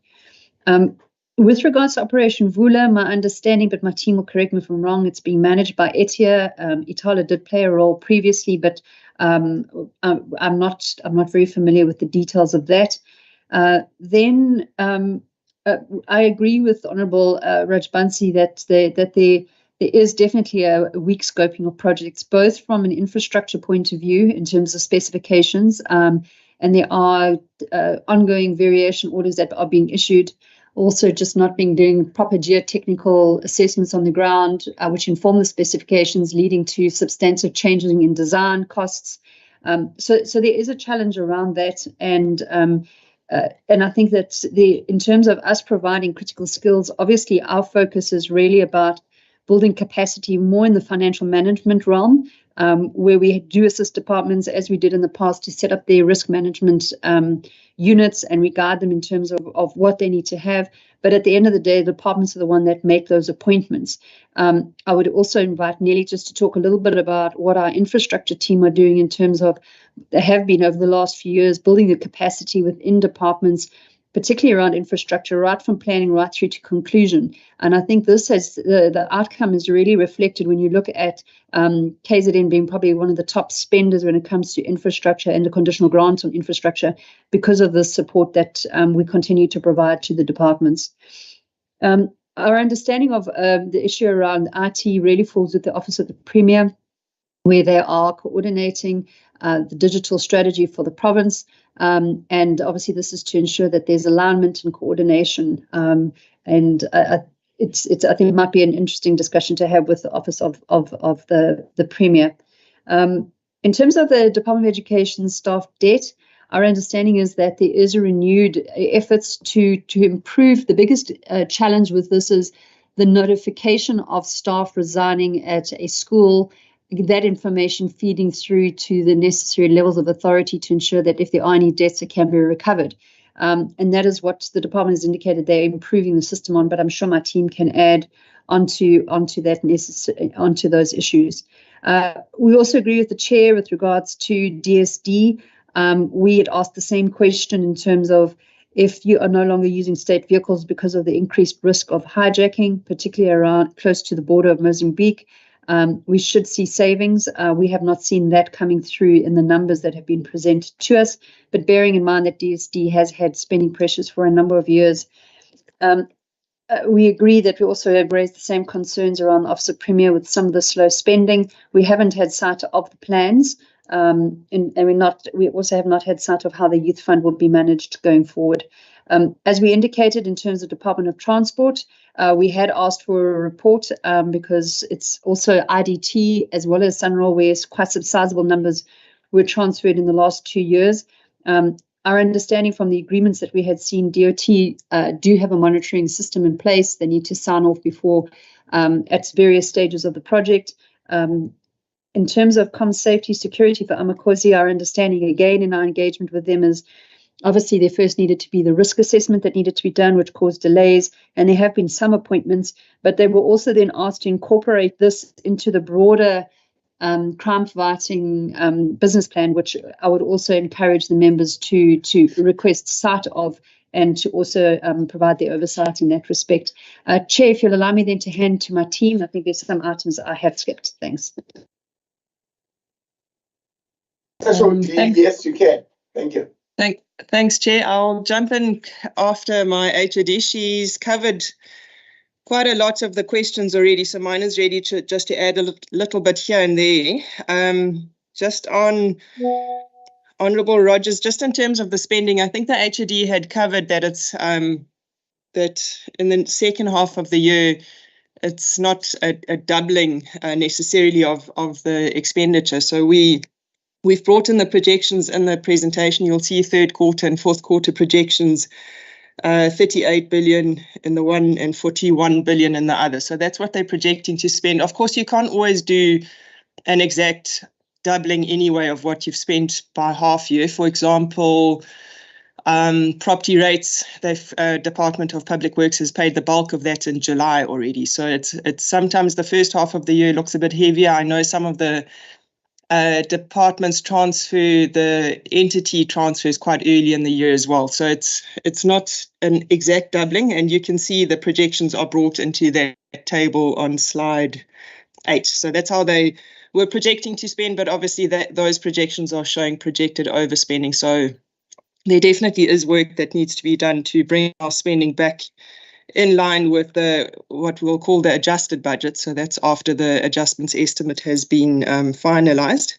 S9: With regards to Operation Vula, my understanding, but my team will correct me if I'm wrong, it's being managed by Etia. Itala did play a role previously, but I'm not very familiar with the details of that. Then I agree with Honourable Rajbansi that there is definitely a weak scoping of projects, both from an infrastructure point of view in terms of specifications, and there are ongoing variation orders that are being issued. Also, just not doing proper geotechnical assessments on the ground, which inform the specifications, leading to substantive changes in design costs. So there is a challenge around that, and I think that in terms of us providing critical skills, obviously our focus is really about building capacity more in the financial management realm, where we do assist departments, as we did in the past, to set up their risk management units, and we guide them in terms of what they need to have. But at the end of the day, the departments are the one that make those appointments. I would also invite Nelly just to talk a little bit about what our infrastructure team are doing in terms of, they have been over the last few years building the capacity within departments, particularly around infrastructure, right from planning right through to conclusion. And I think this has, the outcome is really reflected when you look at KZN being probably one of the top spenders when it comes to infrastructure and the conditional grants on infrastructure, because of the support that we continue to provide to the departments. Our understanding of the issue around IT really falls with the Office of the Premier, where they are coordinating the digital strategy for the province. And obviously this is to ensure that there's alignment and coordination. And I think it might be an interesting discussion to have with the Office of the Premier. In terms of the Department of Education staff debt, our understanding is that there is a renewed efforts to improve. The biggest challenge with this is the notification of staff resigning at a school, that information feeding through to the necessary levels of authority to ensure that if there are any debts, it can be recovered. And that is what the department has indicated they're improving the system on, but I'm sure my team can add onto those issues. We also agree with the chair with regards to DSD. We had asked the same question in terms of if you are no longer using state vehicles because of the increased risk of hijacking, particularly around close to the border of Mozambique. We should see savings. We have not seen that coming through in the numbers that have been presented to us, but bearing in mind that DSD has had spending pressures for a number of years. We agree that we also have raised the same concerns around the Office of Premier with some of the slow spending. We haven't had sight of the plans, and we also have not had sight of how the youth fund will be managed going forward. As we indicated in terms of Department of Transport, we had asked for a report because it's also IDT as well as Sunroll, where quite some sizable numbers were transferred in the last 2 years. Our understanding from the agreements that we had seen, DOT do have a monitoring system in place. They need to sign off before at various stages of the project. In terms of comm safety security for Amakosi, our understanding again in our engagement with them is obviously there first needed to be the risk assessment that needed to be done, which caused delays, and there have been some appointments, but they were also then asked to incorporate this into the broader crime fighting business plan, which I would also encourage the members to request sight of and to also provide the oversight in that respect. Chair, if you'll allow me then to hand to my team, I think there's some items I have skipped. Thanks.
S2: Yes, you can. Thank you.
S1: Thanks, Chair. I'll jump in after my HOD. She's covered quite a lot of the questions already, so mine is ready just to add a little bit here and there. Just on Honourable Rogers, just in terms of the spending, I think the HOD had covered that it's that in the second half of the year, it's not a doubling necessarily of the expenditure. So we've brought in the projections in the presentation. You'll see third quarter and fourth quarter projections, 38 billion in the one and 41 billion in the other. So that's what they're projecting to spend. Of course, you can't always do an exact doubling anyway of what you've spent by half year. For example, property rates, Department of Public Works has paid the bulk of that in July already. So it's sometimes the first half of the year looks a bit heavier. I know some of the departments transfer the entity transfers quite early in the year as well. So it's not an exact doubling, and you can see the projections are brought into that table on slide 8. So that's how they were projecting to spend, but obviously those projections are showing projected overspending. So there definitely is work that needs to be done to bring our spending back in line with what we'll call the adjusted budget. So that's after the adjustments estimate has been finalised.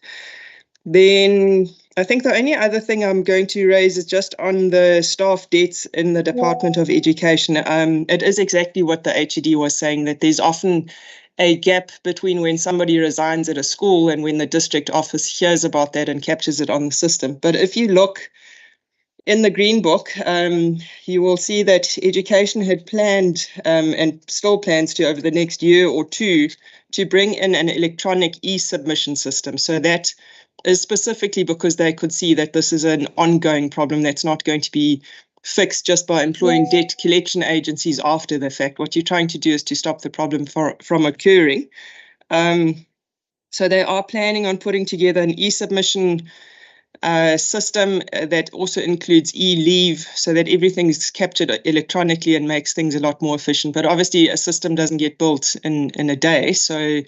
S1: Then I think the only other thing I'm going to raise is just on the staff debts in the Department of Education. It is exactly what the HED was saying, that there's often a gap between when somebody resigns at a school and when the district office hears about that and captures it on the system. But if you look in the Green Book, you will see that education had planned and still plans to over the next year or two to bring in an electronic e-submission system. So that is specifically because they could see that this is an ongoing problem that's not going to be fixed just by employing debt collection agencies after the fact. What you're trying to do is to stop the problem from occurring. So they are planning on putting together an e-submission system that also includes e-leave so that everything is captured electronically and makes things a lot more efficient. But obviously a system doesn't get built in a day. So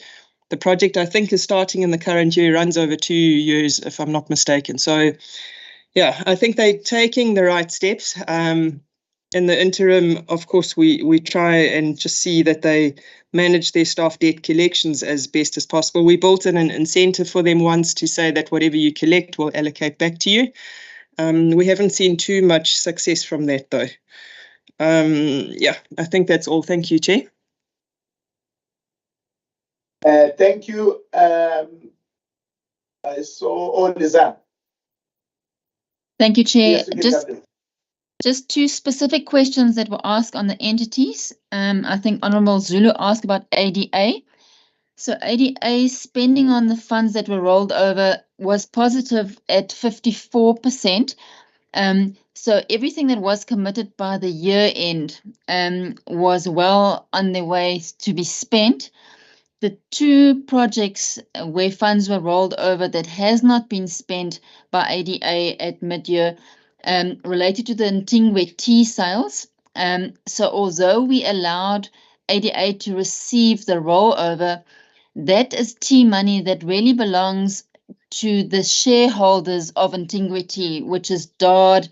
S1: the project, I think, is starting in the current year, runs over 2 years, if I'm not mistaken. So yeah, I think they're taking the right steps. In the interim, of course, we try and just see that they manage their staff debt collections as best as possible. We built in an incentive for them once to say that whatever you collect will allocate back to you. We haven't seen too much success from that, though. Yeah, I think that's all. Thank you, Chair.
S2: Thank you. I saw Lizanne.
S4: Thank you, Chair.
S2: Yes, you can have them.
S4: Just 2 specific questions that were asked on the entities. I think Honourable Zulu asked about ADA. So ADA spending on the funds that were rolled over was positive at 54%. So everything that was committed by the year end was well on their way to be spent. The 2 projects where funds were rolled over that has not been spent by ADA at mid-year related to the Ntingwe tea sales. So although we allowed ADA to receive the rollover, that is tea money that really belongs to the shareholders of Ntingwe tea, which is DARD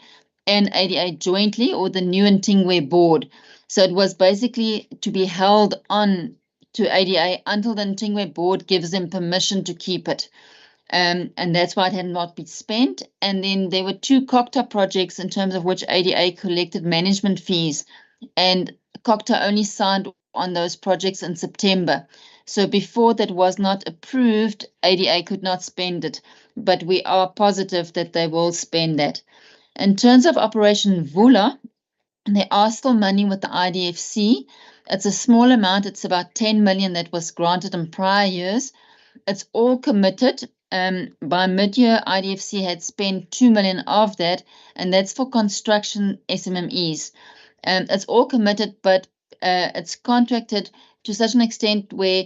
S4: and ADA jointly, or the new Ntingwe board. So it was basically to be held on to ADA until the Ntingwe board gives them permission to keep it. And that's why it had not been spent. And then there were 2 COCTA projects in terms of which ADA collected management fees, and COCTA only signed on those projects in September. So before that was not approved, ADA could not spend it, but we are positive that they will spend that. In terms of Operation Vula, there are still money with the IDFC. It's a small amount. It's about 10 million that was granted in prior years. It's all committed. By mid-year, IDFC had spent 2 million of that, and that's for construction SMMEs. It's all committed, but it's contracted to such an extent where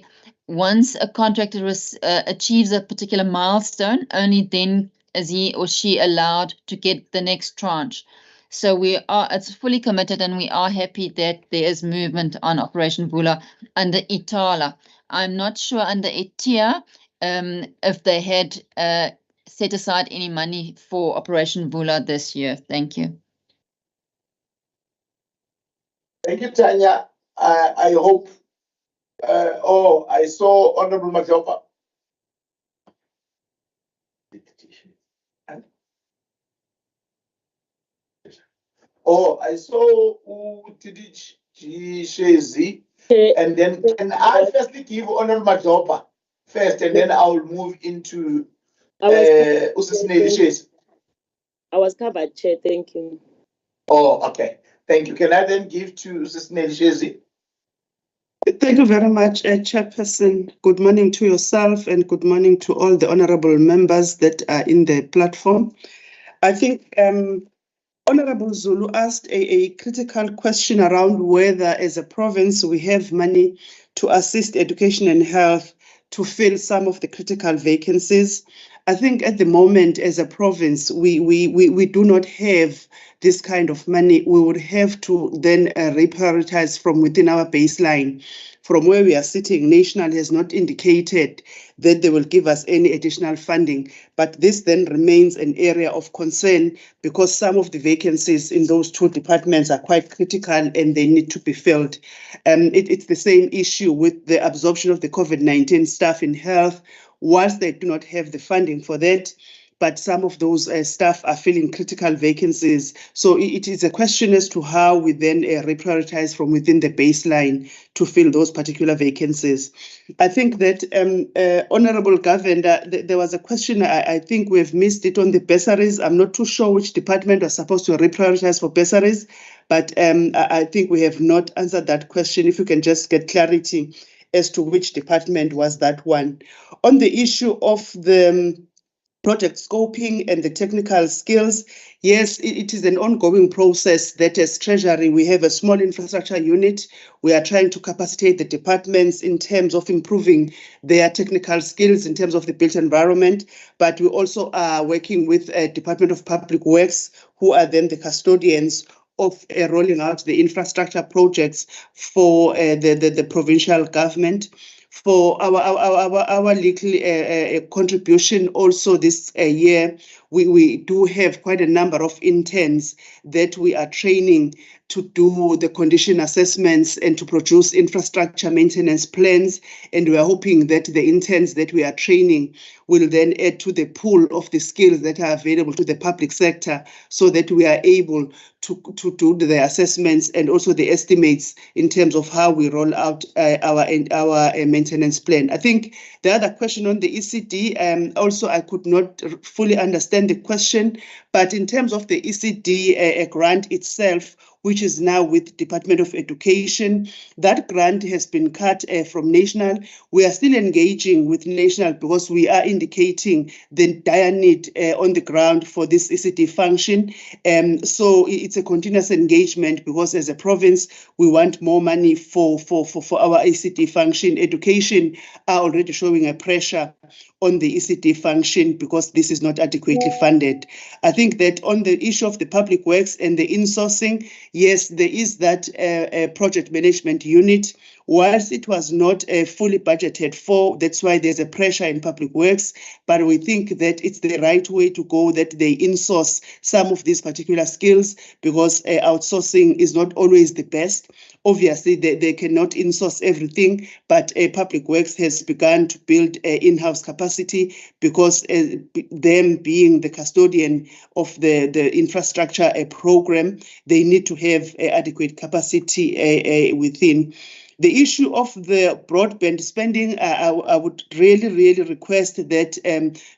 S4: once a contractor achieves a particular milestone, only then is he or she allowed to get the next tranche. So it's fully committed, and we are happy that there is movement on Operation Vula under Itala. I'm not sure under ETIA if they had set aside any money for Operation Vula this year. Thank you.
S2: Thank you, Tanya. I hope. I saw Honourable Majopa. I saw Tidich Shezi. And then can I firstly give Honourable Majopa first, and then I'll move into Usisneli Shezi.
S10: I was covered, Chair. Thank you.
S2: Oh, okay. Thank you. Can I then give to Usisneli Shezi?
S11: Thank you very much, Chairperson. Good morning to yourself and good morning to all the honourable members that are in the platform. I think Honourable Zulu asked a critical question around whether as a province we have money to assist education and health to fill some of the critical vacancies. I think at the moment as a province, we do not have this kind of money. We would have to then reprioritize from within our baseline. From where we are sitting, National has not indicated that they will give us any additional funding, but this then remains an area of concern because some of the vacancies in those 2 departments are quite critical and they need to be filled. It's the same issue with the absorption of the COVID-19 staff in health. Whilst they do not have the funding for that, but some of those staff are filling critical vacancies. So it is a question as to how we then reprioritize from within the baseline to fill those particular vacancies. I think that, Honourable Governor, there was a question, I think we've missed it on the bursaries. I'm not too sure which department was supposed to reprioritize for bursaries, but I think we have not answered that question. If you can just get clarity as to which department was that one. On the issue of the project scoping and the technical skills, yes, it is an ongoing process that as Treasury, we have a small infrastructure unit. We are trying to capacitate the departments in terms of improving their technical skills in terms of the built environment, but we also are working with a Department of Public Works, who are then the custodians of rolling out the infrastructure projects for the provincial government. For our little contribution also this year, we do have quite a number of interns that we are training to do the condition assessments and to produce infrastructure maintenance plans. And we are hoping that the interns that we are training will then add to the pool of the skills that are available to the public sector, so that we are able to do the assessments and also the estimates in terms of how we roll out our maintenance plan. I think the other question on the ECD, also I could not fully understand the question, but in terms of the ECD grant itself, which is now with Department of Education, that grant has been cut from national. We are still engaging with national because we are indicating the dire need on the ground for this ECD function. So it's a continuous engagement, because as a province, we want more money for our ECD function. Education are already showing a pressure on the ECD function because this is not adequately funded. I think that on the issue of the public works and the insourcing, yes, there is that project management unit. Whilst it was not fully budgeted for, that's why there's a pressure in public works, but we think that it's the right way to go, that they insource some of these particular skills, because outsourcing is not always the best. Obviously, they cannot insource everything, but public works has begun to build in-house capacity, because them being the custodian of the infrastructure program, they need to have adequate capacity within. The issue of the broadband spending, I would really request that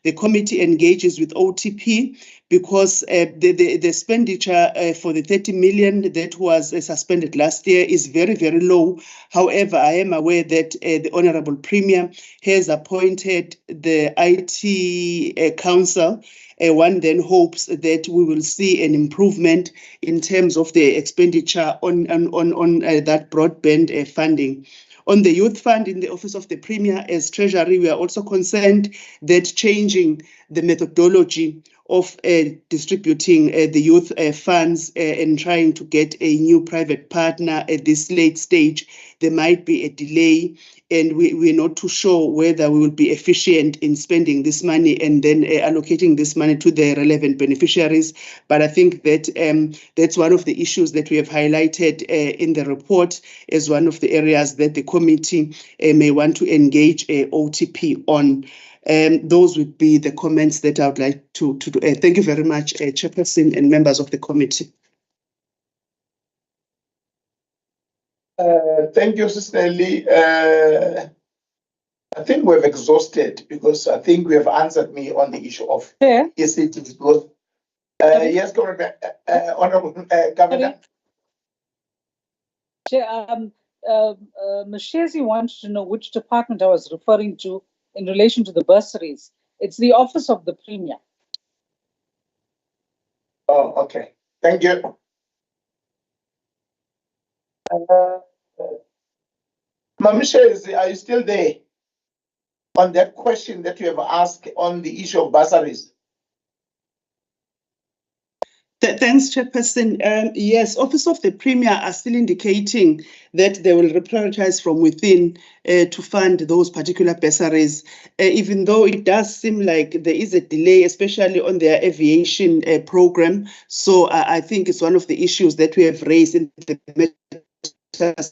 S11: the committee engages with OTP, because the expenditure for the 30 million that was suspended last year is very low. However, I am aware that the Honourable Premier has appointed the IT Council. One then hopes that we will see an improvement in terms of the expenditure on that broadband funding. On the youth fund in the Office of the Premier, as Treasury, we are also concerned that changing the methodology of distributing the youth funds and trying to get a new private partner at this late stage, there might be a delay, and we're not too sure whether we will be efficient in spending this money and then allocating this money to the relevant beneficiaries. But I think that that's one of the issues that we have highlighted in the report as one of the areas that the committee may want to engage OTP on. Those would be the comments that I would like to do. Thank you very much, Chairperson and members of the committee.
S2: Thank you, Sister Lee. I think we've exhausted, because I think we have answered me on the issue of ECT growth. Yes, Honourable Governor.
S5: Ms. Shezi wanted to know which department I was referring to in relation to the bursaries. It's the Office of the Premier.
S2: Oh, okay. Thank you. Ma'am Shezi, are you still there on that question that you have asked on the issue of bursaries?
S11: Thanks, Chairperson. Yes, Office of the Premier are still indicating that they will reprioritize from within to fund those particular bursaries, even though it does seem like there is a delay, especially on their aviation program. So I think it's one of the issues that we have raised in the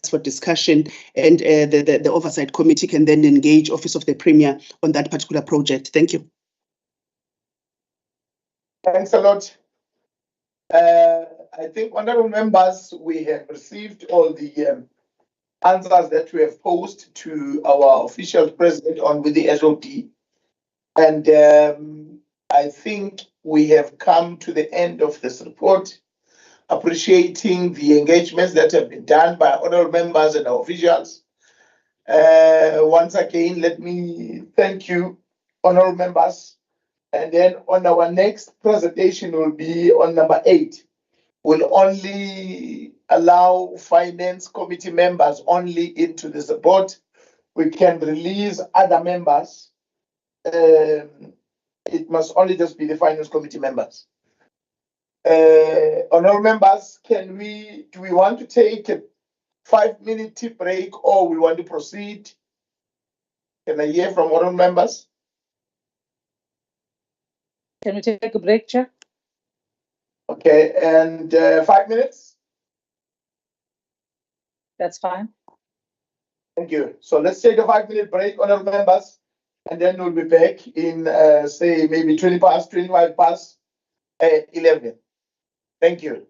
S11: for discussion, and the Oversight Committee can then engage Office of the Premier on that particular project. Thank you.
S2: Thanks a lot. I think, honorable members, we have received all the answers that we have posed to our official president on with the SOD. And I think we have come to the end of this report, appreciating the engagements that have been done by honorable members and our officials. Once again, let me thank you, honorable members. And then on our next presentation will be on number 8. We'll only allow finance committee members only into the support. We can release other members. It must only just be the finance committee members. Honorable members, do we want to take a 5-minute tea break or we want to proceed? Can I hear from honorable members?
S5: Can we take a break, Chair?
S2: Okay, and 5 minutes?
S5: That's fine.
S2: Thank you. So let's take a 5-minute break, honorable members, and then we'll be back in, say, maybe 25 past 11. Thank you.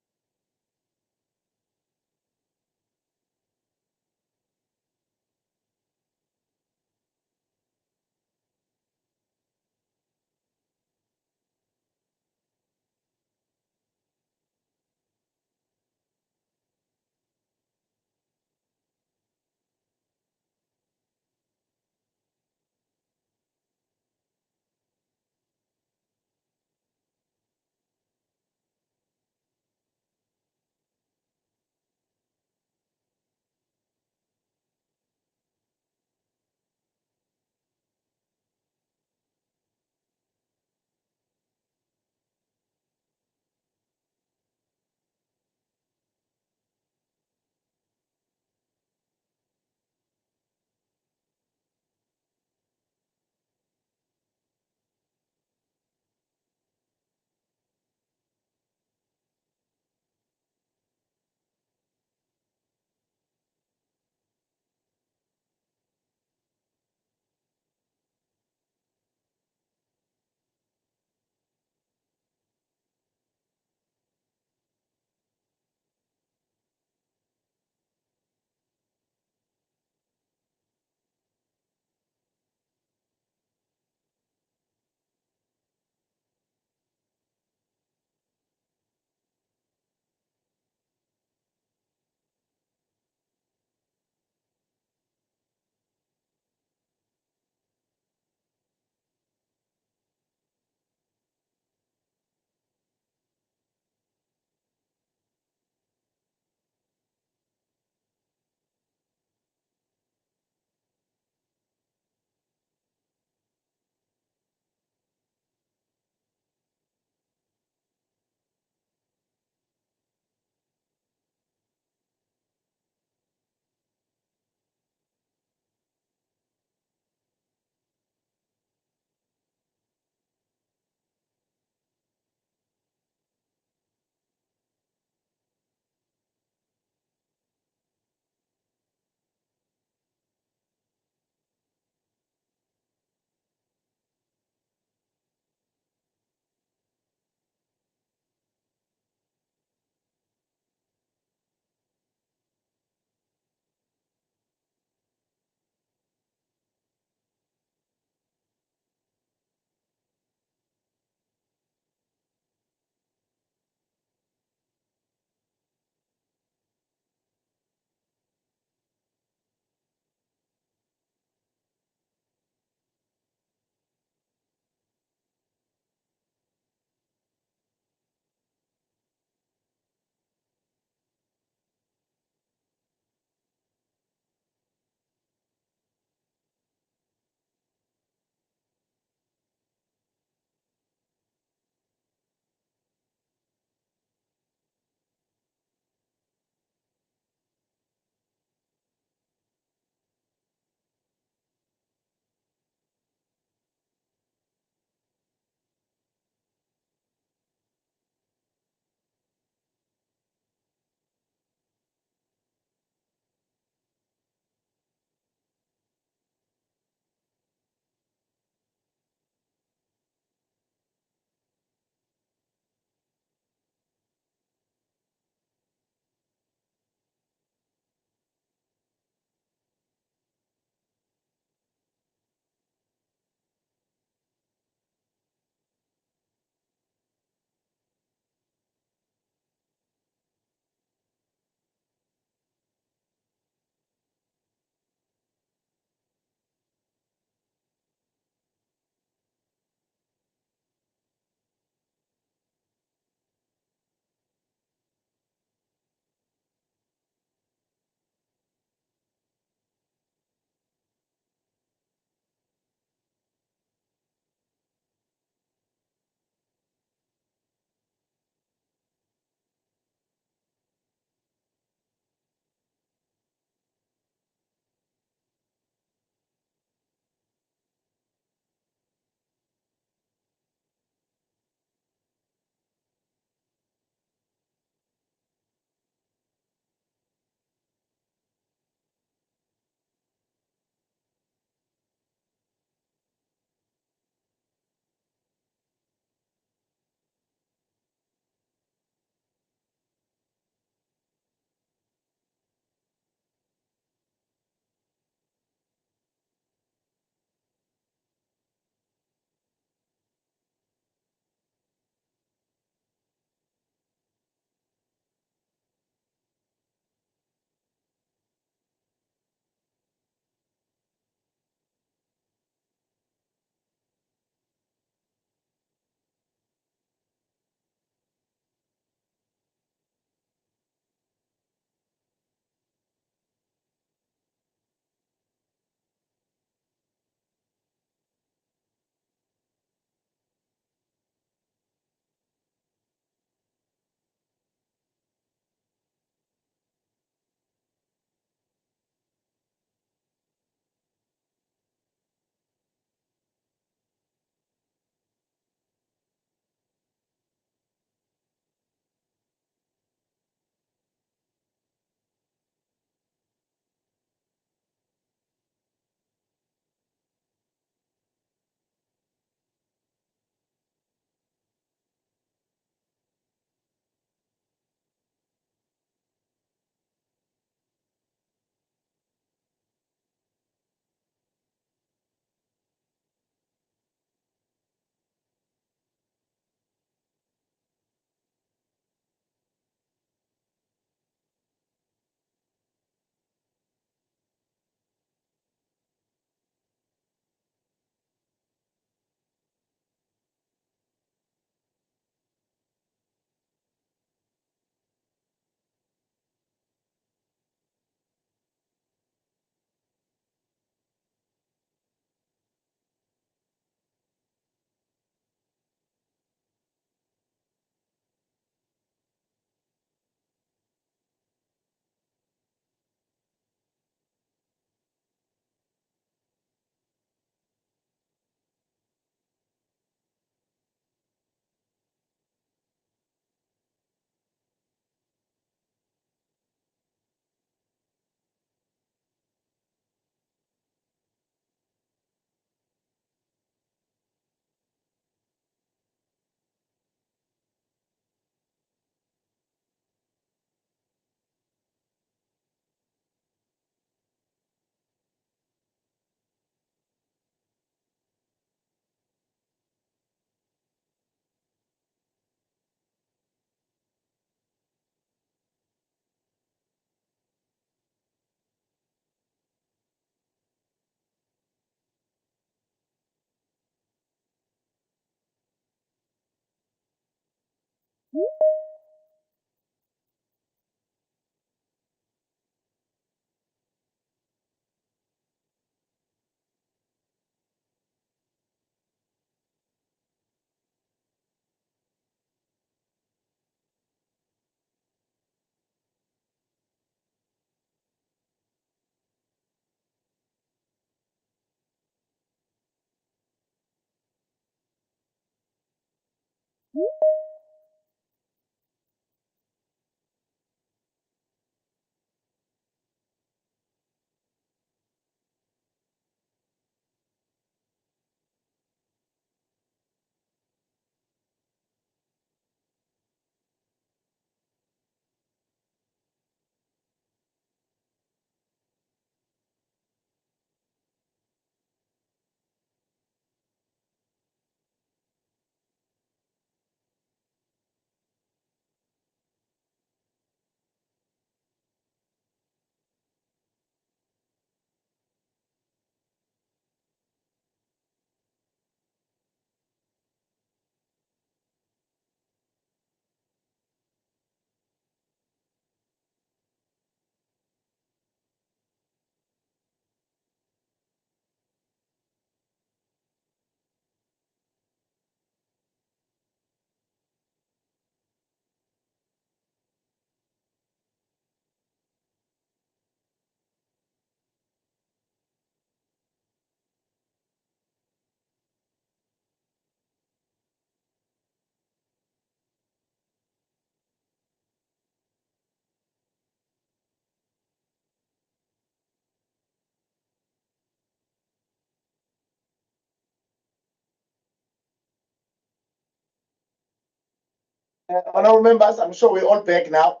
S2: Honorable members, I'm sure we're all back now.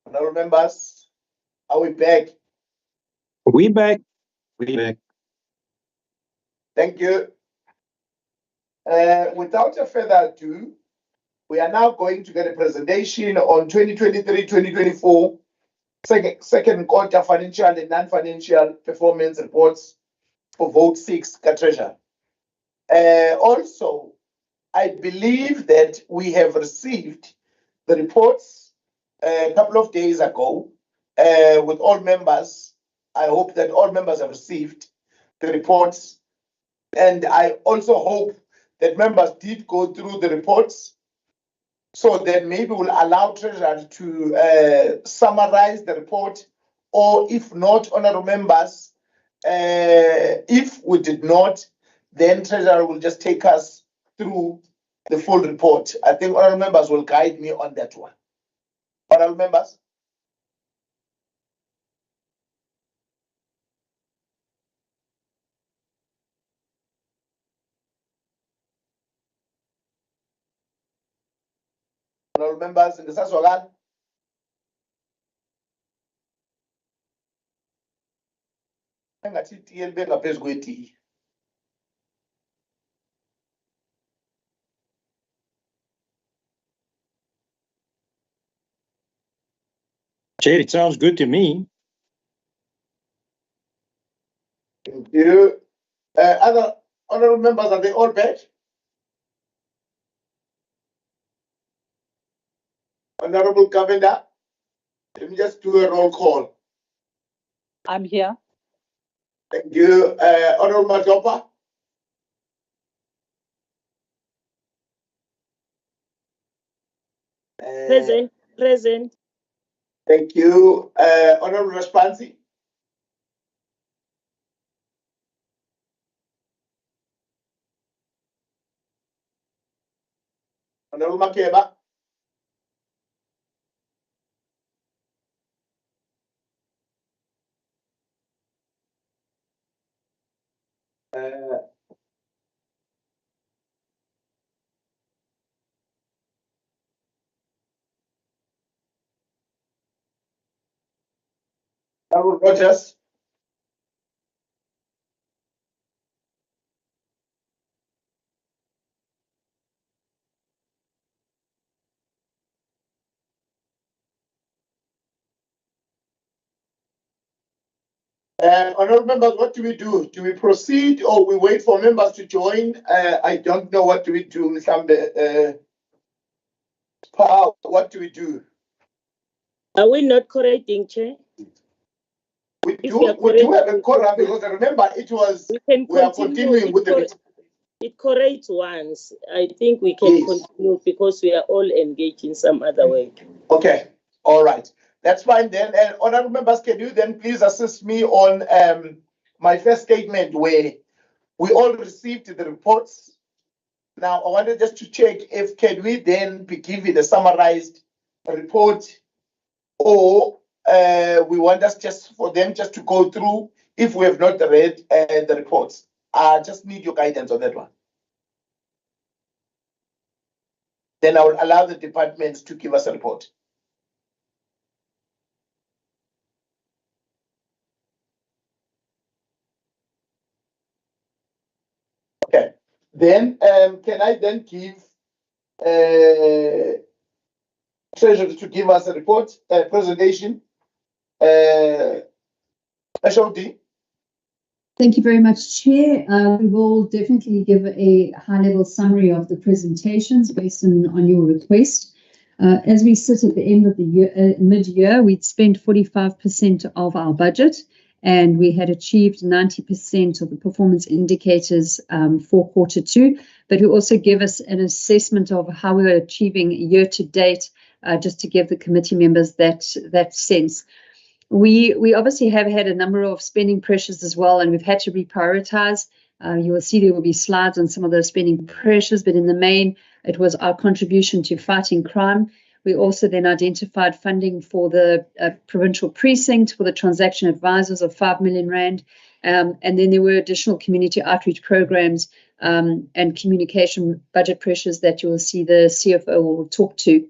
S2: Honorable members, are we back?
S12: We back. We back.
S2: Thank you. Without a further ado, we are now going to get a presentation on 2023-2024 second quarter financial and non-financial performance reports for vote 6 Treasury. Also, I believe that we have received the reports a couple of days ago with all members. I hope that all members have received the reports, and I also hope that members did go through the reports, so that maybe we'll allow Treasury to summarize the report, or if not, honorable members, if we did not, then Treasury will just take us through the full report. I think honorable members will guide me on that one. Honorable members. Honorable members in the Saswagan.
S12: Chair, it sounds good to me.
S2: Thank you. Other honorable members, are they all back? Honorable Governor, let me just do a roll call.
S5: I'm here.
S2: Thank you. Honorable Majopa.
S10: Present. Present.
S2: Thank you. Honorable Respansi. Honorable Makeba. Honorable Rogers. Honourable members, what do we do? Do we proceed or we wait for members to join? I don't know what do we do, Mhlambe. What do we do?
S10: Are we not correcting, Chair?
S2: We do have a quorum because remember it was we are continuing with the
S10: it corrects once. I think we can continue because we are all engaged in some other way.
S2: Okay, all right. That's fine then. And honourable members, can you then please assist me on my first statement where we all received the reports. Now I wanted just to check if can we then be given a summarized report or we want us just for them just to go through if we have not read the reports. I just need your guidance on that one. Then I will allow the departments to give us a report. Okay. Then can I then give Treasury to give us a report, presentation? HOD.
S9: Thank you very much, Chair. We will definitely give a high-level summary of the presentations based on your request. As we sit at the end of the year, mid-year, we'd spent 45% of our budget, and we had achieved 90% of the performance indicators for Q2. But we also give us an assessment of how we were achieving year to date, just to give the committee members that sense. We obviously have had a number of spending pressures as well, and we've had to reprioritize. You will see there will be slides on some of those spending pressures, but in the main, it was our contribution to fighting crime. We also then identified funding for the provincial precinct for the transaction advisors of 5 million rand. And then there were additional community outreach programs and communication budget pressures that you will see the CFO will talk to.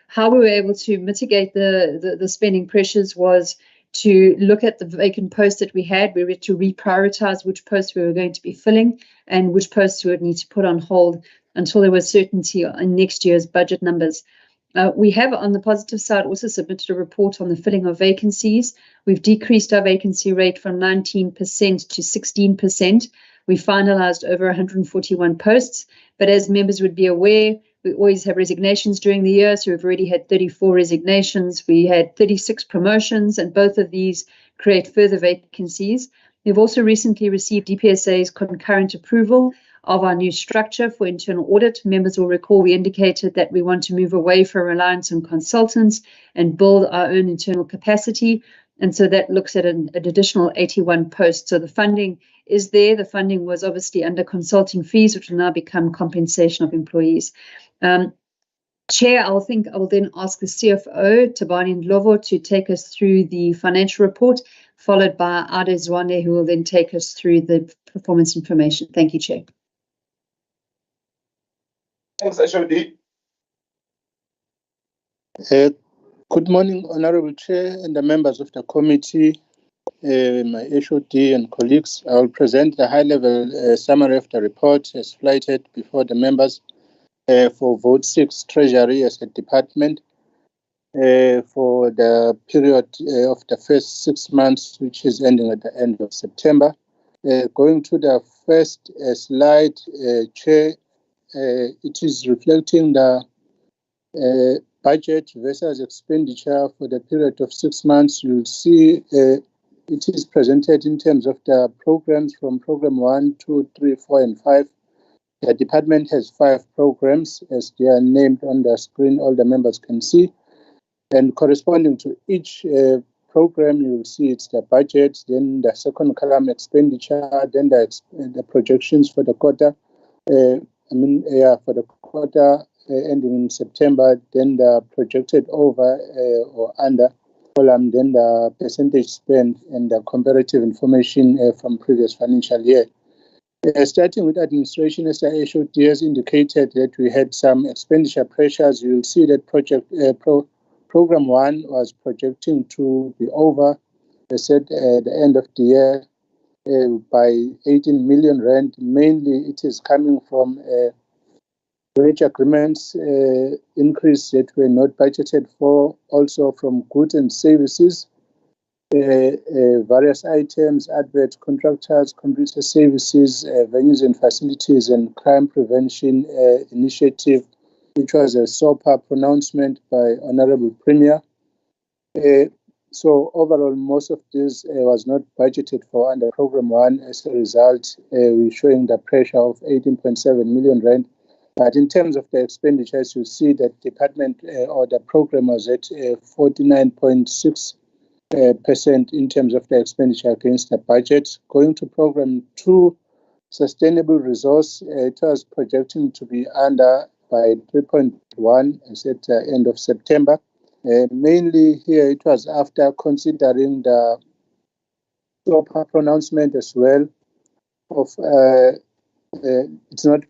S9: How we were able to mitigate the spending pressures was to look at the vacant posts that we had. We were to reprioritize which posts we were going to be filling and which posts we would need to put on hold until there was certainty on next year's budget numbers. We have, on the positive side, also submitted a report on the filling of vacancies. We've decreased our vacancy rate from 19% to 16%. We finalised over 141 posts, but as members would be aware, we always have resignations during the year, so we've already had 34 resignations. We had 36 promotions, and both of these create further vacancies. We've also recently received DPSA's concurrent approval of our new structure for internal audit. Members will recall we indicated that we want to move away from reliance on consultants and build our own internal capacity. And so that looks at an additional 81 posts. So the funding is there. The funding was obviously under consulting fees, which will now become compensation of employees. Chair, I will then ask the CFO, Tabani Ndlovu, to take us through the financial report, followed by Ade Zwane, who will then take us through the performance information. Thank you, Chair.
S2: Thanks, HOD.
S13: Good morning, Honourable Chair and the members of the committee, my HOD and colleagues. I will present the high-level summary of the report as flighted before the members for Vote 6 Treasury as a department for the period of the first 6 months, which is ending at the end of September. Going to the first slide, Chair, it is reflecting the budget versus expenditure for the period of 6 months. You'll see it is presented in terms of the programs from program 1, 2, 3, 4, and 5. The department has 5 programs as they are named on the screen, all the members can see. And corresponding to each program, you will see it's the budget, then the second column expenditure, then the projections for the quarter. For the quarter ending in September, then the projected over or under column, then the percentage spent and the comparative information from previous financial year. Starting with administration, as the HOD has indicated that we had some expenditure pressures. You'll see that program 1 was projecting to be over, they said, at the end of the year by 18 million rand. Mainly it is coming from wage agreements increase that were not budgeted for, also from goods and services. various items, adverts, contractors, computer services, venues and facilities, and crime prevention initiative, which was a SOPA pronouncement by Honorable Premier. So overall, most of this was not budgeted for under Program 1. As a result, we're showing the pressure of 18.7 million rand. But in terms of the expenditures, you see that department or the program was at 49.6% in terms of the expenditure against the budget. Going to Program 2, Sustainable Resource, it was projecting to be under by 3.1 as at the end of September. Mainly here, it was after considering the SOPA pronouncement as well of it's not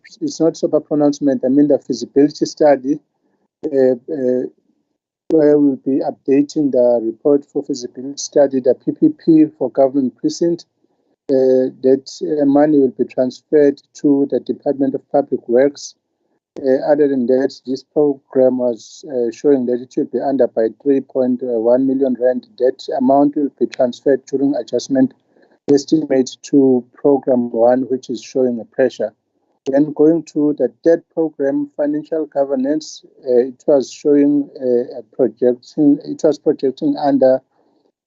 S13: SOPA pronouncement, I mean the feasibility study, where we'll be updating the report for feasibility study, the PPP for government precinct. That money will be transferred to the Department of Public Works. Other than that, this program was showing that it will be under by 3.1 million rand. That amount will be transferred during adjustment estimate to Program 1, which is showing a pressure. Then going to the third program, financial governance, it was showing it was projecting under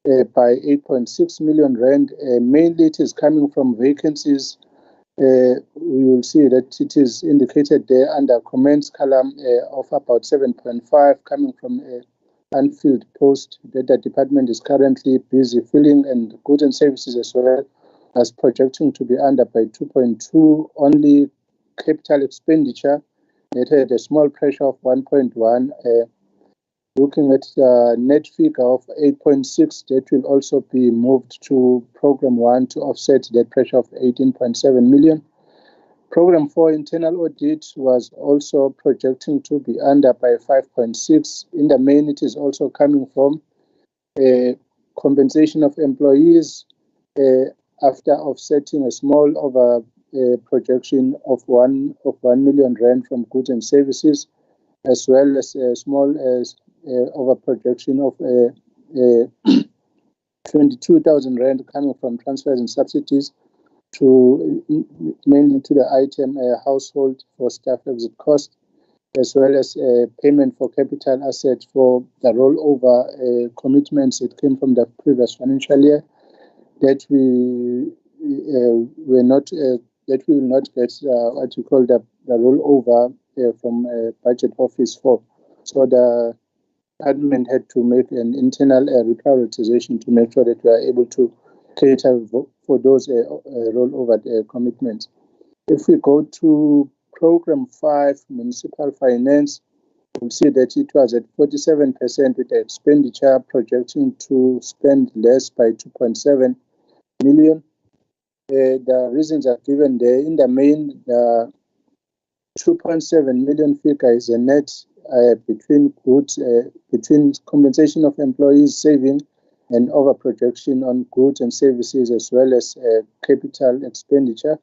S13: by 8.6 million rand. Mainly it is coming from vacancies. We will see that it is indicated there under comments column of about 7.5 coming from unfilled post that the department is currently busy filling, and goods and services as well as projecting to be under by 2.2. Only capital expenditure, it had a small pressure of 1.1. Looking at the net figure of 8.6, that will also be moved to Program 1 to offset that pressure of 18.7 million. Program 4 internal audit was also projecting to be under by 5.6. In the main, it is also coming from compensation of employees after offsetting a small over projection of 1 million rand from goods and services, as well as a small over projection of 22,000 rand coming from transfers and subsidies to mainly to the item household for staff exit cost, as well as payment for capital assets for the rollover commitments that came from the previous financial year that we will not get what you call the rollover from budget office 4. So the admin had to make an internal reprioritization to make sure that we are able to cater for those rollover commitments. If we go to Program 5, Municipal Finance, we'll see that it was at 47% with the expenditure projecting to spend less by 2.7 million. The reasons are given there. In the main, the 2.7 million figure is a net between compensation of employees saving and over projection on goods and services, as well as capital expenditure.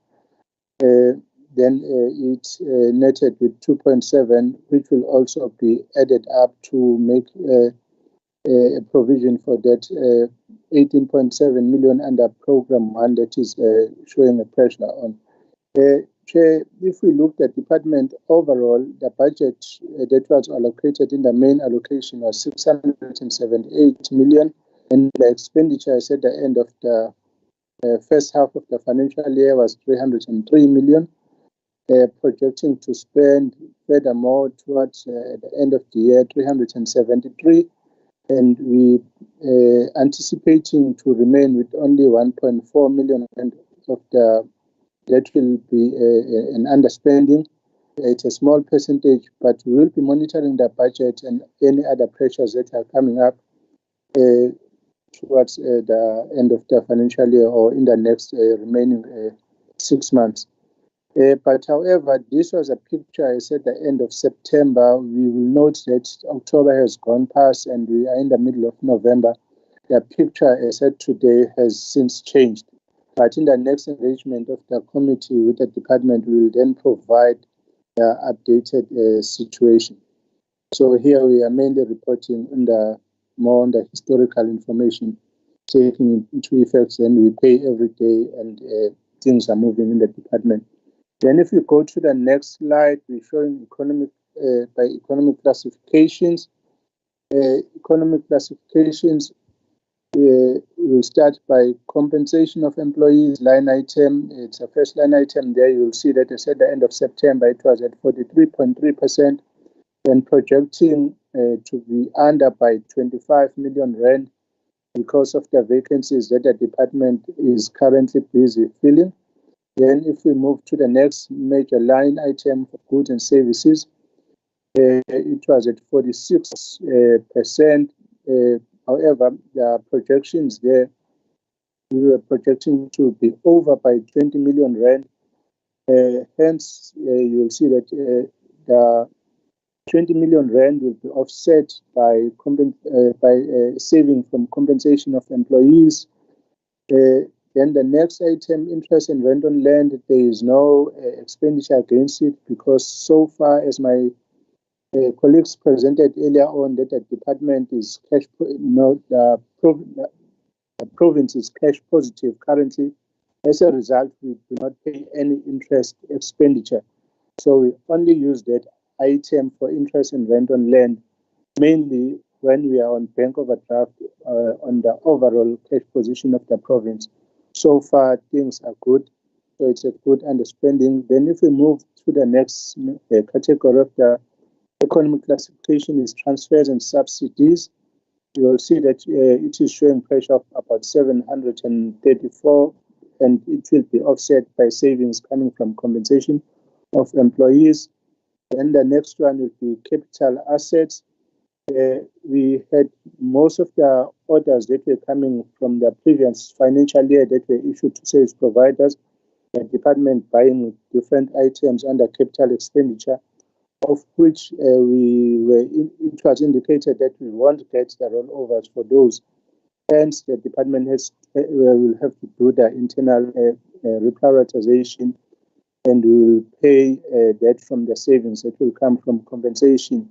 S13: Then it netted with 2.7, which will also be added up to make a provision for that 18.7 million under Program 1 that is showing a pressure on. Chair, if we look at department overall, the budget that was allocated in the main allocation was 678 million, and the expenditures at the end of the first half of the financial year was 303 million. Projecting to spend furthermore towards the end of the year 373, and we anticipating to remain with only 1.4 million of the that will be an underspending. It's a small percentage, but we will be monitoring the budget and any other pressures that are coming up towards the end of the financial year or in the next remaining 6 months. But however, this was a picture as at the end of September. We will note that October has gone past and we are in the middle of November. The picture as at today has since changed. But in the next engagement of the committee with the department, we will then provide the updated situation. So here we are mainly reporting more on the historical information. taking into effect, then we pay every day, and things are moving in the department. Then if you go to the next slide, we're showing by economic classifications. Economic classifications, we'll start by compensation of employees line item. It's a first line item there. You'll see that at the end of September, it was at 43.3%, and projecting to be under by 25 million rand because of the vacancies that the department is currently busy filling. Then if we move to the next major line item for goods and services, it was at 46%. However, the projections there, we were projecting to be over by 20 million rand. Hence, you'll see that the 20 million rand will be offset by saving from compensation of employees. Then the next item, interest and rent on land, there is no expenditure against it because so far as my colleagues presented earlier on that the department is cash, the province is cash positive currently. As a result, we do not pay any interest expenditure. So we only use that item for interest and rent on land, mainly when we are on bank overdraft on the overall cash position of the province. So far, things are good. So it's a good understanding. Then if we move to the next category of the economic classification is transfers and subsidies, you will see that it is showing pressure of about 734, and it will be offset by savings coming from compensation of employees. Then the next one will be capital assets. We had most of the orders that were coming from the previous financial year that were issued to service providers, the department buying different items under capital expenditure, of which it was indicated that we won't get the rollovers for those. Hence, the department will have to do the internal reprioritization, and we will pay that from the savings that will come from compensation.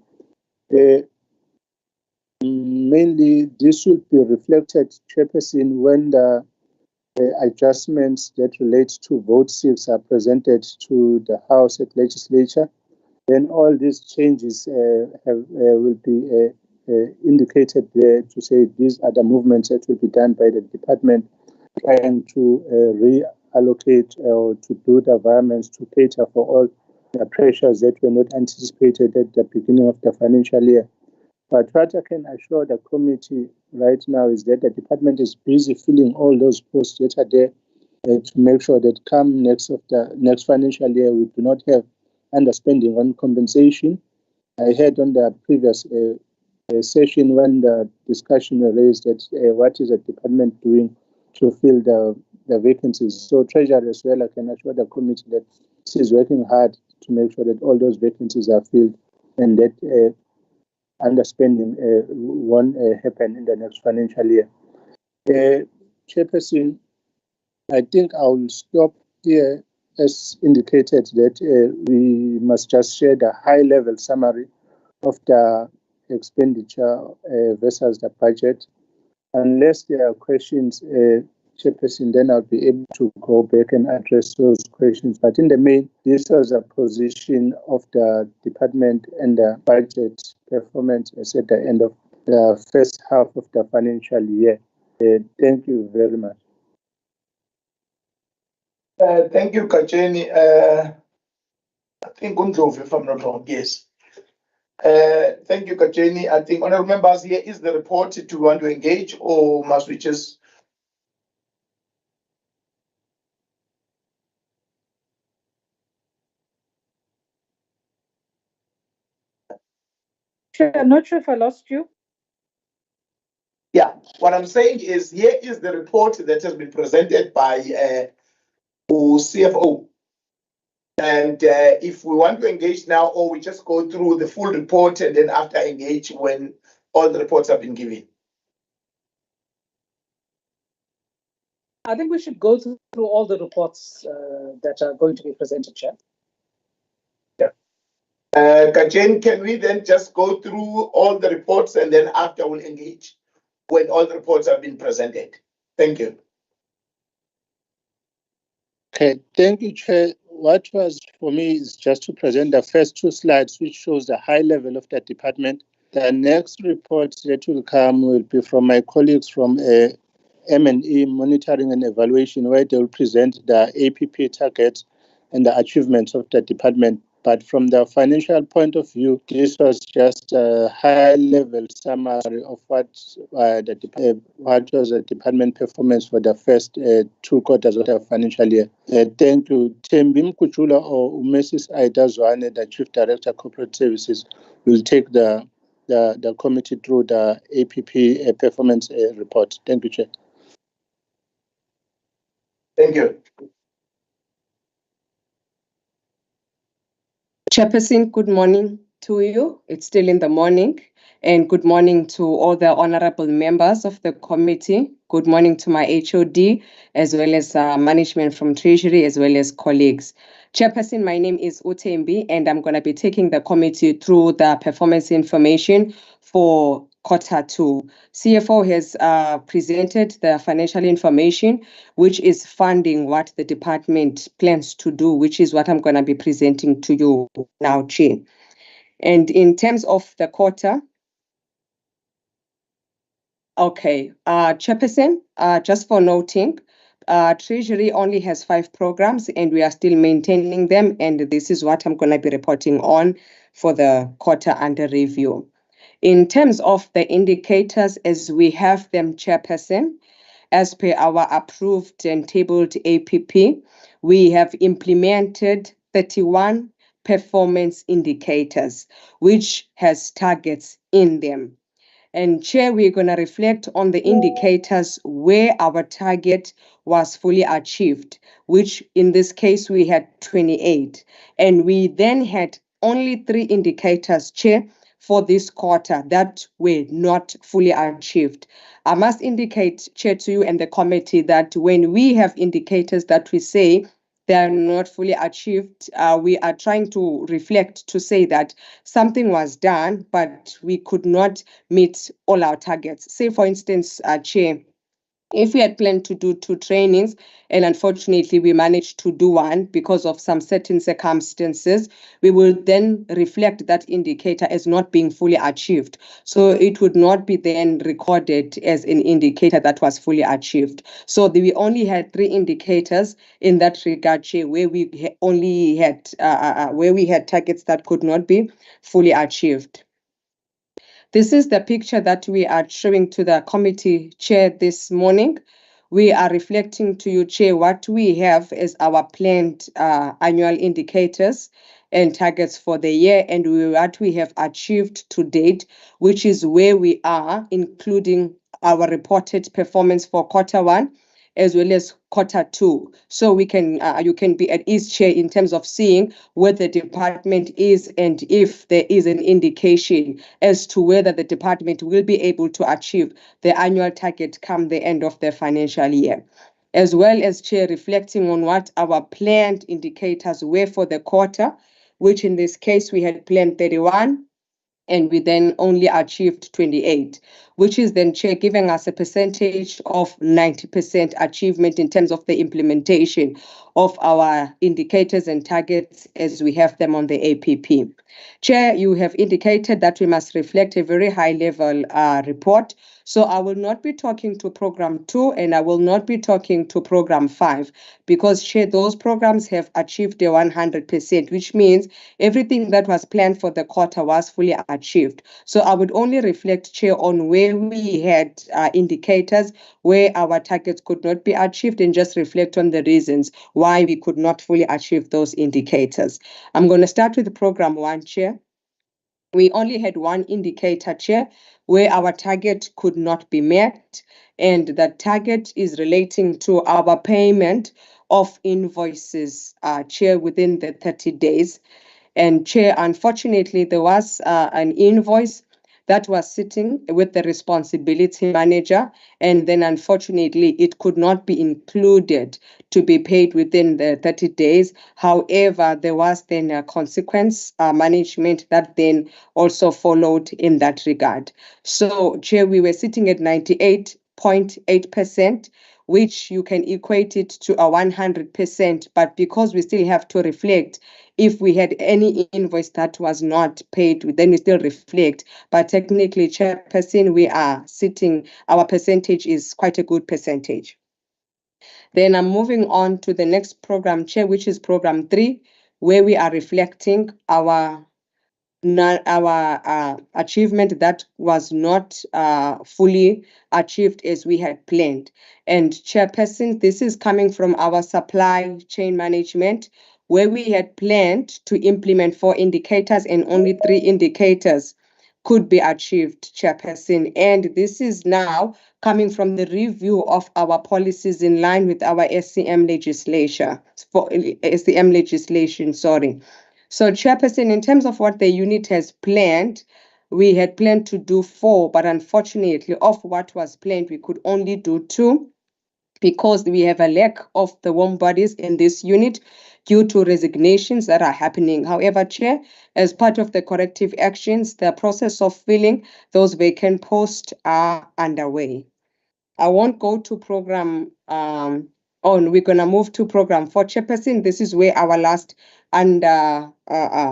S13: Mainly, this will be reflected, Chairperson, when the adjustments that relate to vote 6 are presented to the House at Legislature. Then all these changes will be indicated there to say these are the movements that will be done by the department, trying to reallocate or to do the environments to cater for all the pressures that were not anticipated at the beginning of the financial year. But what I can assure the committee right now is that the department is busy filling all those posts that are there to make sure that come next financial year, we do not have underspending on compensation. I heard on the previous session when the discussion was raised that what is the department doing to fill the vacancies. So Treasury as well, I can assure the committee that she is working hard to make sure that all those vacancies are filled and that underspending won't happen in the next financial year. Chairperson, I think I will stop here as indicated that we must just share the high-level summary of the expenditure versus the budget. Unless there are questions, Chairperson, then I'll be able to go back and address those questions. But in the main, this was a position of the department and the budget performance as at the end of the first half of the financial year. Thank you very much.
S2: Thank you, Kajeni. I think Undlovu, if I'm not wrong, yes. Thank you, Kajeni. I think, honorable members, here is the report. Do you want to engage or must we just...
S5: I'm not sure if I lost you.
S2: Yeah, what I'm saying is here is the report that has been presented by CFO. And if we want to engage now, or we just go through the full report and then after engage when all the reports have been given.
S5: I think we should go through all the reports that are going to be presented, Chair.
S2: Yeah. Kajeni, can we then just go through all the reports and then after we'll engage when all the reports have been presented? Thank you.
S13: Okay, thank you, Chair. What was for me is just to present the first two slides, which shows the high level of the department. The next report that will come will be from my colleagues from M&E Monitoring and Evaluation, where they will present the APP targets and the achievements of the department. But from the financial point of view, this was just a high-level summary of what was the department performance for the first 2 quarters of the financial year. Thank you. Thembi Mkuchula or Mrs. Aida Zwane, the Chief Director, Corporate Services, will take the committee through the APP performance report. Thank you, Chair.
S2: Thank you.
S14: Chairperson, good morning to you. It's still in the morning. And good morning to all the honorable members of the committee. Good morning to my HOD, as well as management from Treasury, as well as colleagues. Chairperson, my name is Utembi, and I'm going to be taking the committee through the performance information for Q2. CFO has presented the financial information, which is funding what the department plans to do, which is what I'm going to be presenting to you now, Chair. And in terms of the quarter, okay, Chairperson, just for noting, Treasury only has 5 programs and we are still maintaining them, and this is what I'm going to be reporting on for the quarter under review. In terms of the indicators as we have them, Chairperson, as per our approved and tabled APP, we have implemented 31 performance indicators, which has targets in them. And Chair, we're going to reflect on the indicators where our target was fully achieved, which in this case we had 28. And we then had only 3 indicators, Chair, for this quarter that were not fully achieved. I must indicate, Chair, to you and the committee that when we have indicators that we say they are not fully achieved, we are trying to reflect to say that something was done, but we could not meet all our targets. Say, for instance, Chair, if we had planned to do 2 trainings and unfortunately we managed to do 1 because of some certain circumstances, we will then reflect that indicator as not being fully achieved. So it would not be then recorded as an indicator that was fully achieved. So we only had 3 indicators in that regard, Chair, where we only had where we had targets that could not be fully achieved. This is the picture that we are showing to the committee, Chair, this morning. We are reflecting to you, Chair, what we have as our planned annual indicators and targets for the year, and what we have achieved to date, which is where we are, including our reported performance for Q1 as well as Q2. So we can you can be at ease, Chair, in terms of seeing where the department is and if there is an indication as to whether the department will be able to achieve the annual target come the end of the financial year. As well as, Chair, reflecting on what our planned indicators were for the quarter, which in this case we had planned 31, and we then only achieved 28, which is then, Chair, giving us a percentage of 90% achievement in terms of the implementation of our indicators and targets as we have them on the APP. Chair, you have indicated that we must reflect a very high level report. So I will not be talking to program 2 and I will not be talking to program 5 because, Chair, those programs have achieved the 100%, which means everything that was planned for the quarter was fully achieved. So I would only reflect, Chair, on where we had indicators where our targets could not be achieved and just reflect on the reasons why we could not fully achieve those indicators. I'm going to start with program 1, Chair. We only had 1 indicator, Chair, where our target could not be met, and the target is relating to our payment of invoices, Chair, within the 30 days. And, Chair, unfortunately, there was an invoice that was sitting with the responsibility manager, and then unfortunately it could not be included to be paid within the 30 days. However, there was then a consequence management that then also followed in that regard. So, Chair, we were sitting at 98% 0.8%, which you can equate it to a 100%. But because we still have to reflect, if we had any invoice that was not paid, then we still reflect. But technically, Chairperson, we are sitting, our percentage is quite a good percentage. Then I'm moving on to the next program, Chair, which is program 3, where we are reflecting our achievement that was not fully achieved as we had planned. And Chairperson, this is coming from our supply chain management, where we had planned to implement 4 indicators and only 3 indicators could be achieved, Chairperson. And this is now coming from the review of our policies in line with our SCM legislation, sorry. So, Chairperson, in terms of what the unit has planned, we had planned to do 4, but unfortunately, of what was planned, we could only do 2 because we have a lack of the warm bodies in this unit due to resignations that are happening. However, Chair, as part of the corrective actions, the process of filling those vacant posts are underway. I won't go to program we're going to move to program 4, Chairperson. This is where our last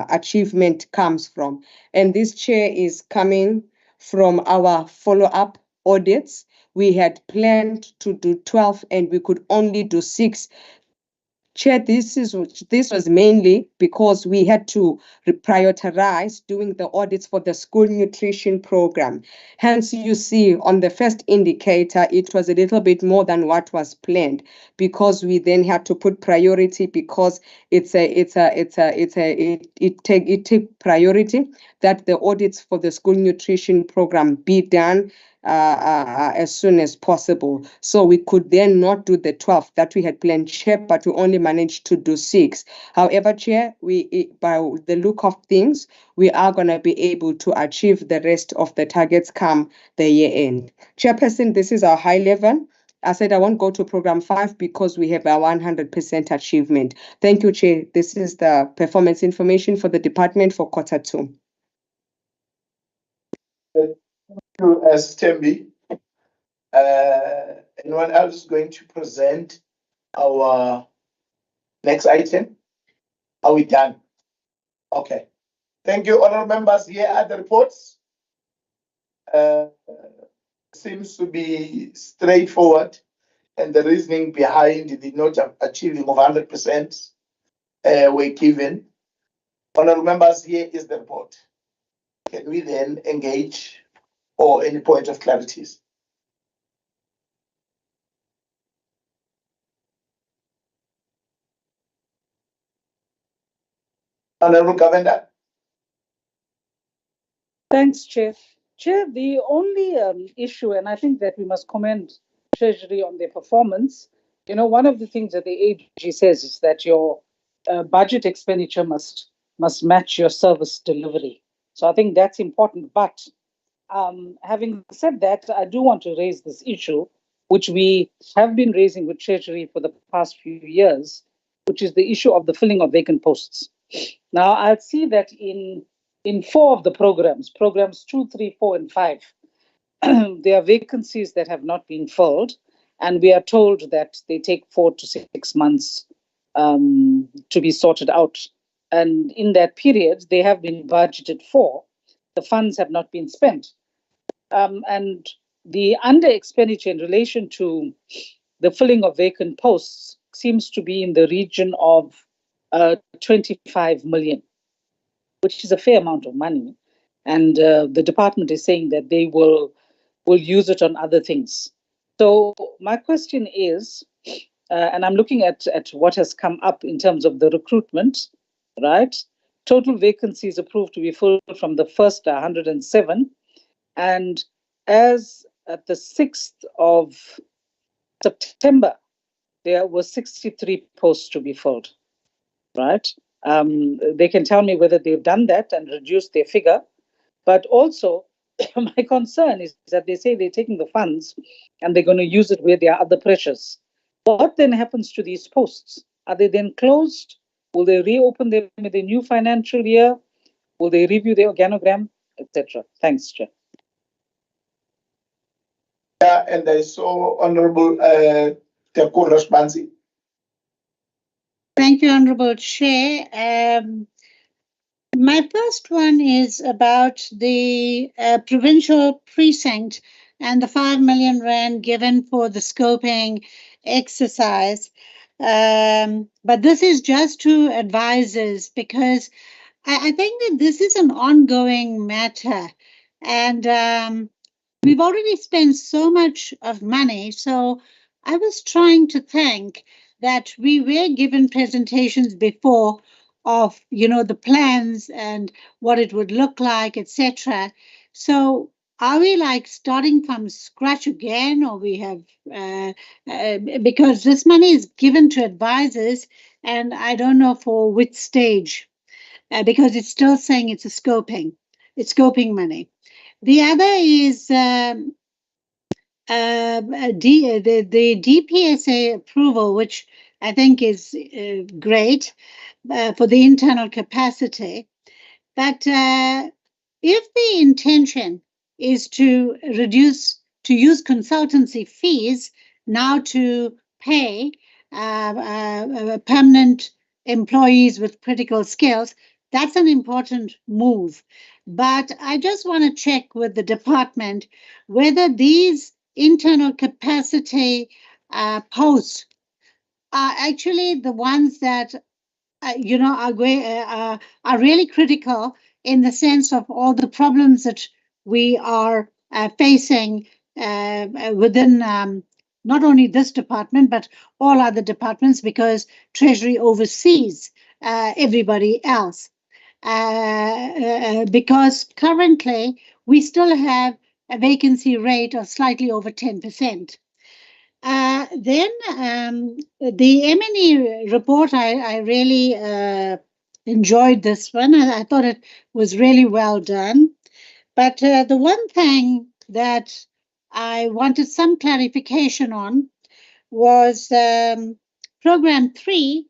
S14: achievement comes from. And this, Chair, is coming from our follow-up audits. We had planned to do 12 and we could only do 6. Chair, this was mainly because we had to prioritize doing the audits for the school nutrition program. Hence, you see on the first indicator, it was a little bit more than what was planned because we then had to put priority because it take priority that the audits for the school nutrition program be done as soon as possible. So we could then not do the 12 that we had planned, Chair, but we only managed to do 6. However, Chair, by the look of things, we are going to be able to achieve the rest of the targets come the year end. Chairperson, this is our high level. I said I won't go to program 5 because we have a 100% achievement. Thank you, Chair. This is the performance information for the department for quarter 2.
S2: You as Tembi. Anyone else going to present our next item? Are we done? Okay. Thank you, honorable members. Here are the reports. Seems to be straightforward, and the reasoning behind the not achieving of 100% were given. Honorable members, here is the report. Can we then engage or any point of clarities? Honorable Governor.
S5: Thanks, Chair. Chair, the only issue, and I think that we must commend Treasury on their performance. You know, one of the things that the AG says is that your budget expenditure must match your service delivery. So I think that's important. But having said that, I do want to raise this issue, which we have been raising with Treasury for the past few years, which is the issue of the filling of vacant posts. Now, I'll see that in 4 of the programs 2, 3, 4, and 5, there are vacancies that have not been filled, and we are told that they take 4 to 6 months to be sorted out. And in that period, they have been budgeted for. The funds have not been spent. And the under expenditure in relation to the filling of vacant posts seems to be in the region of 25 million, which is a fair amount of money. And the department is saying that they will use it on other things. So my question is, and I'm looking at what has come up in terms of the recruitment, right? Total vacancies approved to be filled from the first 107. And as at the 6th of September, there were 63 posts to be filled, right? They can tell me whether they've done that and reduced their figure. But also, my concern is that they say they're taking the funds and they're going to use it where there are other pressures. What then happens to these posts? Are they then closed? Will they reopen them in the new financial year? Will they review the organogram, etc.? Thanks, Chair.
S2: and I saw Honorable Tekun Rashbansi.
S8: Thank you, Honorable Chair. My first one is about the provincial precinct and the 5 million rand given for the scoping exercise. But this is just to advisors, because I think that this is an ongoing matter, and we've already spent so much of money. So I was trying to think that we were given presentations before of, the plans and what it would look like, etc. So are we like starting from scratch again, or we have, because this money is given to advisors, and I don't know for which stage, because it's still saying it's scoping money. The other is the DPSA approval, which I think is great for the internal capacity. But if the intention is to use consultancy fees now to pay permanent employees with critical skills, that's an important move. But I just want to check with the department whether these internal capacity posts are actually the ones that are really critical in the sense of all the problems that we are facing within not only this department but all other departments, because Treasury oversees everybody else. Because currently we still have a vacancy rate of slightly over 10%. Then the M&E report, I really enjoyed this one. I thought it was really well done. But the one thing that I wanted some clarification on was Program 3,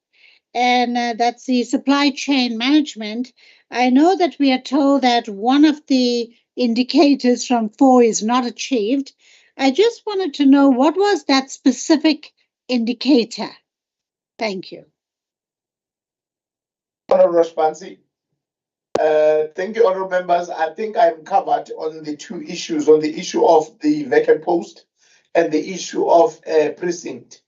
S8: and that's the supply chain management. I know that we are told that one of the indicators from 4 is not achieved. I just wanted to know what was that specific indicator. Thank you.
S2: Honorable Rashbansi. Thank you, honorable members. I think I'm covered on the two issues, on the issue of the vacant post and the issue of precinct.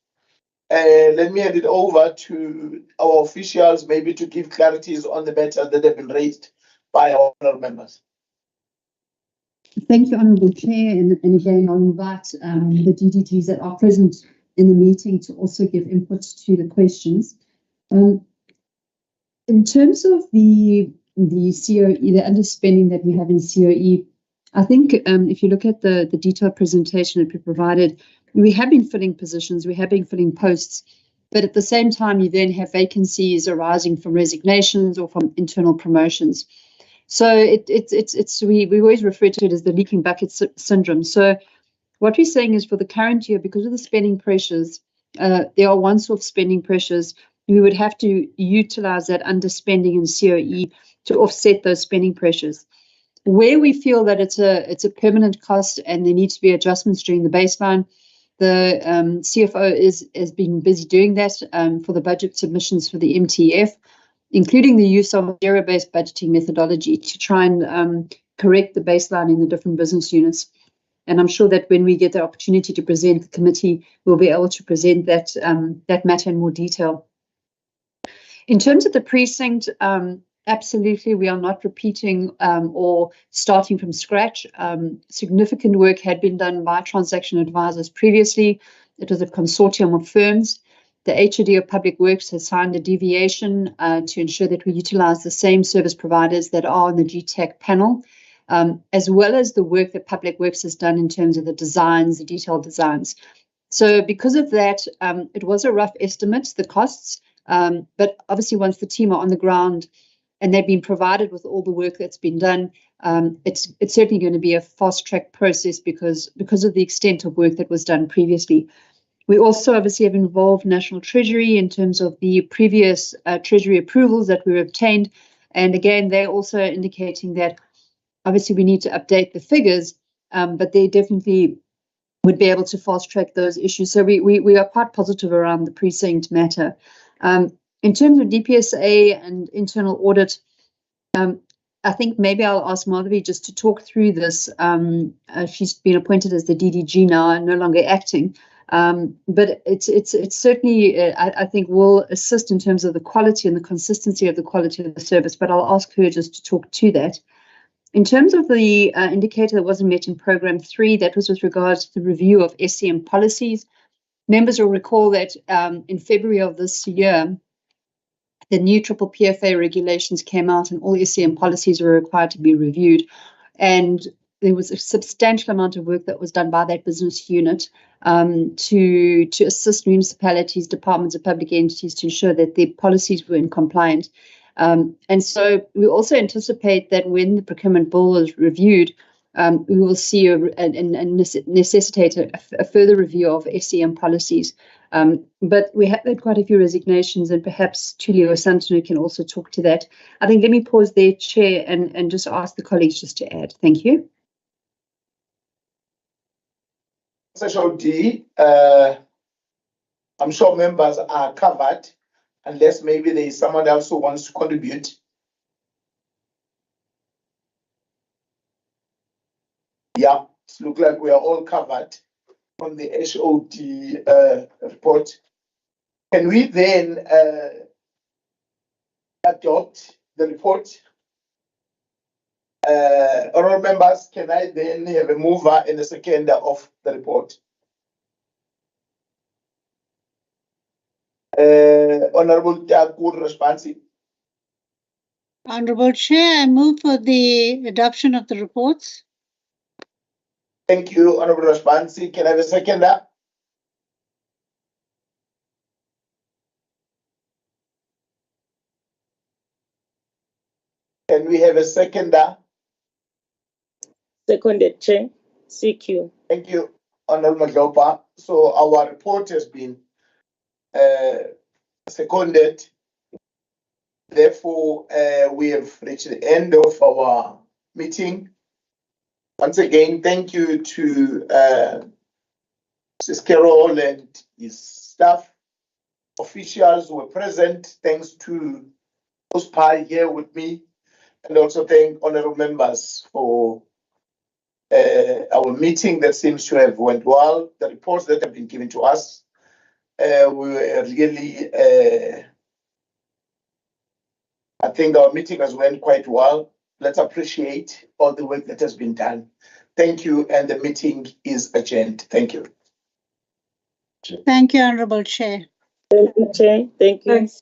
S2: Let me hand it over to our officials, maybe to give clarities on the matters that have been raised by our honorable members.
S9: Thank you, Honourable Chair, and again I'll invite the DDGs that are present in the meeting to also give input to the questions. In terms of the COE, the underspending that we have in COE, I think if you look at the detailed presentation that we provided, we have been filling positions, we have been filling posts, but at the same time you then have vacancies arising from resignations or from internal promotions. So we always refer to it as the leaking bucket syndrome. So what we're saying is for the current year, because of the spending pressures, there are once-off spending pressures, we would have to utilize that underspending in COE to offset those spending pressures. Where we feel that it's a permanent cost and there needs to be adjustments during the baseline, the CFO has been busy doing that for the budget submissions for the MTF, including the use of zero-based budgeting methodology to try and correct the baseline in the different business units. And I'm sure that when we get the opportunity to present the committee, we'll be able to present that matter in more detail. In terms of the precinct, absolutely, we are not repeating or starting from scratch. Significant work had been done by transaction advisors previously. It was a consortium of firms. The HOD of Public Works has signed a deviation to ensure that we utilize the same service providers that are on the GTAC panel, as well as the work that Public Works has done in terms of the designs, the detailed designs. So because of that, it was a rough estimate, the costs, but obviously once the team are on the ground and they've been provided with all the work that's been done, it's certainly going to be a fast-track process because of the extent of work that was done previously. We also obviously have involved National Treasury in terms of the previous Treasury approvals that were obtained. And again, they're also indicating that obviously we need to update the figures, but they're definitely would be able to fast track those issues. So we are quite positive around the precinct matter. In terms of DPSA and internal audit, I think maybe I'll ask Madhavi just to talk through this. She's been appointed as the DDG now and no longer acting. But it's certainly, I think, will assist in terms of the quality and the consistency of the quality of the service. But I'll ask her just to talk to that. In terms of the indicator that wasn't met in Programme 3, that was with regards to the review of SCM policies. Members will recall that in February of this year, the new triple PFA regulations came out and all SCM policies were required to be reviewed. And there was a substantial amount of work that was done by that business unit to assist municipalities, departments of public entities to ensure that their policies were in compliance. And so we also anticipate that when the procurement bill is reviewed, we will see and necessitate a further review of SCM policies. But we have had quite a few resignations, and perhaps Tulio or Santanu can also talk to that. I think let me pause there, Chair, and just ask the colleagues just to add. Thank you.
S2: SHOD, I'm sure members are covered, unless maybe there is someone else who wants to contribute. Yeah, it looks like we are all covered on the SHOD report. Can we then adopt the report? Honourable members, can I then have a mover and a seconder of the report? Honourable Takur Responsi.
S8: Honourable Chair, I move for the adoption of the reports.
S2: Thank you, Honourable Responsi. Can I have a seconder? Can we have a seconder?
S10: Seconded, Chair. CQ.
S2: Thank you, Honourable Madlopa. So our report has been seconded. Therefore, we have reached the end of our meeting. Once again, thank you to Mrs. Carol and his staff. Officials who were present. Thanks to those Pai here with me. And also thank honourable members for our meeting that seems to have went well. The reports that have been given to us, we were really, I think our meeting has went quite well. Let's appreciate all the work that has been done. Thank you, and the meeting is adjourned. Thank you.
S8: Thank you, Honourable Chair.
S10: Thank you, Chair. Thank you.
S5: Thanks.